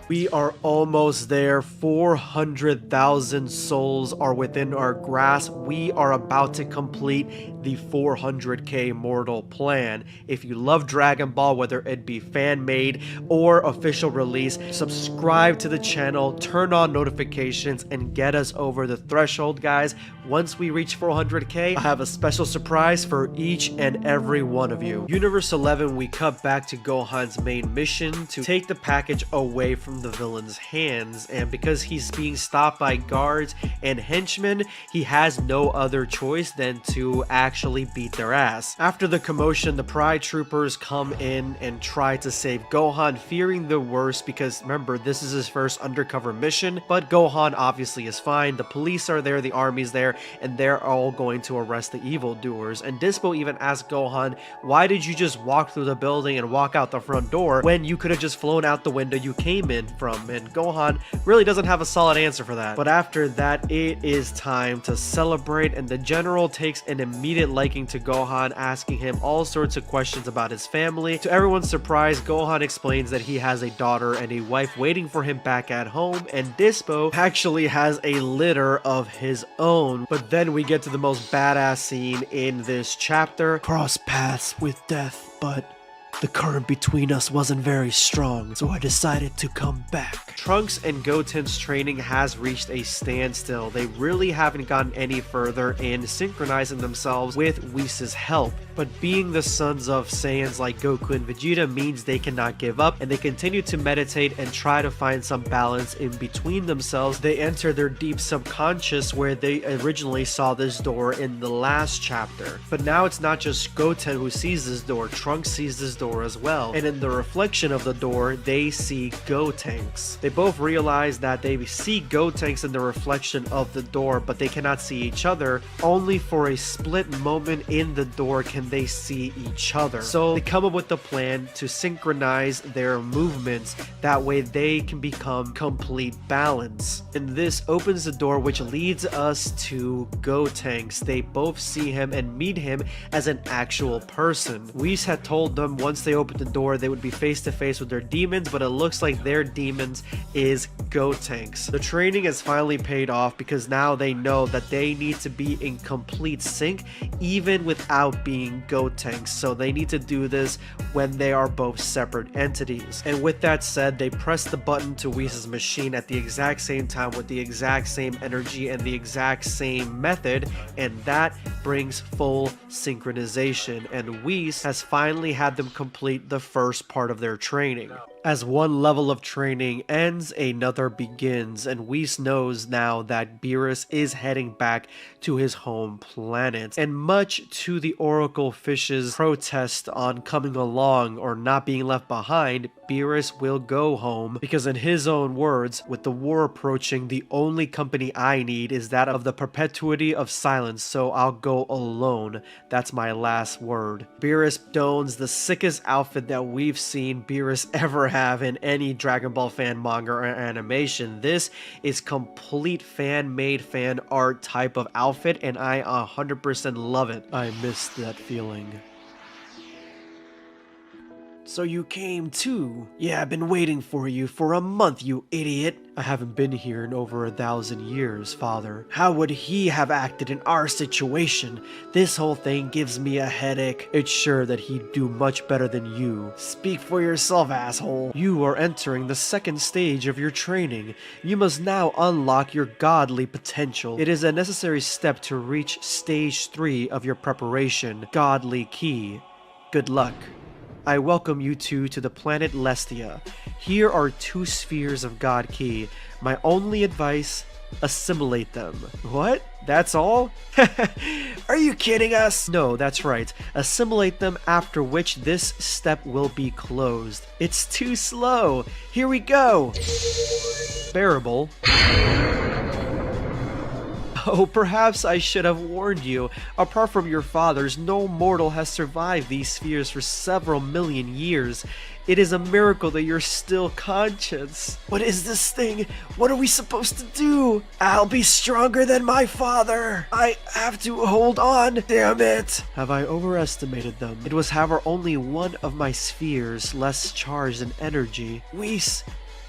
We are almost there. 400,000 souls are within our grasp. We are about to complete the 400k mortal plan. If you love Dragon Ball, whether it be fan-made or official release, subscribe to the channel, turn on notifications, and get us over the threshold, guys. Once we reach 400k, I have a special surprise for each and every one of you. Universe 11, we cut back to Gohan's main mission to take the package away from the villain's hands, and because he's being stopped by guards and henchmen, he has no other choice than to actually beat their ass. After the commotion, the Pride Troopers come in and try to save Gohan, fearing the worst because remember, this is his first undercover mission, but Gohan obviously is fine. The police are there, the army's there, and they're all going to arrest the evildoers. And Dispo even asks Gohan, why did you just walk through the building and walk out the front door when you could have just flown out the window you came in from? And Gohan really doesn't have a solid answer for that. But after that, it is time to celebrate, and the general takes an immediate liking to Gohan, asking him all sorts of questions about his family. To everyone's surprise, Gohan explains that he has a daughter and a wife waiting for him back at home, and Dispo actually has a litter of his own. But then we get to the most badass scene in this chapter. Cross paths with death, but the current between us wasn't very strong, so I decided to come back. Trunks and Goten's training has reached a standstill. They really haven't gotten any further in synchronizing themselves with Whis' help. But being the sons of Saiyans like Goku and Vegeta means they cannot give up, and they continue to meditate and try to find some balance in between themselves. They enter their deep subconscious, where they originally saw this door in the last chapter. But now it's not just Goten who sees this door, Trunks sees this door as well. And in the reflection of the door, they see Gotenks. They both realize that they see Gotenks in the reflection of the door, but they cannot see each other. Only for a split moment in the door can they see each other. So they come up with a plan to synchronize their movements, that way they can become complete balance. And this opens the door which leads us to Gotenks. They both see him and meet him as an actual person. Whis had told them once they opened the door they would be face to face with their demons, but it looks like their demons is Gotenks. The training has finally paid off because now they know that they need to be in complete sync even without being Gotenks, so they need to do this when they are both separate entities. And with that said, they press the button to Whis' machine at the exact same time with the exact same energy and the exact same method, and that brings full synchronization, and Whis has finally had them complete the first part of their training. As one level of training ends, another begins, and Whis knows now that Beerus is heading back to his home planet. And much to the Oracle Fish's protest on coming along or not being left behind, Beerus will go home because, in his own words, with the war approaching, the only company I need is that of the perpetuity of silence, so I'll go alone. That's my last word. Beerus dons the sickest outfit that we've seen Beerus ever have in any Dragon Ball fan manga or animation. This is complete fan-made fan art type of outfit, and I 100% love it. I miss that feeling. So you came too? Yeah, I've been waiting for you for a month, you idiot. I haven't been here in over 1,000 years, father. How would he have acted in our situation? This whole thing gives me a headache. It's sure that he'd do much better than you. Speak for yourself, asshole. You are entering the second stage of your training. You must now unlock your godly potential. It is a necessary step to reach stage 3 of your preparation, godly key. Good luck. I welcome you two to the planet Lestia. Here are 2 spheres of God Ki. My only advice, assimilate them. What? That's all? Are you kidding us? No, that's right. Assimilate them, after which this step will be closed. It's too slow. Here we go. Bearable. Oh, perhaps I should have warned you. Apart from your fathers, no mortal has survived these spheres for several million years. It is a miracle that you're still conscious. What is this thing? What are we supposed to do? I'll be stronger than my father. I have to hold on. Damn it. Have I overestimated them? It was, however, only one of my spheres less charged in energy. Whis,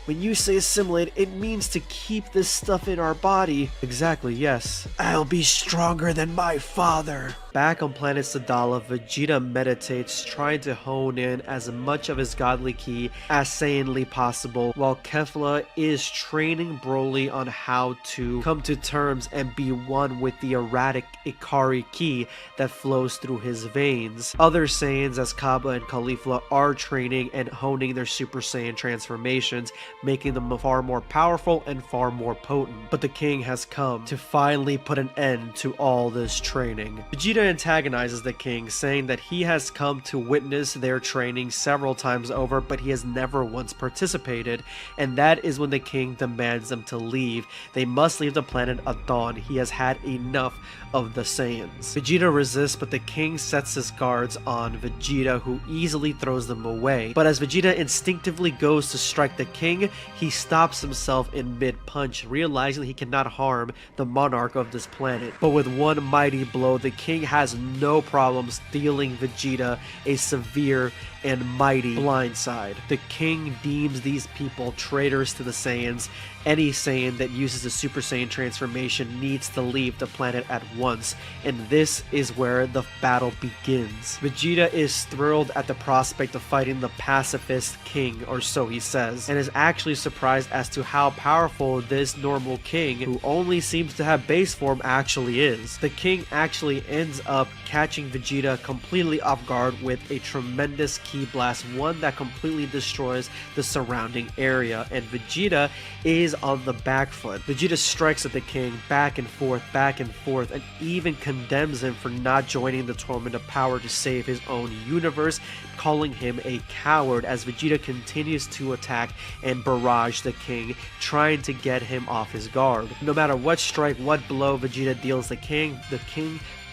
when you say assimilate, it means to keep this stuff in our body. Exactly, yes. I'll be stronger than my father. Back on planet Sadala, Vegeta meditates, trying to hone in as much of his godly ki as sanely possible, while Kefla is training Broly on how to come to terms and be one with the erratic Ikari ki that flows through his veins. Other Saiyans as Kaba and Caulifla are training and honing their Super Saiyan transformations, making them far more powerful and far more potent. But the king has come to finally put an end to all this training. Vegeta antagonizes the king, saying that he has come to witness their training several times over, but he has never once participated, and that is when the king demands them to leave. They must leave the planet at dawn. He has had enough of the Saiyans. Vegeta resists, but the king sets his guards on Vegeta, who easily throws them away. But as Vegeta instinctively goes to strike the king, he stops himself in mid-punch, realizing he cannot harm the monarch of this planet. But with one mighty blow, the king has no problems dealing Vegeta a severe and mighty blindside. The king deems these people traitors to the Saiyans. Any Saiyan that uses the Super Saiyan transformation needs to leave the planet at once, and this is where the battle begins. Vegeta is thrilled at the prospect of fighting the pacifist king, or so he says, and is actually surprised as to how powerful this normal king, who only seems to have base form, actually is. The king actually ends up catching Vegeta completely off guard with a tremendous ki blast, one that completely destroys the surrounding area, and Vegeta is on the back foot. Vegeta strikes at the king back and forth, and even condemns him for not joining the Tournament of Power to save his own universe, calling him a coward as Vegeta continues to attack and barrage the king, trying to get him off his guard. No matter what strike, what blow Vegeta deals the king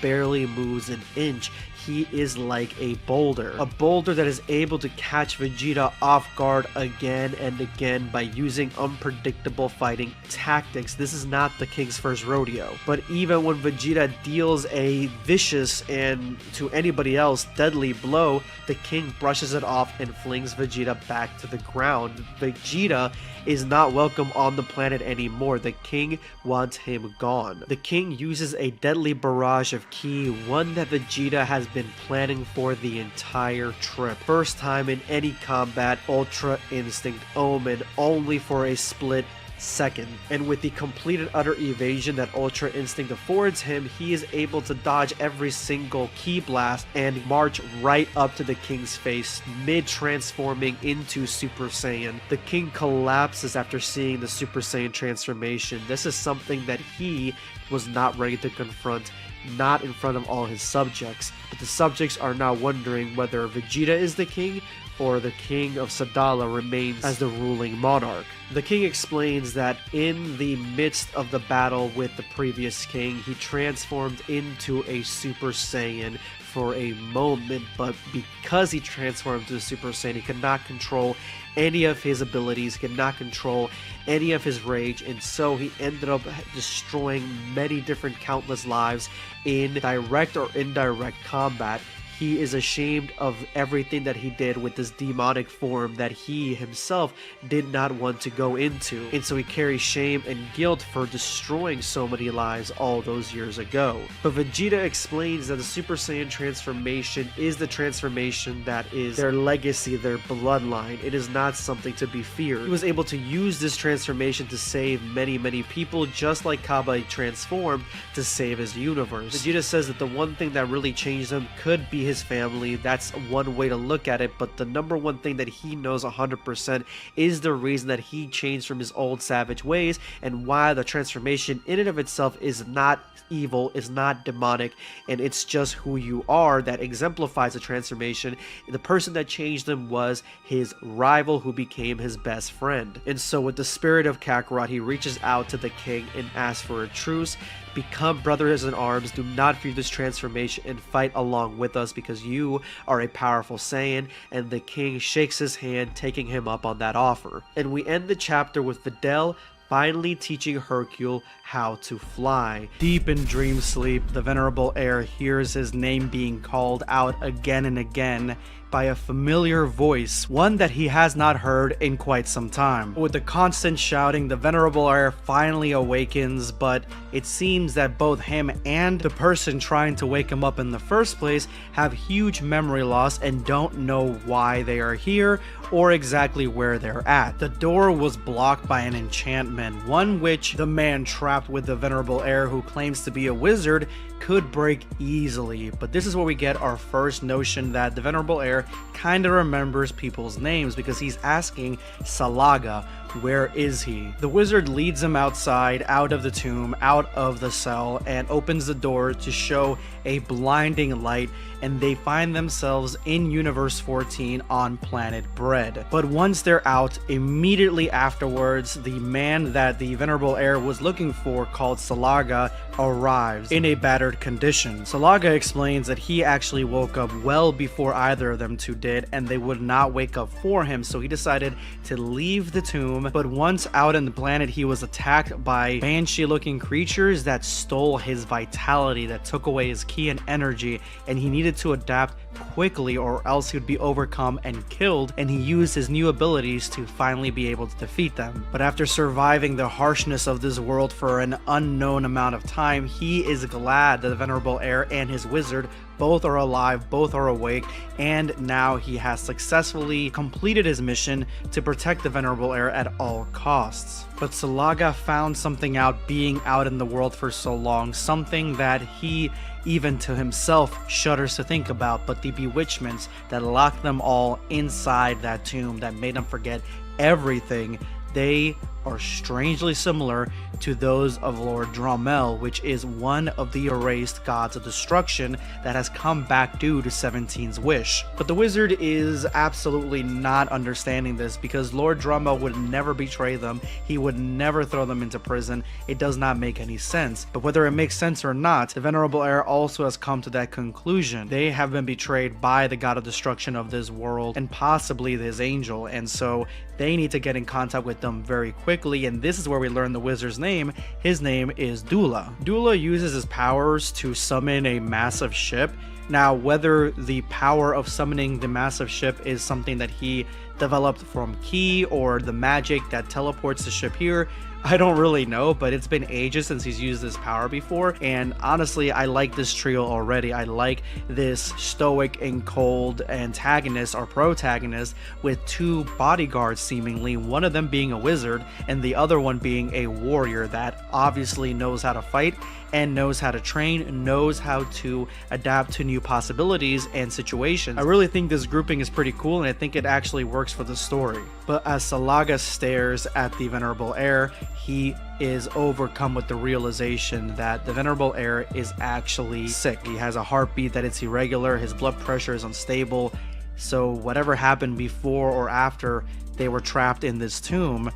barely moves an inch. He is like a boulder that is able to catch Vegeta off guard again and again by using unpredictable fighting tactics. This is not the king's first rodeo. But even when Vegeta deals a vicious and to anybody else deadly blow, the king brushes it off and flings Vegeta back to the ground. Vegeta is not welcome on the planet anymore. The king wants him gone. The king uses a deadly barrage of ki, one that Vegeta has been planning for the entire trip. First time in any combat, Ultra Instinct Omen, only for a split second. And with the complete and utter evasion that Ultra Instinct affords him, he is able to dodge every single ki blast and march right up to the king's face, mid-transforming into Super Saiyan. The king collapses after seeing the Super Saiyan transformation. This is something that he was not ready to confront, not in front of all his subjects, but the subjects are now wondering whether Vegeta is the king or the king of Sadala remains as the ruling monarch. The king explains that in the midst of the battle with the previous king, he transformed into a Super Saiyan for a moment, but because he transformed into a Super Saiyan, he could not control any of his abilities, could not control any of his rage, and so he ended up destroying many different countless lives in direct or indirect combat. He is ashamed of everything that he did with this demonic form that he himself did not want to go into. And so he carries shame and guilt for destroying so many lives all those years ago. But Vegeta explains that the Super Saiyan transformation is the transformation that is their legacy, their bloodline. It is not something to be feared. He was able to use this transformation to save many people, just like Kaba transformed to save his universe. Vegeta says that the one thing that really changed him could be his family. That's one way to look at it, but the number one thing that he knows 100% is the reason that he changed from his old savage ways, and why the transformation in and of itself is not evil, is not demonic, and it's just who you are that exemplifies the transformation. The person that changed him was his rival, who became his best friend. And so with the spirit of Kakarot, he reaches out to the king and asks for a truce. Become brothers in arms, do not fear this transformation, and fight along with us because you are a powerful Saiyan. And the king shakes his hand, taking him up on that offer. And we end the chapter with Videl finally teaching Hercule how to fly. Deep in dream sleep, the Venerable Heir hears his name being called out again and again by a familiar voice, one that he has not heard in quite some time. With the constant shouting, the Venerable Heir finally awakens, but it seems that both him and the person trying to wake him up in the first place have huge memory loss and don't know why they are here or exactly where they're at. The door was blocked by an enchantment, one which the man trapped with the Venerable Heir, who claims to be a wizard, could break easily. But this is where we get our first notion that the Venerable Heir kind of remembers people's names, because he's asking Salaga, where is he? The wizard leads him outside, out of the tomb, out of the cell, and opens the door to show a blinding light, and they find themselves in Universe 14 on planet Bread. But once they're out, immediately afterwards, the man that the Venerable Heir was looking for, called Salaga, arrives in a battered condition. Salaga explains that he actually woke up well before either of them two did, and they would not wake up for him, so he decided to leave the tomb. But once out on the planet, he was attacked by banshee-looking creatures that stole his vitality, that took away his ki and energy, and he needed to adapt quickly or else he would be overcome and killed, and he used his new abilities to finally be able to defeat them. But after surviving the harshness of this world for an unknown amount of time, he is glad that the Venerable Heir and his wizard both are alive, both are awake, and now he has successfully completed his mission to protect the Venerable Heir at all costs. But Salaga found something out being out in the world for so long, something that he even to himself shudders to think about, but the bewitchments that locked them all inside that tomb, that made them forget everything, they are strangely similar to those of Lord Dromel, which is one of the erased gods of destruction that has come back due to 17's wish. But the wizard is absolutely not understanding this, because Lord Dromel would never betray them, he would never throw them into prison. It does not make any sense. But whether it makes sense or not, the Venerable Heir also has come to that conclusion. They have been betrayed by the god of destruction of this world, and possibly his angel, and so they need to get in contact with them very quickly, and this is where we learn the wizard's name. His name is Dula. Dula uses his powers to summon a massive ship. Now, whether the power of summoning the massive ship is something that he developed from ki or the magic that teleports the ship here, I don't really know, but it's been ages since he's used this power before, and honestly, I like this trio already. I like this stoic and cold antagonist or protagonist with two bodyguards seemingly, one of them being a wizard and the other one being a warrior that obviously knows how to fight and knows how to train, knows how to adapt to new possibilities and situations. I really think this grouping is pretty cool, and I think it actually works for the story. But as Salaga stares at the Venerable Heir, he is overcome with the realization that the Venerable Heir is actually sick. He has a heartbeat that it's irregular, his blood pressure is unstable, so whatever happened before or after they were trapped in this tomb,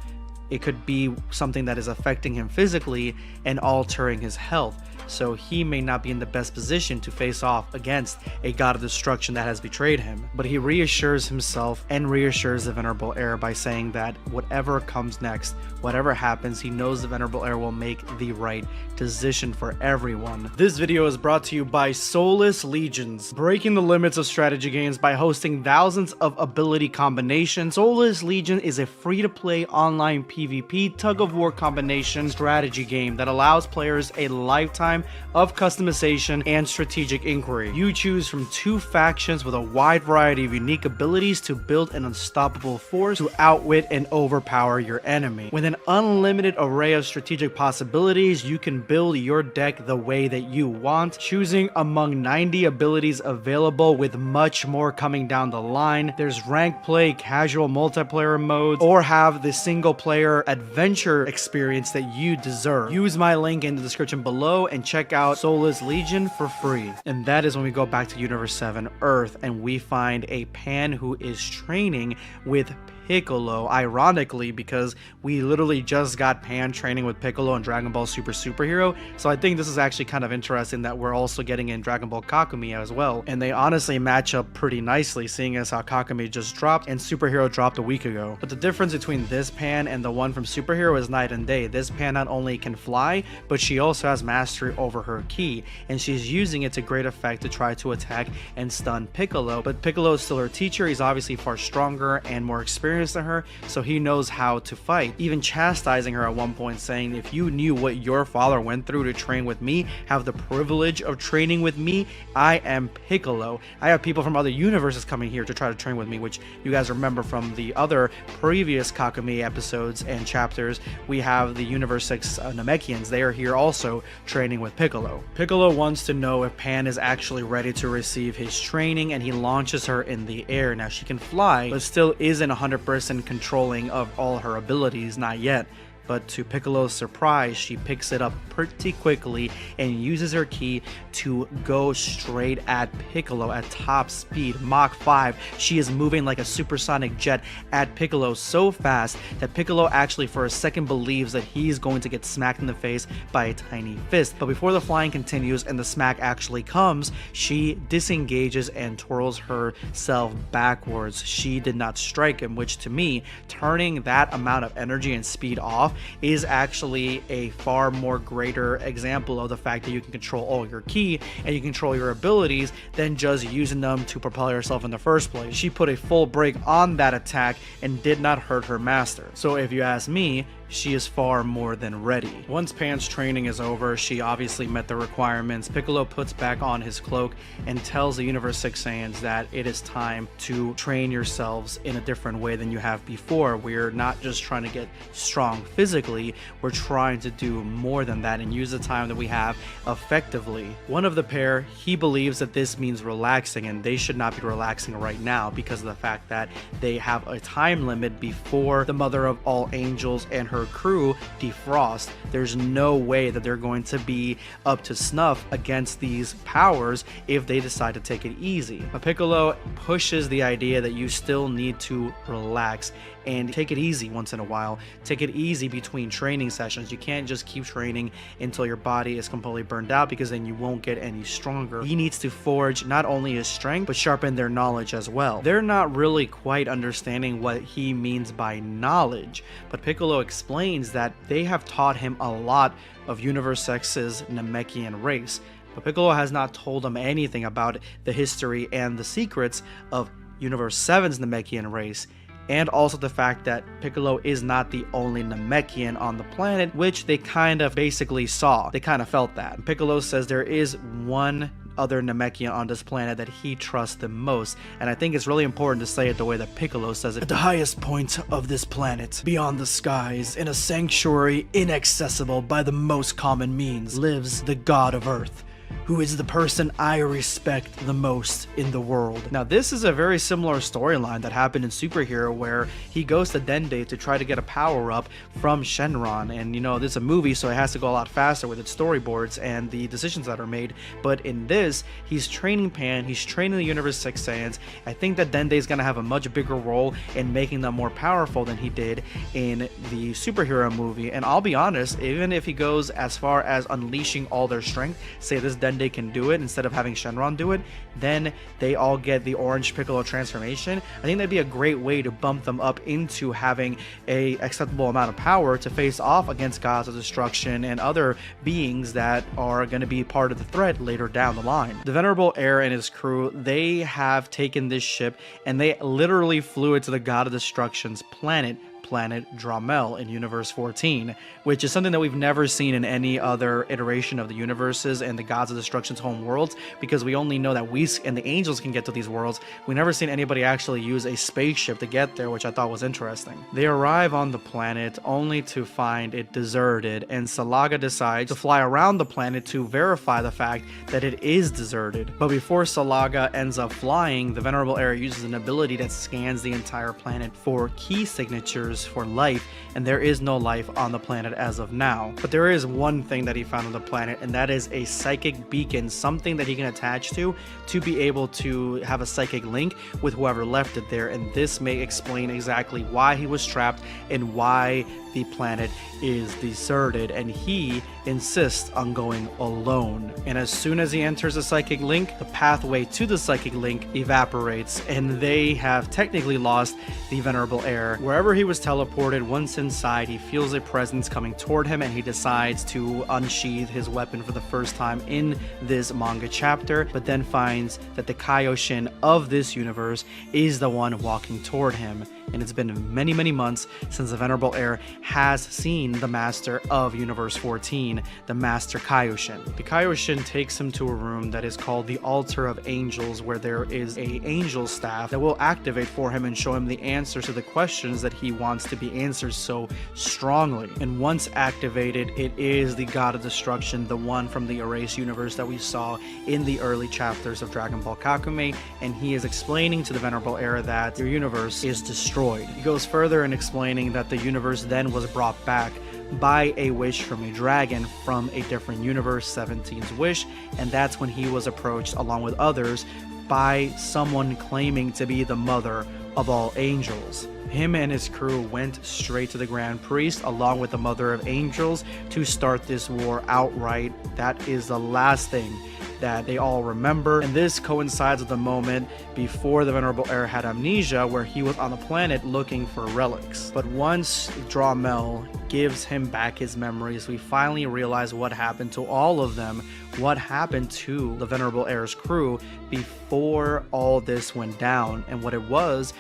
it could be something that is affecting him physically and altering his health. So he may not be in the best position to face off against a god of destruction that has betrayed him. But he reassures himself and reassures the Venerable Heir by saying that whatever comes next, whatever happens, he knows the Venerable Heir will make the right decision for everyone. This video is brought to you by Soulless Legions, breaking the limits of strategy games by hosting thousands of ability combinations. Soulless Legion is a free-to-play online PvP tug-of-war combination strategy game that allows players a lifetime of customization and strategic inquiry. You choose from 2 factions with a wide variety of unique abilities to build an unstoppable force to outwit and overpower your enemy. With an unlimited array of strategic possibilities, you can build your deck the way that you want, choosing among 90 abilities available, with much more coming down the line. There's rank play, casual multiplayer modes, or have the single player adventure experience that you deserve. Use my link in the description below and check out Soulless Legion for free. And that is when we go back to Universe 7 Earth and we find a Pan who is training with Piccolo, ironically, because we literally just got Pan training with Piccolo in Dragon Ball Super Superhero. So I think this is actually kind of interesting that we're also getting in Dragon Ball Kakumei as well. And they honestly match up pretty nicely, seeing as how Kakumei just dropped and Superhero dropped a week ago. But the difference between this Pan and the one from Superhero is night and day. This Pan not only can fly, but she also has mastery over her ki, and she's using it to great effect to try to attack and stun Piccolo. But Piccolo is still her teacher. He's obviously far stronger and more experienced than her, so he knows how to fight, even chastising her at one point, saying, if you knew what your father went through to train with me, have the privilege of training with me, I am Piccolo. I have people from other universes coming here to try to train with me, which you guys remember from the other previous Kakumei episodes and chapters. We have the Universe 6 Namekians. They are here also training with Piccolo. Piccolo wants to know if Pan is actually ready to receive his training, and he launches her in the air. Now she can fly, but still isn't 100% controlling of all her abilities, not yet. But to Piccolo's surprise, she picks it up pretty quickly and uses her ki to go straight at Piccolo at top speed, Mach 5. She is moving like a supersonic jet at Piccolo so fast that Piccolo actually for a second believes that he's going to get smacked in the face by a tiny fist. But before the flying continues and the smack actually comes, she disengages and twirls herself backwards. She did not strike him, which to me, turning that amount of energy and speed off is actually a far more greater example of the fact that you can control all your ki and you control your abilities than just using them to propel yourself in the first place. She put a full break on that attack and did not hurt her master. So if you ask me, she is far more than ready. Once Pan's training is over, she obviously met the requirements. Piccolo puts back on his cloak and tells the Universe 6 Saiyans that it is time to train yourselves in a different way than you have before. We're not just trying to get strong physically, we're trying to do more than that and use the time that we have effectively. One of the pair, he believes that this means relaxing, and they should not be relaxing right now because of the fact that they have a time limit before the Mother of All Angels and her crew defrost. There's no way that they're going to be up to snuff against these powers if they decide to take it easy. But Piccolo pushes the idea that you still need to relax and take it easy once in a while. Take it easy between training sessions. You can't just keep training until your body is completely burned out, because then you won't get any stronger. He needs to forge not only his strength, but sharpen their knowledge as well. They're not really quite understanding what he means by knowledge, but Piccolo explains that they have taught him a lot of Universe X's Namekian race, but Piccolo has not told them anything about the history and the secrets of Universe 7's Namekian race, and also the fact that Piccolo is not the only Namekian on the planet, which they kind of basically saw. They kind of felt that. Piccolo says there is one other Namekian on this planet that he trusts the most, and I think it's really important to say it the way that Piccolo says it. At the highest point of this planet, beyond the skies, in a sanctuary inaccessible by the most common means, lives the god of Earth. who is the person I respect the most in the world. Now, this is a very similar storyline that happened in Superhero, where he goes to Dende to try to get a power-up from Shenron, and you know, this is a movie, so it has to go a lot faster with its storyboards and the decisions that are made. But in this, he's training Pan, he's training the Universe 6 Saiyans. I think that Dende is going to have a much bigger role in making them more powerful than he did in the Superhero movie. And I'll be honest, even if he goes as far as unleashing all their strength, say this Dende can do it instead of having Shenron do it, then they all get the Orange Piccolo transformation. I think that'd be a great way to bump them up into having a acceptable amount of power to face off against gods of destruction and other beings that are going to be part of the threat later down the line. The Venerable Heir and his crew, they have taken this ship and they literally flew it to the god of destruction's planet Dramel in Universe 14, which is something that we've never seen in any other iteration of the universes and the Gods of Destruction's home worlds, because we only know that Whis and the angels can get to these worlds. We never seen anybody actually use a spaceship to get there, which I thought was interesting. They arrive on the planet only to find it deserted, and Salaga decides to fly around the planet to verify the fact that it is deserted. But before Salaga ends up flying, the Venerable Heir uses an ability that scans the entire planet for key signatures for life, and there is no life on the planet as of now. But there is one thing that he found on the planet, and that is a psychic beacon, something that he can attach to be able to have a psychic link with whoever left it there, and this may explain exactly why he was trapped and why the planet is deserted, and he insists on going alone. And as soon as he enters the psychic link, the pathway to the psychic link evaporates, and they have technically lost the Venerable Heir. Wherever he was teleported, once inside, he feels a presence coming toward him, and he decides to unsheath his weapon for the first time in this manga chapter, but then finds that the Kaioshin of this universe is the one walking toward him. And it's been many, many months since the Venerable Heir has seen the master of Universe 14, the Master Kaioshin. The Kaioshin takes him to a room that is called the Altar of Angels, where there is a angel staff that will activate for him and show him the answers to the questions that he wants to be answered so strongly. And once activated, it is the God of Destruction, the one from the Erased universe that we saw in the early chapters of Dragon Ball Kakumei, and he is explaining to the Venerable Heir that your universe is destroyed. He goes further in explaining that the universe then was brought back by a wish from a dragon from a different universe, 17's wish, and that's when he was approached along with others by someone claiming to be the mother of all angels. Him and his crew went straight to the Grand Priest along with the Mother of Angels to start this war outright. That is the last thing that they all remember, and this coincides with the moment before the Venerable Heir had amnesia, where he was on the planet looking for relics. But once Dramel gives him back his memories, we finally realize what happened to all of them, what happened to the Venerable Heir's crew before all this went down. And what it was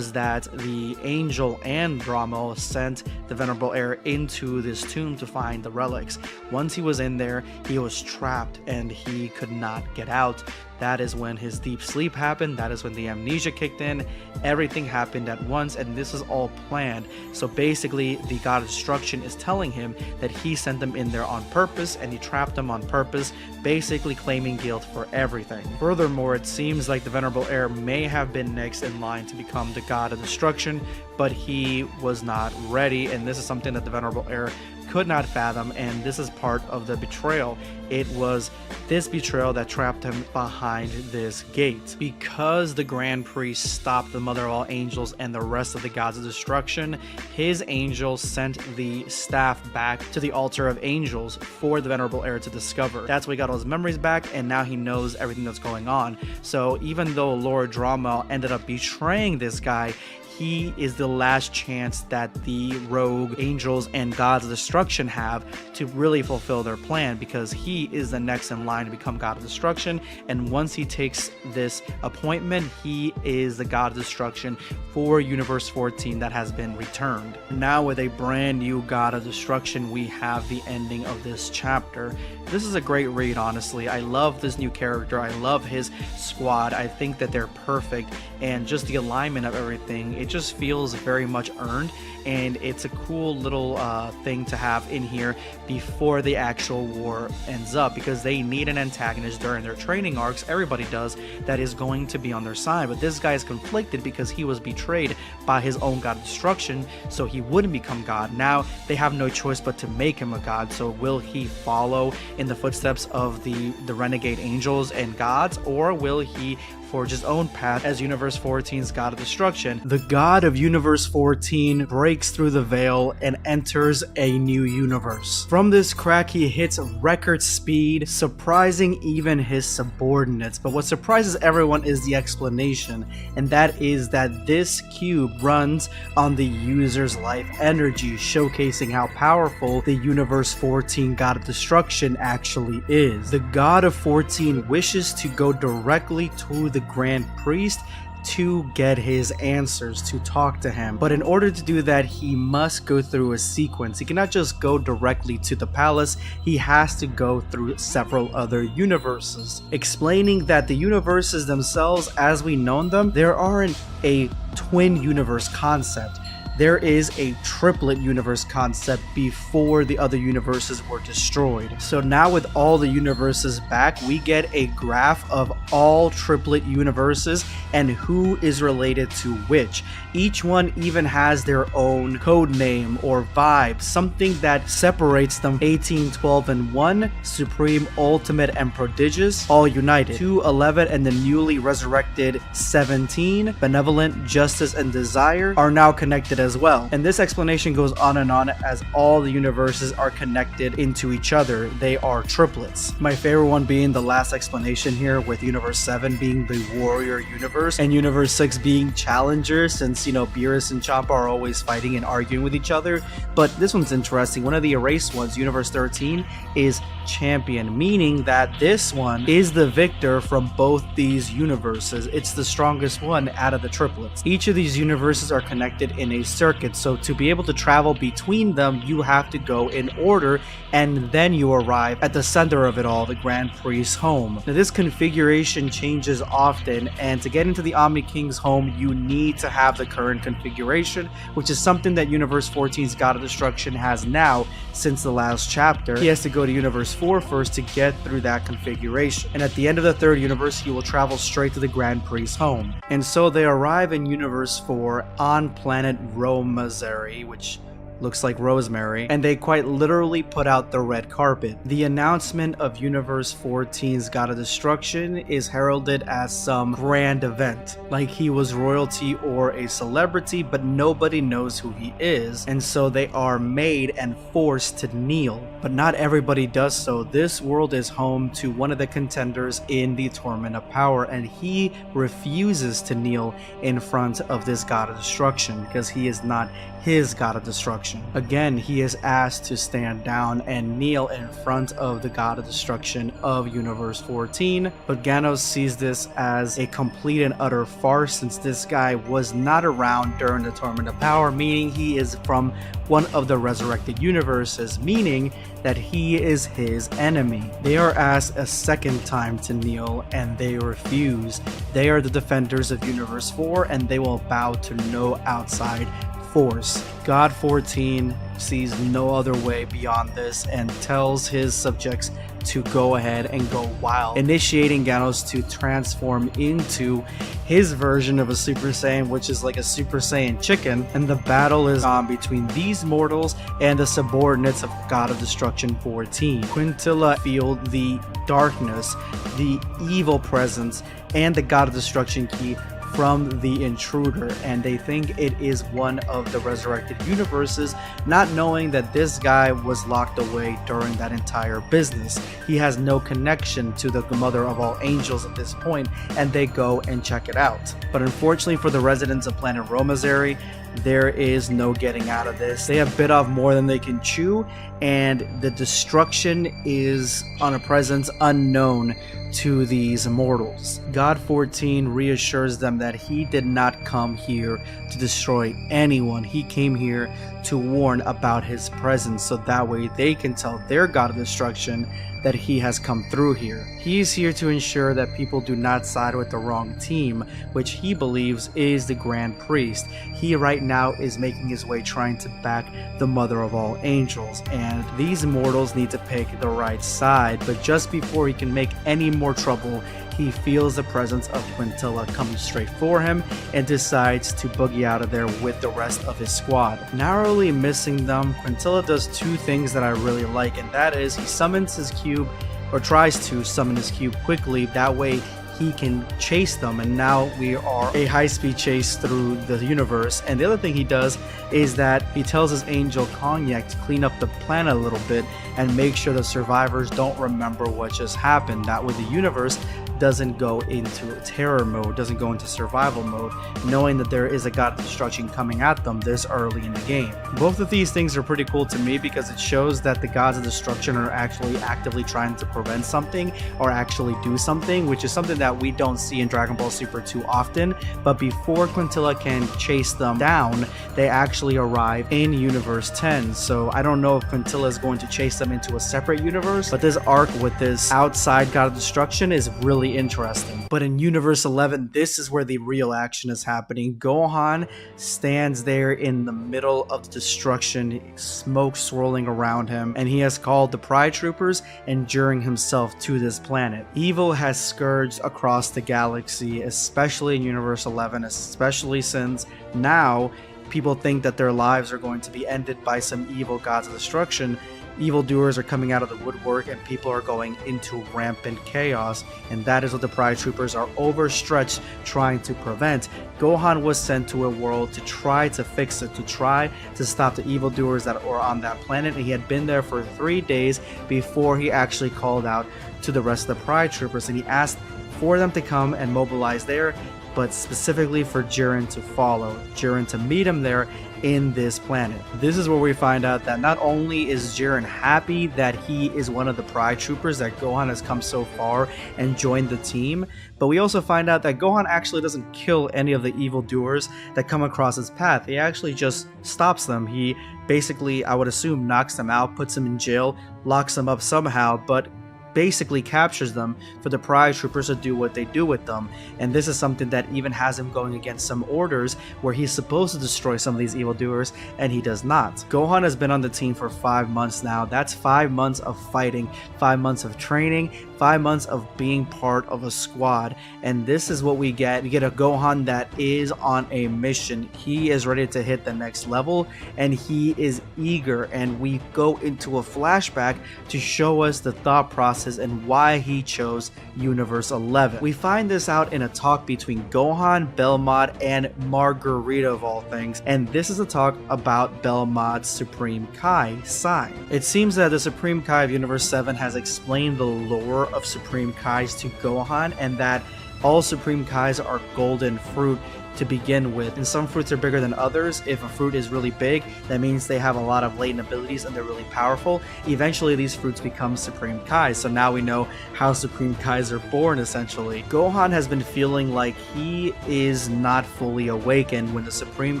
that the angel and Dramel sent the Venerable Heir into this tomb to find the relics. Once he was in there, he was trapped and he could not get out. That is when his deep sleep happened. That is when the amnesia kicked in. Everything happened at once, and this is all planned. So basically, the God of Destruction is telling him that he sent them in there on purpose, and he trapped them on purpose, basically claiming guilt for everything. Furthermore, it seems like the Venerable Heir may have been next in line to become the God of Destruction, but he was not ready, and this is something that the Venerable Heir could not fathom, and this is part of the betrayal. It was this betrayal that trapped him behind this gate. Because the Grand Priest stopped the Mother of all Angels and the rest of the Gods of Destruction, his angel sent the staff back to the Altar of Angels for the Venerable Heir to discover. That's why he got all his memories back, and now he knows everything that's going on. So even though Lord Dramel ended up betraying this guy, he is the last chance that the rogue angels and gods of destruction have to really fulfill their plan, because he is the next in line to become God of Destruction. And once he takes this appointment, he is the God of Destruction for Universe 14 that has been returned. Now with a brand new God of Destruction, we have the ending of this chapter. This is a great read, honestly. I love this new character. I love his squad. I think that they're perfect, and just the alignment of everything It just feels very much earned, and it's a cool little thing to have in here before the actual war ends up, because they need an antagonist during their training arcs. Everybody does, that is going to be on their side, but this guy is conflicted because he was betrayed by his own god of destruction, so he wouldn't become god. Now they have no choice but to make him a god. So will he follow in the footsteps of the renegade angels and gods, or will he forge his own path as Universe 14's god of destruction? The god of Universe 14 breaks through the veil and enters a new universe. From this crack, he hits record speed, surprising even his subordinates. But what surprises everyone is the explanation, and that is that this cube runs on the user's life energy, showcasing how powerful the Universe 14 god of destruction actually is. The god of 14 wishes to go directly to the Grand Priest to get his answers, to talk to him. But in order to do that, he must go through a sequence. He cannot just go directly to the palace, he has to go through several other universes, explaining that the universes themselves as we know them, there aren't a twin universe concept. There is a triplet universe concept before the other universes were destroyed. So now with all the universes back, we get a graph of all triplet universes and who is related to which. Each one even has their own code name or vibe, something that separates them. 18, 12, and 1, Supreme, Ultimate, and Prodigious, all united. 2, 11, and the newly resurrected 17, Benevolent, Justice, and Desire are now connected as well. And this explanation goes on and on as all the universes are connected into each other. They are triplets. My favorite one being the last explanation here, with Universe 7 being the Warrior universe and Universe 6 being Challenger, since, you know, Beerus and Champa are always fighting and arguing with each other. But this one's interesting. One of the erased ones, Universe 13, is Champion, meaning that this one is the victor from both these universes. It's the strongest one out of the triplets. Each of these universes are connected in a circuit, so to be able to travel between them, you have to go in order, and then you arrive at the center of it all, the Grand Priest's home. Now this configuration changes often, and to get into the Omni King's home, you need to have the current configuration, which is something that Universe 14's God of Destruction has now since the last chapter. He has to go to Universe 4 first to get through that configuration, and at the end of the third universe, he will travel straight to the Grand Priest's home. And so they arrive in Universe 4 on planet Romazeri, which looks like Rosemary, and they quite literally put out the red carpet. The announcement of Universe 14's God of Destruction is heralded as some grand event, like he was royalty or a celebrity, but nobody knows who he is, and so they are made and forced to kneel. But not everybody does so. This world is home to one of the contenders in the Tournament of Power, and he refuses to kneel in front of this God of Destruction because he is not his God of Destruction. Again, he is asked to stand down and kneel in front of the God of Destruction of Universe 14, but Ganos sees this as a complete and utter farce, since this guy was not around during the Tournament of Power, meaning he is from one of the resurrected universes, meaning that he is his enemy. They are asked a second time to kneel, and they refuse. They are the defenders of Universe 4, and they will bow to no outside force. God 14 sees no other way beyond this and tells his subjects to go ahead and go wild, initiating Ganos to transform into his version of a Super Saiyan, which is like a Super Saiyan chicken, and the battle is on between these mortals and the subordinates of God of Destruction 14. Quintilla feel the darkness, the evil presence, and the God of Destruction key from the intruder, and they think it is one of the resurrected universes, not knowing that this guy was locked away during that entire business. He has no connection to the mother of all angels at this point, and they go and check it out. But unfortunately for the residents of planet Romazeri, there is no getting out of this. They have bit off more than they can chew, and the destruction is on a presence unknown to these immortals. God 14 reassures them that he did not come here to destroy anyone. He came here to warn about his presence, so that way they can tell their god of destruction that he has come through here. He is here to ensure that people do not side with the wrong team, which he believes is the Grand Priest. He right now is making his way trying to back the Mother of all Angels, and these immortals need to pick the right side. But just before he can make any more trouble, he feels the presence of Quintilla coming straight for him and decides to boogie out of there with the rest of his squad. Narrowly missing them, Quintilla does two things that I really like, and that is he summons his cube, or tries to summon his cube quickly, that way he can chase them, and now we are a high-speed chase through the universe. And the other thing he does is that he tells his angel Cognac to clean up the planet a little bit and make sure the survivors don't remember what just happened. That way the universe doesn't go into terror mode, doesn't go into survival mode, knowing that there is a god of destruction coming at them this early in the game. Both of these things are pretty cool to me because it shows that the gods of destruction are actually actively trying to prevent something or actually do something, which is something that we don't see in Dragon Ball Super too often. But before Quintilla can chase them down, they actually arrive in Universe 10. So I don't know if Quintilla is going to chase them into a separate universe, but this arc with this outside god of destruction is really interesting. But in Universe 11, this is where the real action is happening. Gohan stands there in the middle of the destruction, smoke swirling around him, and he has called the Pride Troopers and Jiren himself to this planet. Evil has scourged across the galaxy, especially in Universe 11, especially since now people think that their lives are going to be ended by some evil gods of destruction. Evildoers are coming out of the woodwork and people are going into rampant chaos, and that is what the Pride Troopers are overstretched trying to prevent. Gohan was sent to a world to try to fix it, to try to stop the evildoers that were on that planet, and he had been there for 3 days before he actually called out to the rest of the Pride Troopers, and he asked for them to come and mobilize there, but specifically for Jiren to follow, Jiren to meet him there in this planet. This is where we find out that not only is Jiren happy that he is one of the Pride Troopers, that Gohan has come so far and joined the team, but we also find out that Gohan actually doesn't kill any of the evildoers that come across his path. He actually just stops them. He basically, I would assume, knocks them out, puts them in jail, locks them up somehow, but basically captures them for the Pride Troopers to do what they do with them. And this is something that even has him going against some orders where he's supposed to destroy some of these evildoers and he does not. Gohan has been on the team for 5 months now. That's 5 months of fighting, 5 months of training, 5 months of being part of a squad, and this is what we get. We get a Gohan that is on a mission. He is ready to hit the next level and he is eager, and we go into a flashback to show us the thought process and why he chose Universe 11. We find this out in a talk between Gohan, Belmont, and Margarita of all things, and this is a talk about Belmont's Supreme Kai, Sai. It seems that the Supreme Kai of Universe 7 has explained the lore of Supreme Kais to Gohan, and that all Supreme Kais are golden fruit to begin with, and some fruits are bigger than others. If a fruit is really big, that means they have a lot of latent abilities and they're really powerful. Eventually these fruits become Supreme Kais, so now we know how Supreme Kais are born essentially. Gohan has been feeling like he is not fully awakened. When the Supreme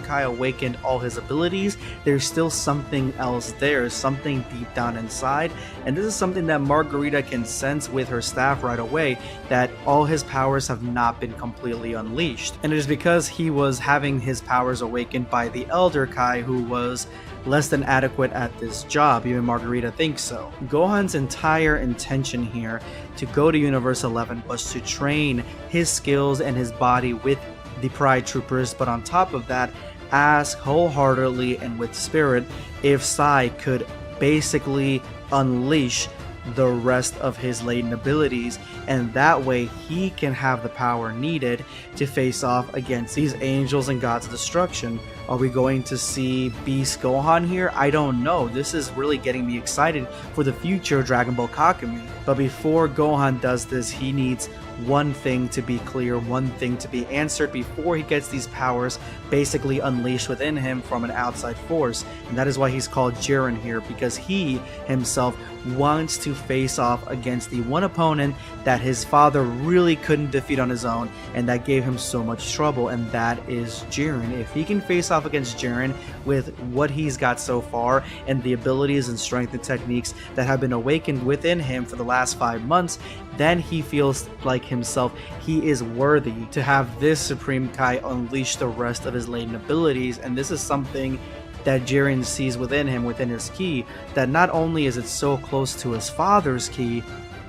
Kai awakened all his abilities, there's still something else there, something deep down inside, and this is something that Margarita can sense with her staff right away, that all his powers have not been completely unleashed. And it is because he was having his powers awakened by the Elder Kai, who was less than adequate at this job. Even Margarita thinks so. Gohan's entire intention here to go to Universe 11 was to train his skills and his body with the Pride Troopers, but on top of that, ask wholeheartedly and with spirit if Sai could basically unleash the rest of his latent abilities, and that way he can have the power needed to face off against these angels and gods of destruction. Are we going to see Beast Gohan here? I don't know. This is really getting me excited for the future of Dragon Ball Kakumei. But before Gohan does this, he needs one thing to be clear, one thing to be answered before he gets these powers basically unleashed within him from an outside force. And that is why he's called Jiren here, because he himself wants to face off against the one opponent that his father really couldn't defeat on his own, and that gave him so much trouble, and that is Jiren. If he can face off against Jiren with what he's got so far and the abilities and strength and techniques that have been awakened within him for the last 5 months, then he feels like himself he is worthy to have this Supreme Kai unleash the rest of his latent abilities. And this is something that Jiren sees within him, within his ki, that not only is it so close to his father's ki,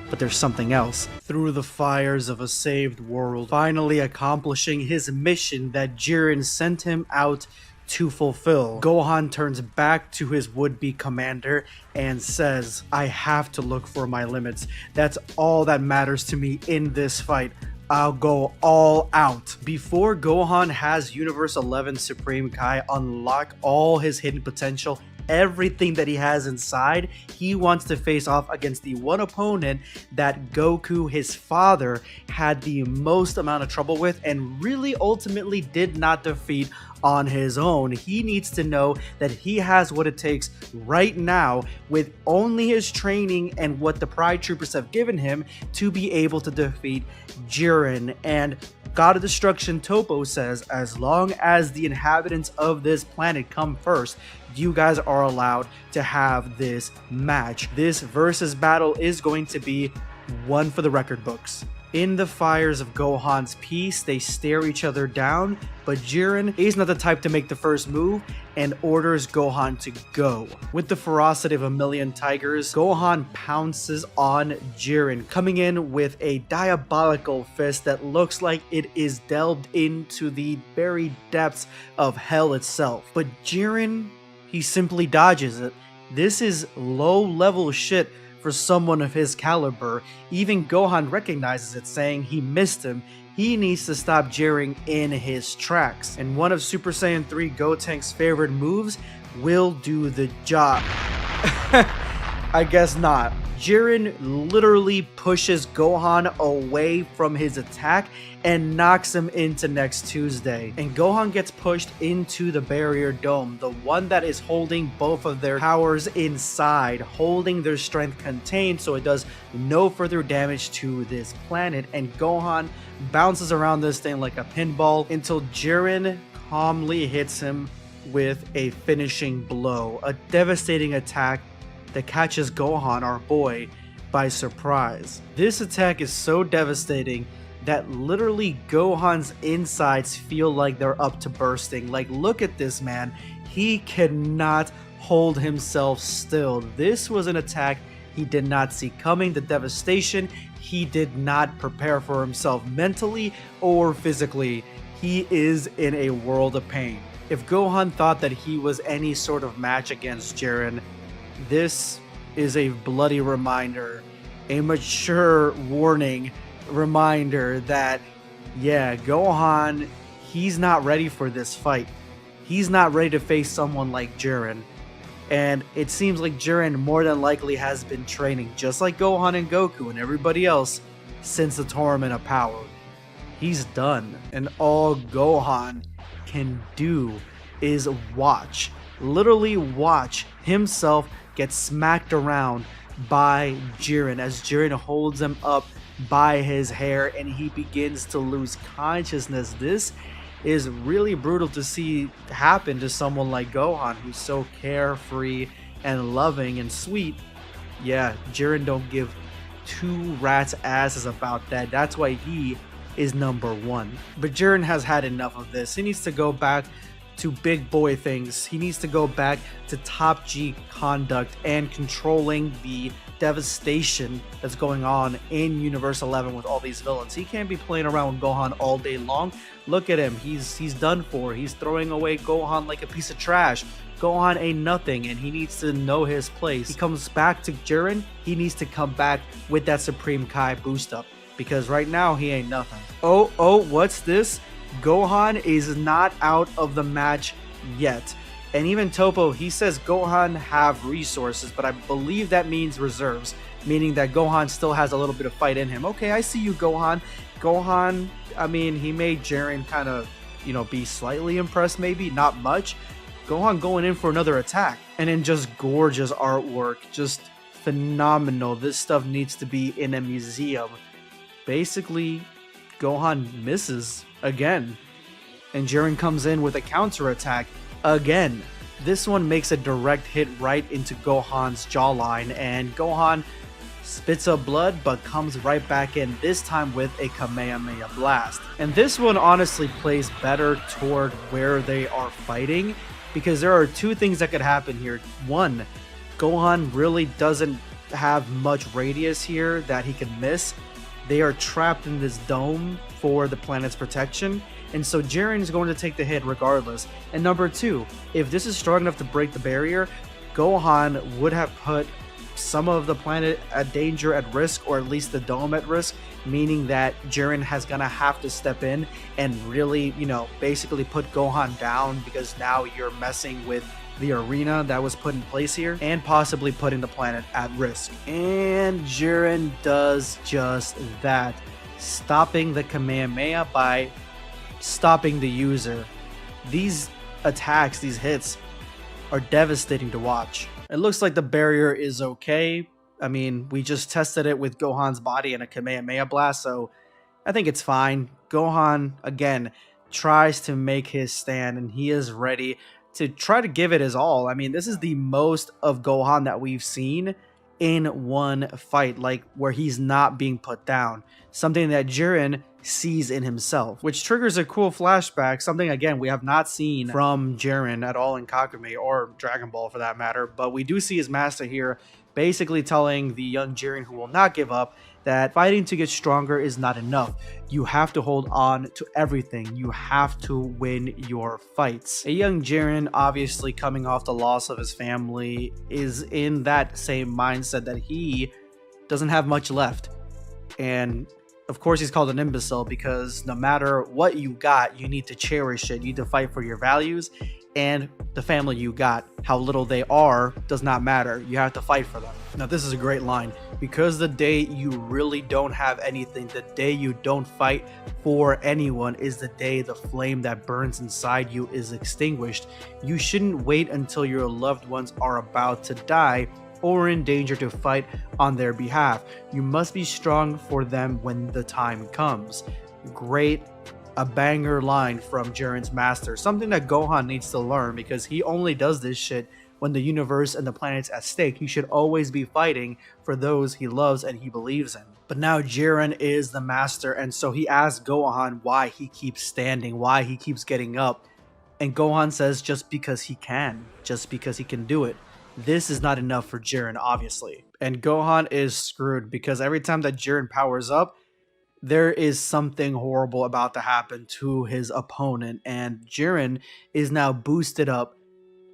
but there's something else. Through the fires of a saved world, finally accomplishing his mission that Jiren sent him out to fulfill, Gohan turns back to his would-be commander and says, I have to look for my limits. That's all that matters to me in this fight. I'll go all out. Before Gohan has Universe 11 Supreme Kai unlock all his hidden potential, everything that he has inside, he wants to face off against the one opponent that Goku, his father, had the most amount of trouble with and really ultimately did not defeat on his own. He needs to know that he has what it takes right now with only his training and what the Pride Troopers have given him to be able to defeat Jiren. And God of Destruction Toppo says, as long as the inhabitants of this planet come first, you guys are allowed to have this match. This versus battle is going to be one for the record books. In the fires of Gohan's peace, they stare each other down, but Jiren is not the type to make the first move and orders Gohan to go. With the ferocity of a million tigers, Gohan pounces on Jiren, coming in with a diabolical fist that looks like it is delved into the very depths of hell itself. But Jiren, he simply dodges it. This is low-level shit for someone of his caliber. Even Gohan recognizes it, saying he missed him. He needs to stop Jiren in his tracks. And one of Super Saiyan 3 Gotenks' favorite moves will do the job. I guess not. Jiren literally pushes Gohan away from his attack and knocks him into next Tuesday. And Gohan gets pushed into the barrier dome, the one that is holding both of their powers inside, holding their strength contained so it does no further damage to this planet. And Gohan bounces around this thing like a pinball until Jiren calmly hits him with a finishing blow, a devastating attack that catches Gohan, our boy, by surprise. This attack is so devastating that literally Gohan's insides feel like they're up to bursting. Like, look at this man. He cannot hold himself still. This was an attack he did not see coming. The devastation, he did not prepare for himself mentally or physically. He is in a world of pain. If Gohan thought that he was any sort of match against Jiren, this is a bloody reminder, a mature warning reminder that, yeah, Gohan, he's not ready for this fight. He's not ready to face someone like Jiren. And it seems like Jiren more than likely has been training, just like Gohan and Goku and everybody else, since the Tournament of Power. He's done. And all Gohan can do is watch, literally watch himself get smacked around by Jiren as Jiren holds him up by his hair and he begins to lose consciousness. This is really brutal to see happen to someone like Gohan, who's so carefree and loving and sweet. Yeah, Jiren don't give two rats asses about that. That's why he is number one. But Jiren has had enough of this. He needs to go back to big boy things. He needs to go back to top G conduct and controlling the devastation that's going on in Universe 11 with all these villains. He can't be playing around with Gohan all day long. Look at him. He's done for. He's throwing away Gohan like a piece of trash. Gohan ain't nothing and he needs to know his place. He comes back to Jiren. He needs to come back with that Supreme Kai boost up because right now he ain't nothing. Oh, what's this? Gohan is not out of the match yet. And even Toppo, he says Gohan have resources, but I believe that means reserves, meaning that Gohan still has a little bit of fight in him. Okay, I see you, Gohan. Gohan, I mean, he made Jiren kind of, be slightly impressed, maybe, not much. Gohan going in for another attack. And then just gorgeous artwork, just phenomenal. This stuff needs to be in a museum. Basically, Gohan misses again. And Jiren comes in with a counterattack again. This one makes a direct hit right into Gohan's jawline, and Gohan spits up blood but comes right back in, this time with a Kamehameha blast. And this one honestly plays better toward where they are fighting, because there are two things that could happen here. One, Gohan really doesn't have much radius here that he can miss. They are trapped in this dome for the planet's protection, and so Jiren is going to take the hit regardless. And number two, if this is strong enough to break the barrier, Gohan would have put some of the planet at danger, at risk, or at least the dome at risk, meaning that Jiren has gonna have to step in and really, basically put Gohan down, because now you're messing with the arena that was put in place here and possibly putting the planet at risk. And Jiren does just that, stopping the Kamehameha by stopping the user. These attacks, these hits, are devastating to watch. It looks like the barrier is okay. I mean, we just tested it with Gohan's body and a Kamehameha blast, so I think it's fine. Gohan, again, tries to make his stand, and he is ready to try to give it his all. I mean, this is the most of Gohan that we've seen in one fight, like where he's not being put down. Something that Jiren sees in himself, which triggers a cool flashback, something again we have not seen from Jiren at all in Kakumei or Dragon Ball for that matter, but we do see his master here basically telling the young Jiren who will not give up that fighting to get stronger is not enough. You have to hold on to everything. You have to win your fights. A young Jiren, obviously coming off the loss of his family, is in that same mindset that he doesn't have much left. And of course he's called an imbecile because no matter what you got, you need to cherish it. You need to fight for your values and the family you got. How little they are does not matter. You have to fight for them. Now this is a great line. Because the day you really don't have anything, the day you don't fight for anyone, is the day the flame that burns inside you is extinguished. You shouldn't wait until your loved ones are about to die or in danger to fight on their behalf. You must be strong for them when the time comes. Great, a banger line from Jiren's master, something that Gohan needs to learn, because he only does this shit when the universe and the planet's at stake. He should always be fighting for those he loves and he believes in. But now Jiren is the master, and so he asks Gohan why he keeps standing, why he keeps getting up. And Gohan says just because he can, just because he can do it. This is not enough for Jiren, obviously. And Gohan is screwed, because every time that Jiren powers up, there is something horrible about to happen to his opponent. And Jiren is now boosted up,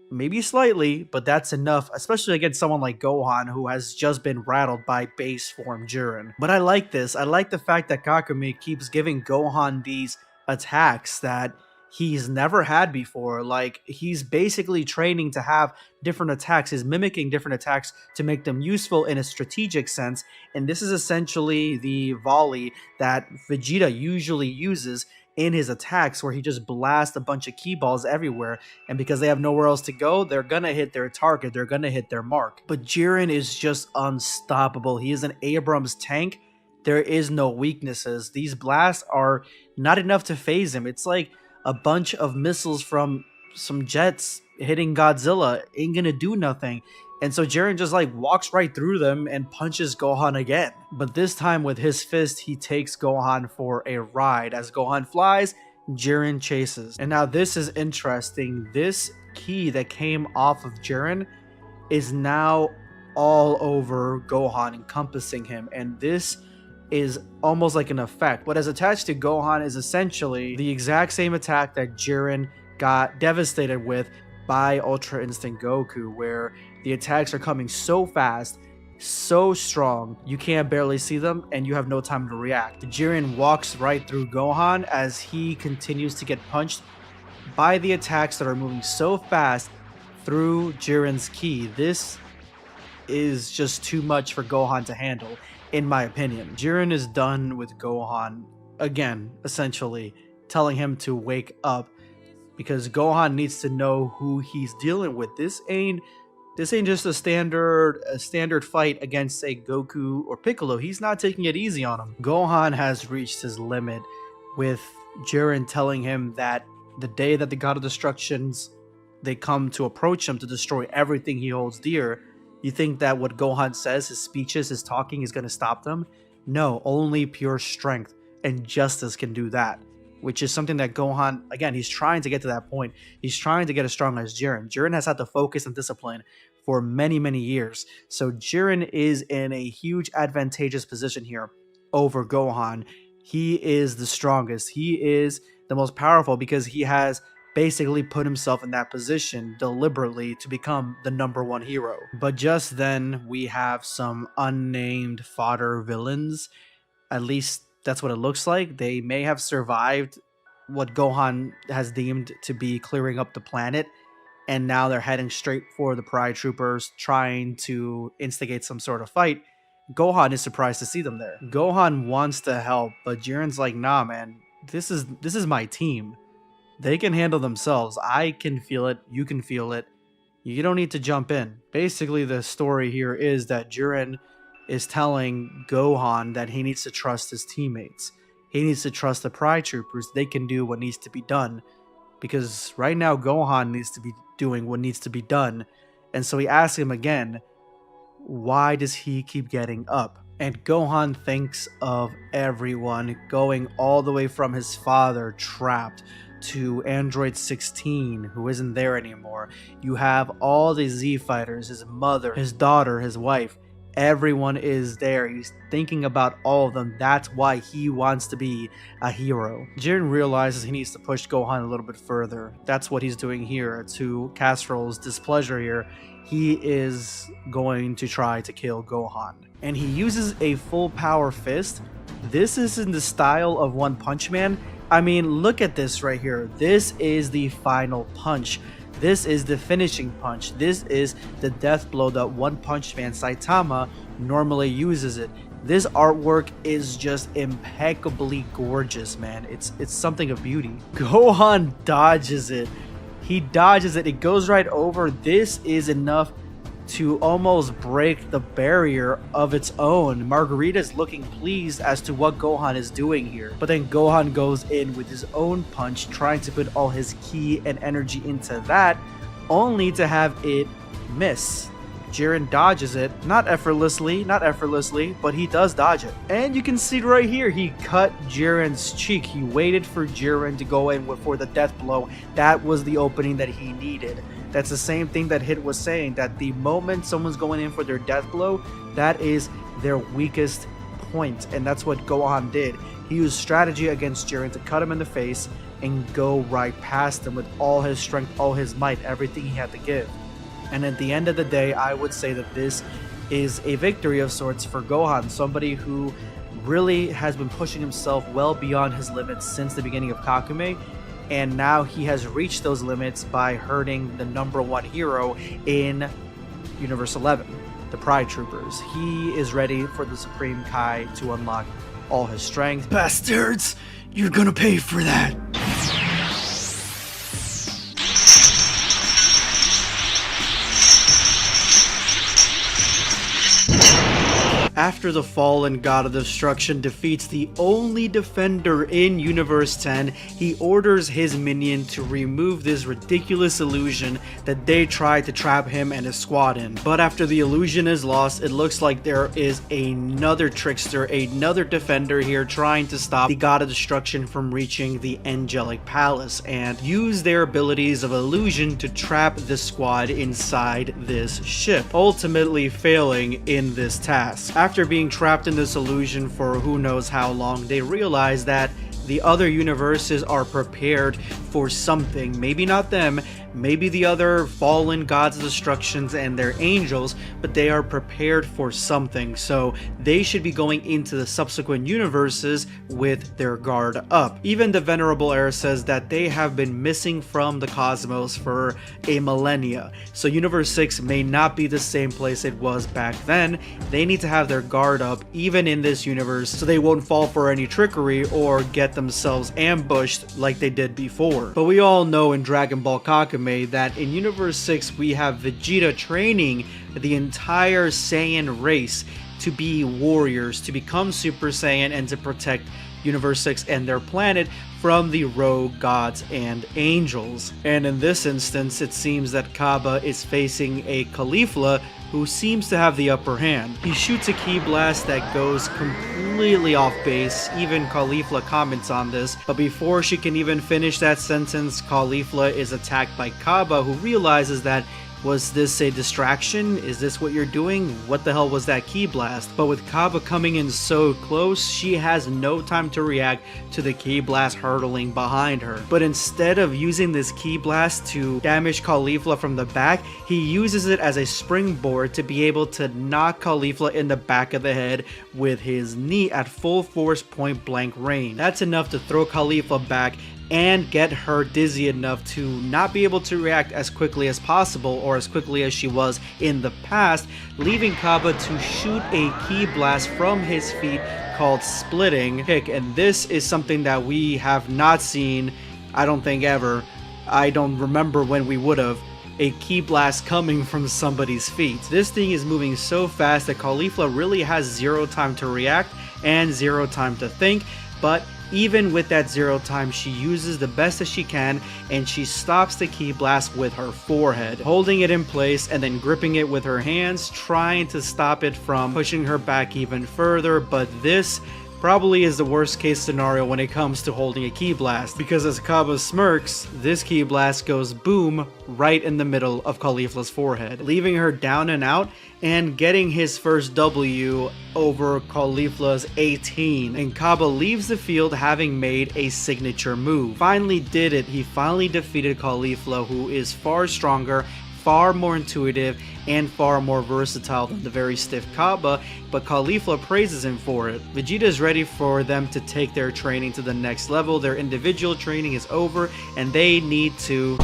maybe slightly, but that's enough, especially against someone like Gohan, who has just been rattled by base form Jiren. But I like this. I like the fact that Kakumei keeps giving Gohan these attacks that he's never had before. Like, he's basically training to have different attacks. He's mimicking different attacks to make them useful in a strategic sense. And this is essentially the volley that Vegeta usually uses in his attacks, where he just blasts a bunch of key balls everywhere, and because they have nowhere else to go, they're gonna hit their target, they're gonna hit their mark. But Jiren is just unstoppable. He is an Abrams tank. There is no weaknesses. These blasts are not enough to phase him. It's like a bunch of missiles from some jets hitting Godzilla ain't gonna do nothing. And so Jiren just like walks right through them and punches Gohan again. But this time with his fist, he takes Gohan for a ride. As Gohan flies, Jiren chases. And now this is interesting. This key that came off of Jiren is now all over Gohan, encompassing him. And this is almost like an effect. What is attached to Gohan is essentially the exact same attack that Jiren got devastated with by Ultra Instinct Goku, where the attacks are coming so fast, so strong, you can't barely see them and you have no time to react. Jiren walks right through Gohan as he continues to get punched by the attacks that are moving so fast through Jiren's ki. This is just too much for Gohan to handle, in my opinion. Jiren is done with Gohan, again, essentially, telling him to wake up, because Gohan needs to know who he's dealing with. This ain't just a standard fight against, say, Goku or Piccolo. He's not taking it easy on him. Gohan has reached his limit, with Jiren telling him that the day that the God of Destructions, they come to approach him to destroy everything he holds dear, you think that what Gohan says, his speeches, his talking, is going to stop them? No, only pure strength and justice can do that. Which is something that Gohan, again, he's trying to get to that point. He's trying to get as strong as Jiren. Jiren has had to focus and discipline for many, many years. So Jiren is in a huge advantageous position here over Gohan. He is the strongest. He is the most powerful because he has basically put himself in that position deliberately to become the #1 hero. But just then, we have some unnamed fodder villains. At least that's what it looks like. They may have survived what Gohan has deemed to be clearing up the planet, and now they're heading straight for the Pride Troopers, trying to instigate some sort of fight. Gohan is surprised to see them there. Gohan wants to help, but Jiren's like, nah, man, this is my team. They can handle themselves. I can feel it. You can feel it. You don't need to jump in. Basically, the story here is that Jiren is telling Gohan that he needs to trust his teammates. He needs to trust the Pride Troopers. They can do what needs to be done. Because right now, Gohan needs to be doing what needs to be done. And so he asks him again, why does he keep getting up? And Gohan thinks of everyone, going all the way from his father, trapped, to Android 16, who isn't there anymore. You have all the Z fighters, his mother, his daughter, his wife. Everyone is there. He's thinking about all of them. That's why he wants to be a hero. Jiren realizes he needs to push Gohan a little bit further. That's what he's doing here. To Castrol's displeasure here, he is going to try to kill Gohan. And he uses a full power fist. This is in the style of One Punch Man. I mean, look at this right here. This is the final punch. This is the finishing punch. This is the death blow that One Punch Man Saitama normally uses it. This artwork is just impeccably gorgeous, man. It's something of beauty. Gohan dodges it. He dodges it. It goes right over. This is enough to almost break the barrier of its own. Margarita is looking pleased as to what Gohan is doing here. But then Gohan goes in with his own punch, trying to put all his ki and energy into that, only to have it miss. Jiren dodges it, not effortlessly, but he does dodge it. And you can see right here, he cut Jiren's cheek. He waited for Jiren to go in for the death blow. That was the opening that he needed. That's the same thing that Hit was saying, that the moment someone's going in for their death blow, that is their weakest point. And that's what Gohan did. He used strategy against Jiren to cut him in the face and go right past him with all his strength, all his might, everything he had to give. And at the end of the day, I would say that this is a victory of sorts for Gohan, somebody who really has been pushing himself well beyond his limits since the beginning of Kakumei. And now he has reached those limits by hurting the #1 hero in Universe 11, the Pride Troopers. He is ready for the Supreme Kai to unlock all his strength. Bastards! You're gonna pay for that! After the fallen God of Destruction defeats the only defender in Universe 10, he orders his minion to remove this ridiculous illusion that they tried to trap him and his squad in. But after the illusion is lost, it looks like there is another trickster, another defender here trying to stop the God of Destruction from reaching the Angelic Palace and use their abilities of illusion to trap the squad inside this ship, ultimately failing in this task. After being trapped in this illusion for who knows how long, they realize that the other universes are prepared for something. Maybe not them, maybe the other fallen gods of destructions and their angels, but they are prepared for something, so they should be going into the subsequent universes with their guard up. Even the Venerable Heir says that they have been missing from the cosmos for a millennia, so Universe 6 may not be the same place it was back then. They need to have their guard up even in this universe so they won't fall for any trickery or get themselves ambushed like they did before. But we all know in Dragon Ball Kakumei that in Universe 6 we have Vegeta training the entire Saiyan race to be warriors, to become Super Saiyan, and to protect Universe 6 and their planet from the rogue gods and angels. And in this instance, it seems that Kaba is facing a Caulifla who seems to have the upper hand. He shoots a ki blast that goes completely off base. Even Caulifla comments on this, but before she can even finish that sentence, Caulifla is attacked by Kaba, who realizes that, was this a distraction? Is this what you're doing? What the hell was that ki blast? But with Kaba coming in so close, she has no time to react to the ki blast hurtling behind her. But instead of using this ki blast to damage Caulifla from the back, he uses it as a springboard to be able to knock Caulifla in the back of the head with his knee at full force point blank range. That's enough to throw Caulifla back and get her dizzy enough to not be able to react as quickly as possible, or as quickly as she was in the past, leaving Kaba to shoot a ki blast from his feet called Splitting Kick. And this is something that we have not seen, I don't think, ever. I don't remember when we would have. A ki blast coming from somebody's feet. This thing is moving so fast that Caulifla really has zero time to react and zero time to think, but even with that zero time, she uses the best that she can, and she stops the ki blast with her forehead, holding it in place and then gripping it with her hands, trying to stop it from pushing her back even further. But this probably is the worst case scenario when it comes to holding a ki blast, because as Kaba smirks, this ki blast goes boom right in the middle of Caulifla's forehead, leaving her down and out and getting his first W over Caulifla's 18. And Kaba leaves the field having made a signature move. Finally did it. He finally defeated Caulifla, who is far stronger, far more intuitive, and far more versatile than the very stiff Kaba, but Caulifla praises him for it. Vegeta is ready for them to take their training to the next level. Their individual training is over, and they need to...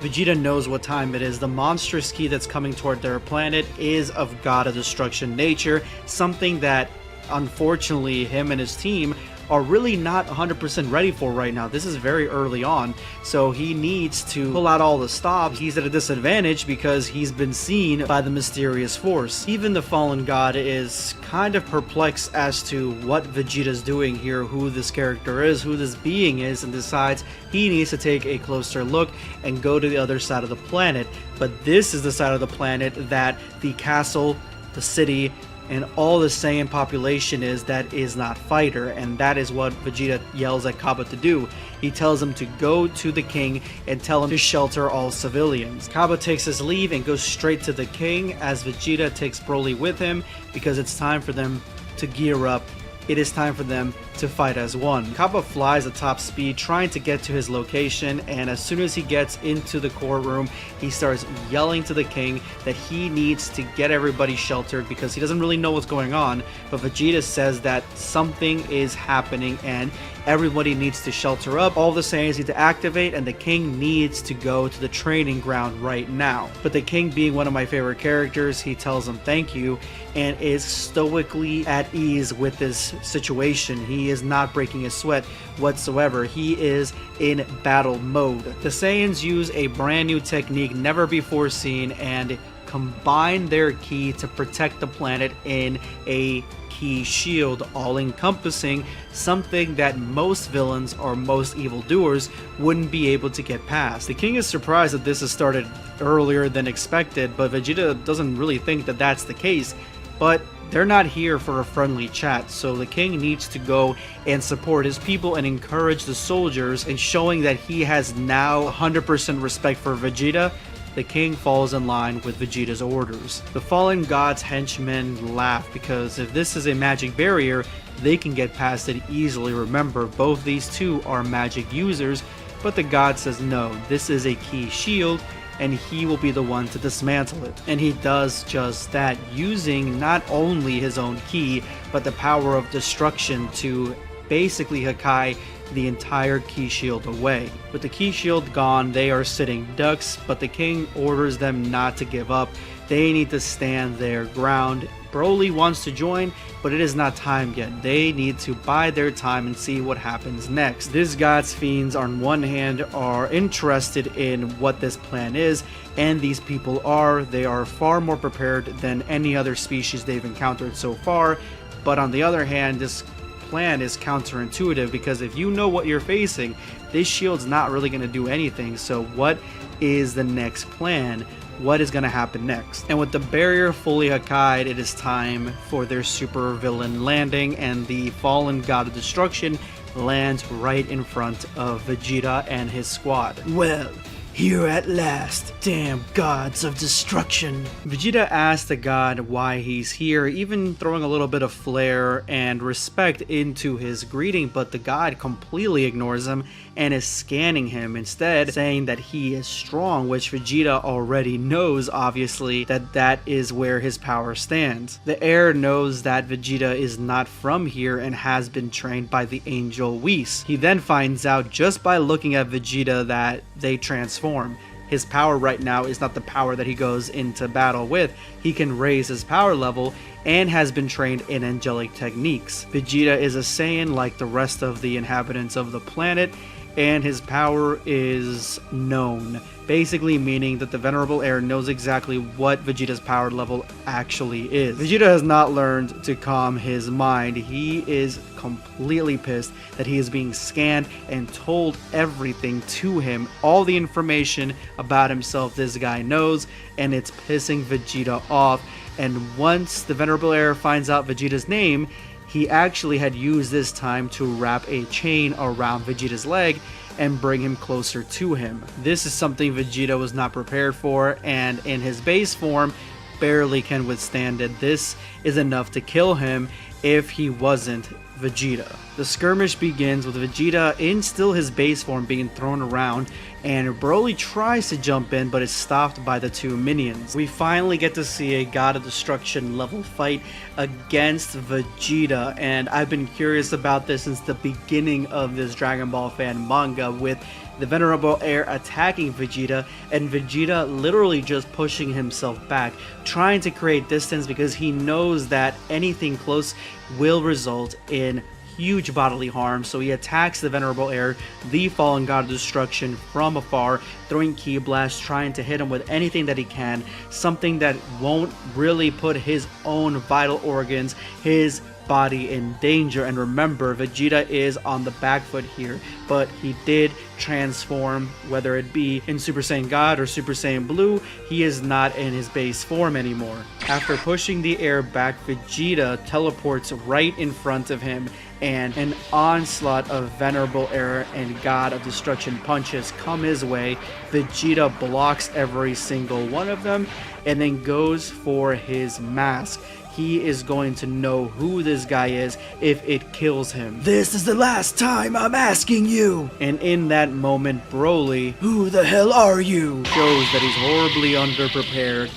Vegeta knows what time it is. The monstrous ki that's coming toward their planet is of god of destruction nature, something that unfortunately him and his team are really not 100% ready for right now. This is very early on, so he needs to pull out all the stops. He's at a disadvantage because he's been seen by the mysterious force. Even the fallen god is kind of perplexed as to what Vegeta's doing here, who this character is, who this being is, and decides he needs to take a closer look and go to the other side of the planet. But this is the side of the planet that the castle, the city, and all the Saiyan population that is not fighter, and that is what Vegeta yells at Kaba to do. He tells him to go to the king and tell him to shelter all civilians. Kaba takes his leave and goes straight to the king as Vegeta takes Broly with him because it's time for them to gear up. It is time for them to fight as one. Kaba flies at top speed trying to get to his location, and as soon as he gets into the courtroom, he starts yelling to the king that he needs to get everybody sheltered because he doesn't really know what's going on, but Vegeta says that something is happening and everybody needs to shelter up. All the Saiyans need to activate, and the king needs to go to the training ground right now. But the king, being one of my favorite characters, he tells him thank you and is stoically at ease with this situation. He is not breaking a sweat whatsoever. He is in battle mode. The Saiyans use a brand new technique never before seen and combine their ki to protect the planet in a ki shield, all encompassing, something that most villains or most evildoers wouldn't be able to get past. The king is surprised that this has started earlier than expected, but Vegeta doesn't really think that that's the case. But they're not here for a friendly chat, so the king needs to go and support his people and encourage the soldiers, and showing that he has now 100% respect for Vegeta. the king falls in line with Vegeta's orders. The fallen god's henchmen laugh because if this is a magic barrier, they can get past it easily. Remember, both these two are magic users, but the god says no, this is a key shield, and he will be the one to dismantle it. And he does just that, using not only his own ki, but the power of destruction to basically Hakai the entire key shield away. With the key shield gone, they are sitting ducks, but the king orders them not to give up. They need to stand their ground. Broly wants to join, but it is not time yet. They need to bide their time and see what happens next. This god's fiends on one hand are interested in what this plan is, and these people are. They are far more prepared than any other species they've encountered so far, but on the other hand, this plan is counterintuitive because if you know what you're facing, this shield's not really going to do anything. So what is the next plan? What is going to happen next? And with the barrier fully Hakai'd, it is time for their super villain landing, and the fallen god of destruction lands right in front of Vegeta and his squad. Well, here at last, damn gods of destruction. Vegeta asks the god why he's here, even throwing a little bit of flair and respect into his greeting, but the god completely ignores him and is scanning him, instead saying that he is strong, which Vegeta already knows, obviously, that is where his power stands. The heir knows that Vegeta is not from here and has been trained by the angel Whis. He then finds out just by looking at Vegeta that they transform. His power right now is not the power that he goes into battle with. He can raise his power level and has been trained in angelic techniques. Vegeta is a Saiyan like the rest of the inhabitants of the planet, and his power is known, basically meaning that the venerable heir knows exactly what Vegeta's power level actually is. Vegeta has not learned to calm his mind. He is completely pissed that he is being scanned and told everything to him. All the information about himself this guy knows, and it's pissing Vegeta off. And once the venerable heir finds out Vegeta's name, he actually had used this time to wrap a chain around Vegeta's leg and bring him closer to him. This is something Vegeta was not prepared for, and in his base form barely can withstand it. This is enough to kill him if he wasn't Vegeta. The skirmish begins with Vegeta in still his base form being thrown around, and Broly tries to jump in but is stopped by the two minions. We finally get to see a God of Destruction level fight against Vegeta, and I've been curious about this since the beginning of this Dragon Ball fan manga, with the venerable heir attacking Vegeta and Vegeta literally just pushing himself back, trying to create distance because he knows that anything close will result in huge bodily harm. So he attacks the venerable heir, the fallen god of destruction, from afar, throwing ki blasts, trying to hit him with anything that he can, something that won't really put his own vital organs, his body, in danger. And remember, Vegeta is on the back foot here, but he did transform, whether it be in Super Saiyan God or Super Saiyan Blue. He is not in his base form anymore. After pushing the heir back, Vegeta teleports right in front of him, and an onslaught of venerable heir and god of destruction punches come his way. Vegeta blocks every single one of them and then goes for his mask. He is going to know who this guy is if it kills him. This is the last time I'm asking you. And in that moment, Broly, who the hell are you, shows that he's horribly underprepared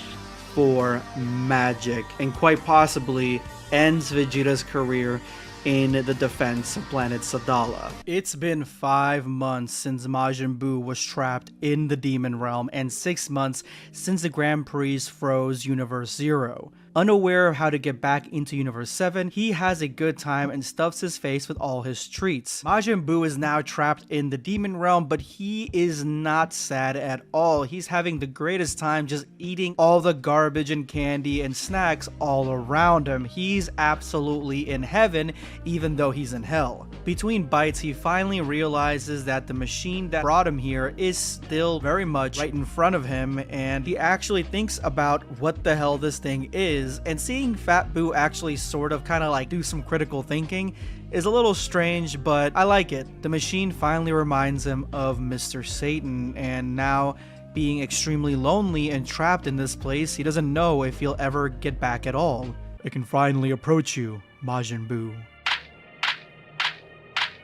for magic, and quite possibly ends Vegeta's career in the defense of planet Sadala. It's been 5 months since Majin Buu was trapped in the Demon Realm, and 6 months since the Grand Prix froze Universe 0. Unaware of how to get back into Universe 7, he has a good time and stuffs his face with all his treats. Majin Buu is now trapped in the Demon Realm, but he is not sad at all. He's having the greatest time just eating all the garbage and candy and snacks all around him. He's absolutely in heaven, even though he's in hell. Between bites, he finally realizes that the machine that brought him here is still very much right in front of him, and he actually thinks about what the hell this thing is. And seeing Fat Buu actually sort of kind of like do some critical thinking is a little strange, but I like it. The machine finally reminds him of Mr. Satan, and now being extremely lonely and trapped in this place. He doesn't know if he'll ever get back at all. I can finally approach you, Majin Buu.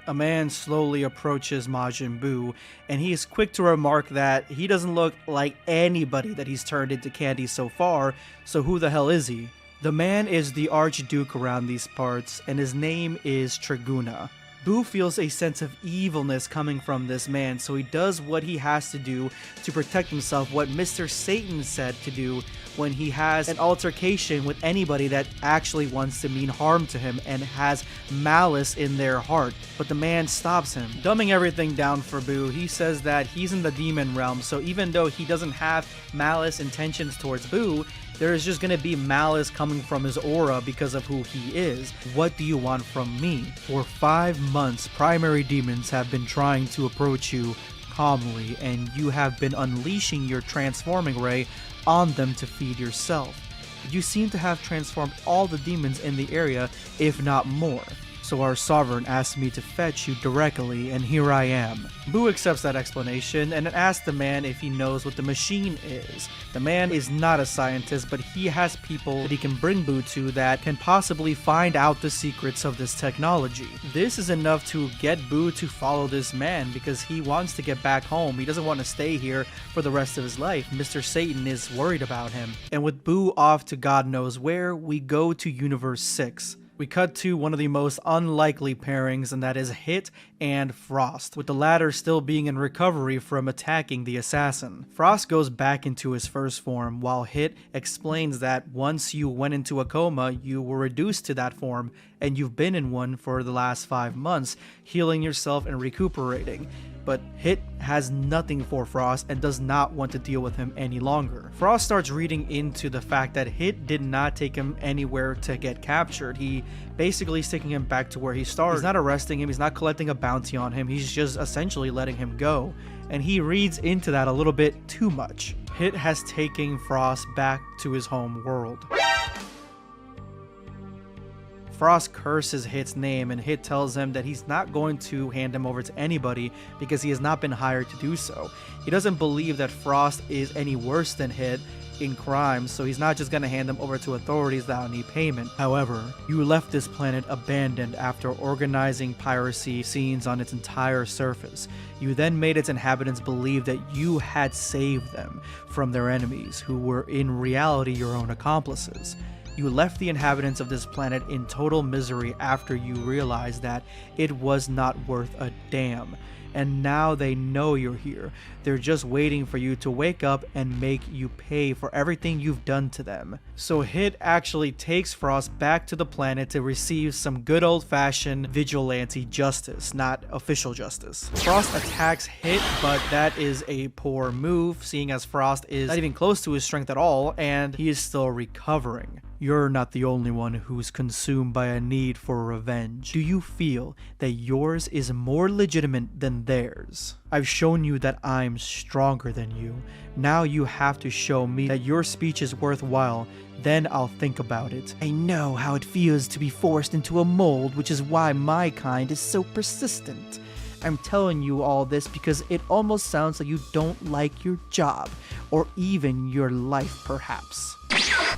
A man slowly approaches Majin Buu, and he is quick to remark that he doesn't look like anybody that he's turned into candy so far, so who the hell is he? The man is the Archduke around these parts, and his name is Triguna. Buu feels a sense of evilness coming from this man, so he does what he has to do to protect himself, what Mr. Satan said to do when he has an altercation with anybody that actually wants to mean harm to him and has malice in their heart. But the man stops him. Dumbing everything down for Buu, he says that he's in the demon realm, so even though he doesn't have malice intentions towards Buu, there is just going to be malice coming from his aura because of who he is. What do you want from me? For 5 months, primary demons have been trying to approach you calmly, and you have been unleashing your transforming ray on them to feed yourself. You seem to have transformed all the demons in the area, if not more. So our sovereign asked me to fetch you directly, and here I am. Buu accepts that explanation and asks the man if he knows what the machine is. The man is not a scientist, but he has people that he can bring Buu to that can possibly find out the secrets of this technology. This is enough to get Buu to follow this man because he wants to get back home. He doesn't want to stay here for the rest of his life. Mr. Satan is worried about him. And with Buu off to God knows where, we go to Universe 6. We cut to one of the most unlikely pairings, and that is Hit and Frost, with the latter still being in recovery from attacking the assassin. Frost goes back into his first form, while Hit explains that once you went into a coma, you were reduced to that form, and you've been in one for the last 5 months, healing yourself and recuperating. But Hit has nothing for Frost and does not want to deal with him any longer. Frost starts reading into the fact that Hit did not take him anywhere to get captured. He basically is taking him back to where he started. He's not arresting him, he's not collecting a bounty on him, he's just essentially letting him go. And he reads into that a little bit too much. Hit has taken Frost back to his home world. Frost curses Hit's name, and Hit tells him that he's not going to hand him over to anybody because he has not been hired to do so. He doesn't believe that Frost is any worse than Hit in crime, so he's not just going to hand him over to authorities without any payment. However, you left this planet abandoned after organizing piracy scenes on its entire surface. You then made its inhabitants believe that you had saved them from their enemies, who were in reality your own accomplices. You left the inhabitants of this planet in total misery after you realized that it was not worth a damn. And now they know you're here. They're just waiting for you to wake up and make you pay for everything you've done to them. So Hit actually takes Frost back to the planet to receive some good old-fashioned vigilante justice, not official justice. Frost attacks Hit, but that is a poor move, seeing as Frost is not even close to his strength at all, and he is still recovering. You're not the only one who's consumed by a need for revenge. Do you feel that yours is more legitimate than theirs? I've shown you that I'm stronger than you. Now you have to show me that your speech is worthwhile. Then I'll think about it. I know how it feels to be forced into a mold, which is why my kind is so persistent. I'm telling you all this because it almost sounds like you don't like your job, or even your life perhaps.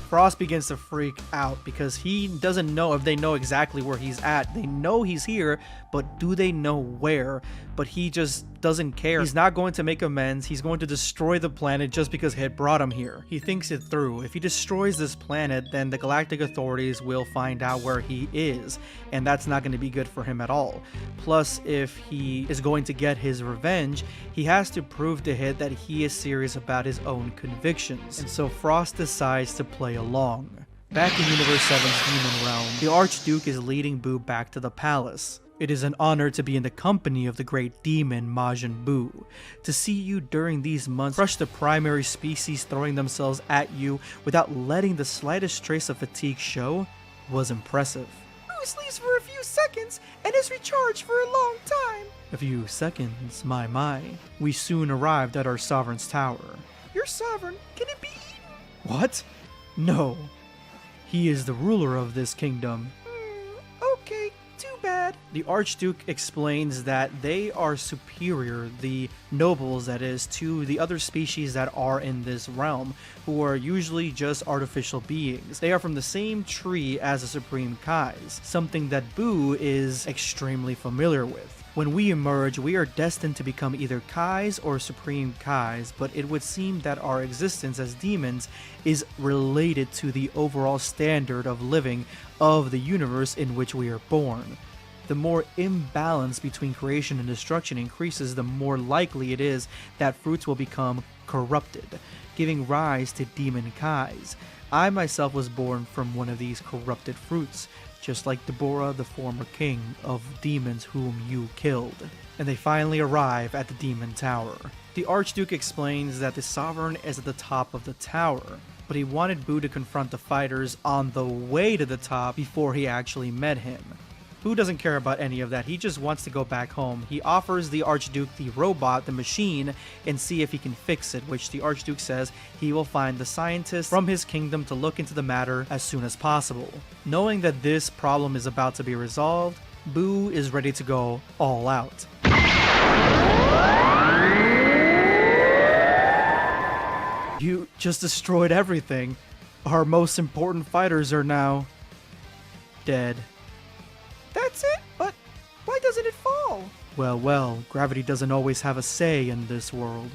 Frost begins to freak out because he doesn't know if they know exactly where he's at. They know he's here, but do they know where? But he just doesn't care. He's not going to make amends. He's going to destroy the planet just because Hit brought him here. He thinks it through. If he destroys this planet, then the galactic authorities will find out where he is, and that's not going to be good for him at all. Plus, if he is going to get his revenge, he has to prove to Hit that he is serious about his own convictions. And so Frost decides to play along. Back in Universe 7's Demon Realm, the Archduke is leading Buu back to the palace. It is an honor to be in the company of the great demon Majin Buu. To see you during these months crush the primary species throwing themselves at you without letting the slightest trace of fatigue show was impressive. Buu sleeps for a few seconds and is recharged for a long time. A few seconds, my. We soon arrived at our sovereign's tower. Your sovereign, can it be eaten? What? No. He is the ruler of this kingdom. Okay, too bad. The Archduke explains that they are superior, the nobles that is, to the other species that are in this realm, who are usually just artificial beings. They are from the same tree as the Supreme Kais, something that Boo is extremely familiar with. When we emerge, we are destined to become either Kais or Supreme Kais, but it would seem that our existence as demons is related to the overall standard of living of the universe in which we are born. The more imbalance between creation and destruction increases, the more likely it is that fruits will become corrupted, giving rise to demon Kais. I myself was born from one of these corrupted fruits, just like Deborah, the former king of demons whom you killed. And they finally arrive at the demon tower. The Archduke explains that the Sovereign is at the top of the tower, but he wanted Boo to confront the fighters on the way to the top before he actually met him. Boo doesn't care about any of that, he just wants to go back home. He offers the Archduke the robot, the machine, and see if he can fix it, which the Archduke says he will find the scientists from his kingdom to look into the matter as soon as possible. Knowing that this problem is about to be resolved, Boo is ready to go all out. You just destroyed everything. Our most important fighters are now dead. That's it? But why doesn't it fall? Well, gravity doesn't always have a say in this world.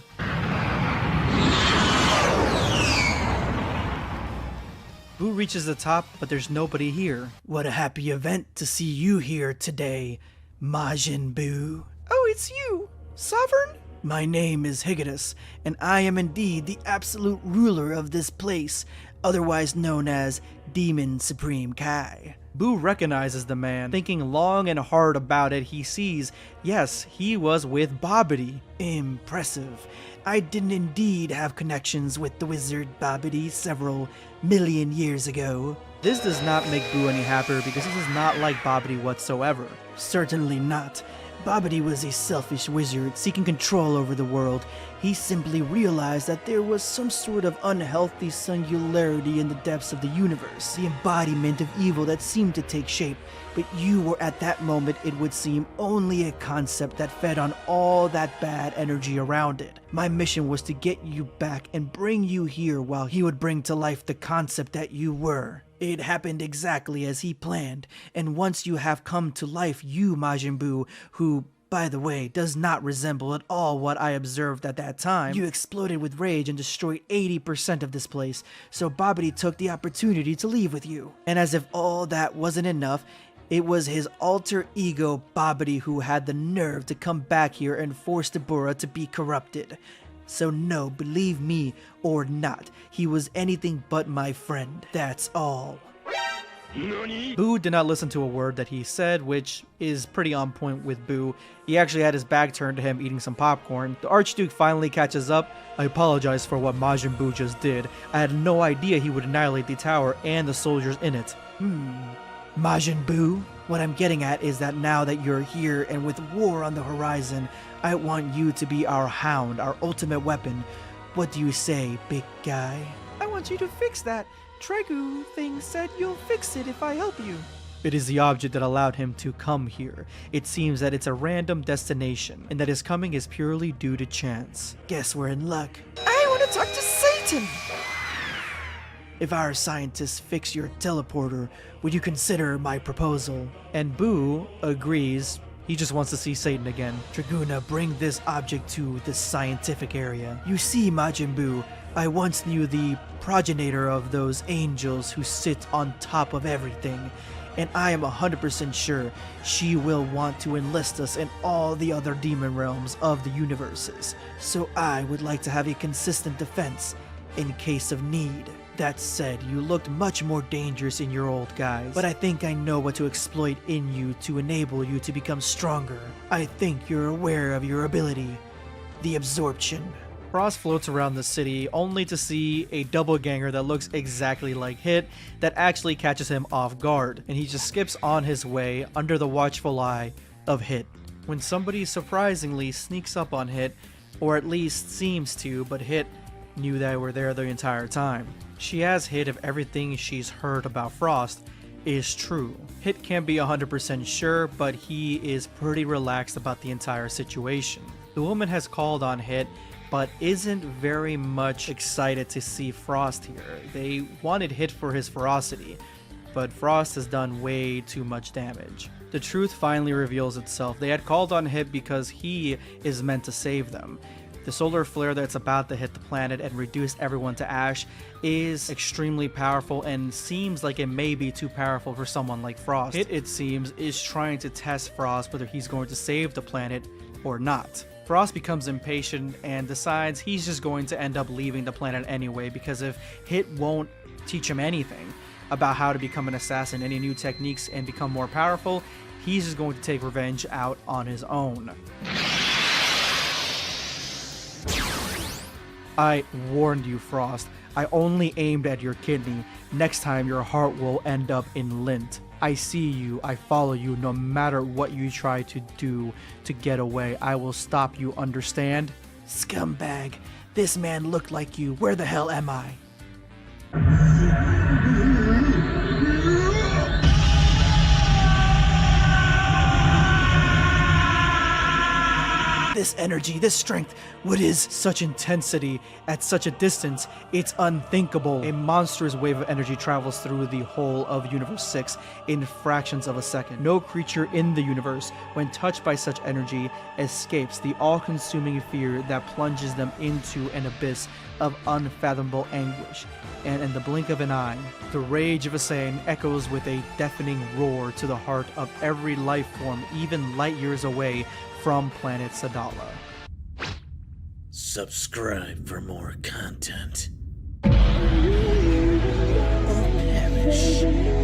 Boo reaches the top, but there's nobody here. What a happy event to see you here today, Majin Buu. Oh, it's you, Sovereign? My name is Higatus, and I am indeed the absolute ruler of this place, otherwise known as Demon Supreme Kai. Boo recognizes the man. Thinking long and hard about it, he sees, yes, he was with Babidi. Impressive. I didn't indeed have connections with the wizard Babidi several million years ago. This does not make Boo any happier because he does not like Babidi whatsoever. Certainly not. Babidi was a selfish wizard seeking control over the world. He simply realized that there was some sort of unhealthy singularity in the depths of the universe, the embodiment of evil that seemed to take shape. But you were at that moment, it would seem, only a concept that fed on all that bad energy around it. My mission was to get you back and bring you here while he would bring to life the concept that you were. It happened exactly as he planned, and once you have come to life, you, Majin Buu, who, by the way, does not resemble at all what I observed at that time, you exploded with rage and destroyed 80% of this place, so Babidi took the opportunity to leave with you. And as if all that wasn't enough, it was his alter ego, Babidi, who had the nerve to come back here and force Deborah to be corrupted. So no, believe me or not, he was anything but my friend. That's all. Boo did not listen to a word that he said, which is pretty on point with Boo. He actually had his back turned to him eating some popcorn. The Archduke finally catches up. I apologize for what Majin Buu just did. I had no idea he would annihilate the tower and the soldiers in it. Majin Buu? What I'm getting at is that now that you're here and with war on the horizon, I want you to be our hound, our ultimate weapon. What do you say, big guy? I want you to fix that. Tregu thing said you'll fix it if I help you. It is the object that allowed him to come here. It seems that it's a random destination, and that his coming is purely due to chance. Guess we're in luck. I want to talk to Satan! If our scientists fix your teleporter, would you consider my proposal? And Boo agrees. He just wants to see Satan again. Draguna, bring this object to the scientific area. You see, Majin Buu, I once knew the progenitor of those angels who sit on top of everything, and I am 100% sure she will want to enlist us in all the other demon realms of the universes. So I would like to have a consistent defense in case of need. That said, you looked much more dangerous in your old guise, but I think I know what to exploit in you to enable you to become stronger. I think you're aware of your ability, the absorption. Frost floats around the city only to see a doppelganger that looks exactly like Hit that actually catches him off guard, and he just skips on his way under the watchful eye of Hit. When somebody surprisingly sneaks up on Hit, or at least seems to, but Hit knew they were there the entire time. She has Hit of everything she's heard about Frost, is true. Hit can't be 100% sure, but he is pretty relaxed about the entire situation. The woman has called on Hit, but isn't very much excited to see Frost here. They wanted Hit for his ferocity, but Frost has done way too much damage. The truth finally reveals itself. They had called on Hit because he is meant to save them. The solar flare that's about to hit the planet and reduce everyone to ash is extremely powerful and seems like it may be too powerful for someone like Frost. Hit, it seems, is trying to test Frost whether he's going to save the planet or not. Frost becomes impatient and decides he's just going to end up leaving the planet anyway, because if Hit won't teach him anything about how to become an assassin, any new techniques, and become more powerful, he's just going to take revenge out on his own. I warned you, Frost. I only aimed at your kidney. Next time your heart will end up in lint. I see you, I follow you, no matter what you try to do to get away. I will stop you, understand? Scumbag, this man looked like you. Where the hell am I? This energy, this strength, what is such intensity at such a distance? It's unthinkable. A monstrous wave of energy travels through the whole of Universe 6 in fractions of a second. No creature in the universe, when touched by such energy, escapes the all-consuming fear that plunges them into an abyss of unfathomable anguish. And in the blink of an eye, the rage of a Saiyan echoes with a deafening roar to the heart of every life form, even light years away from planet Sadala. Subscribe for more content. Perish.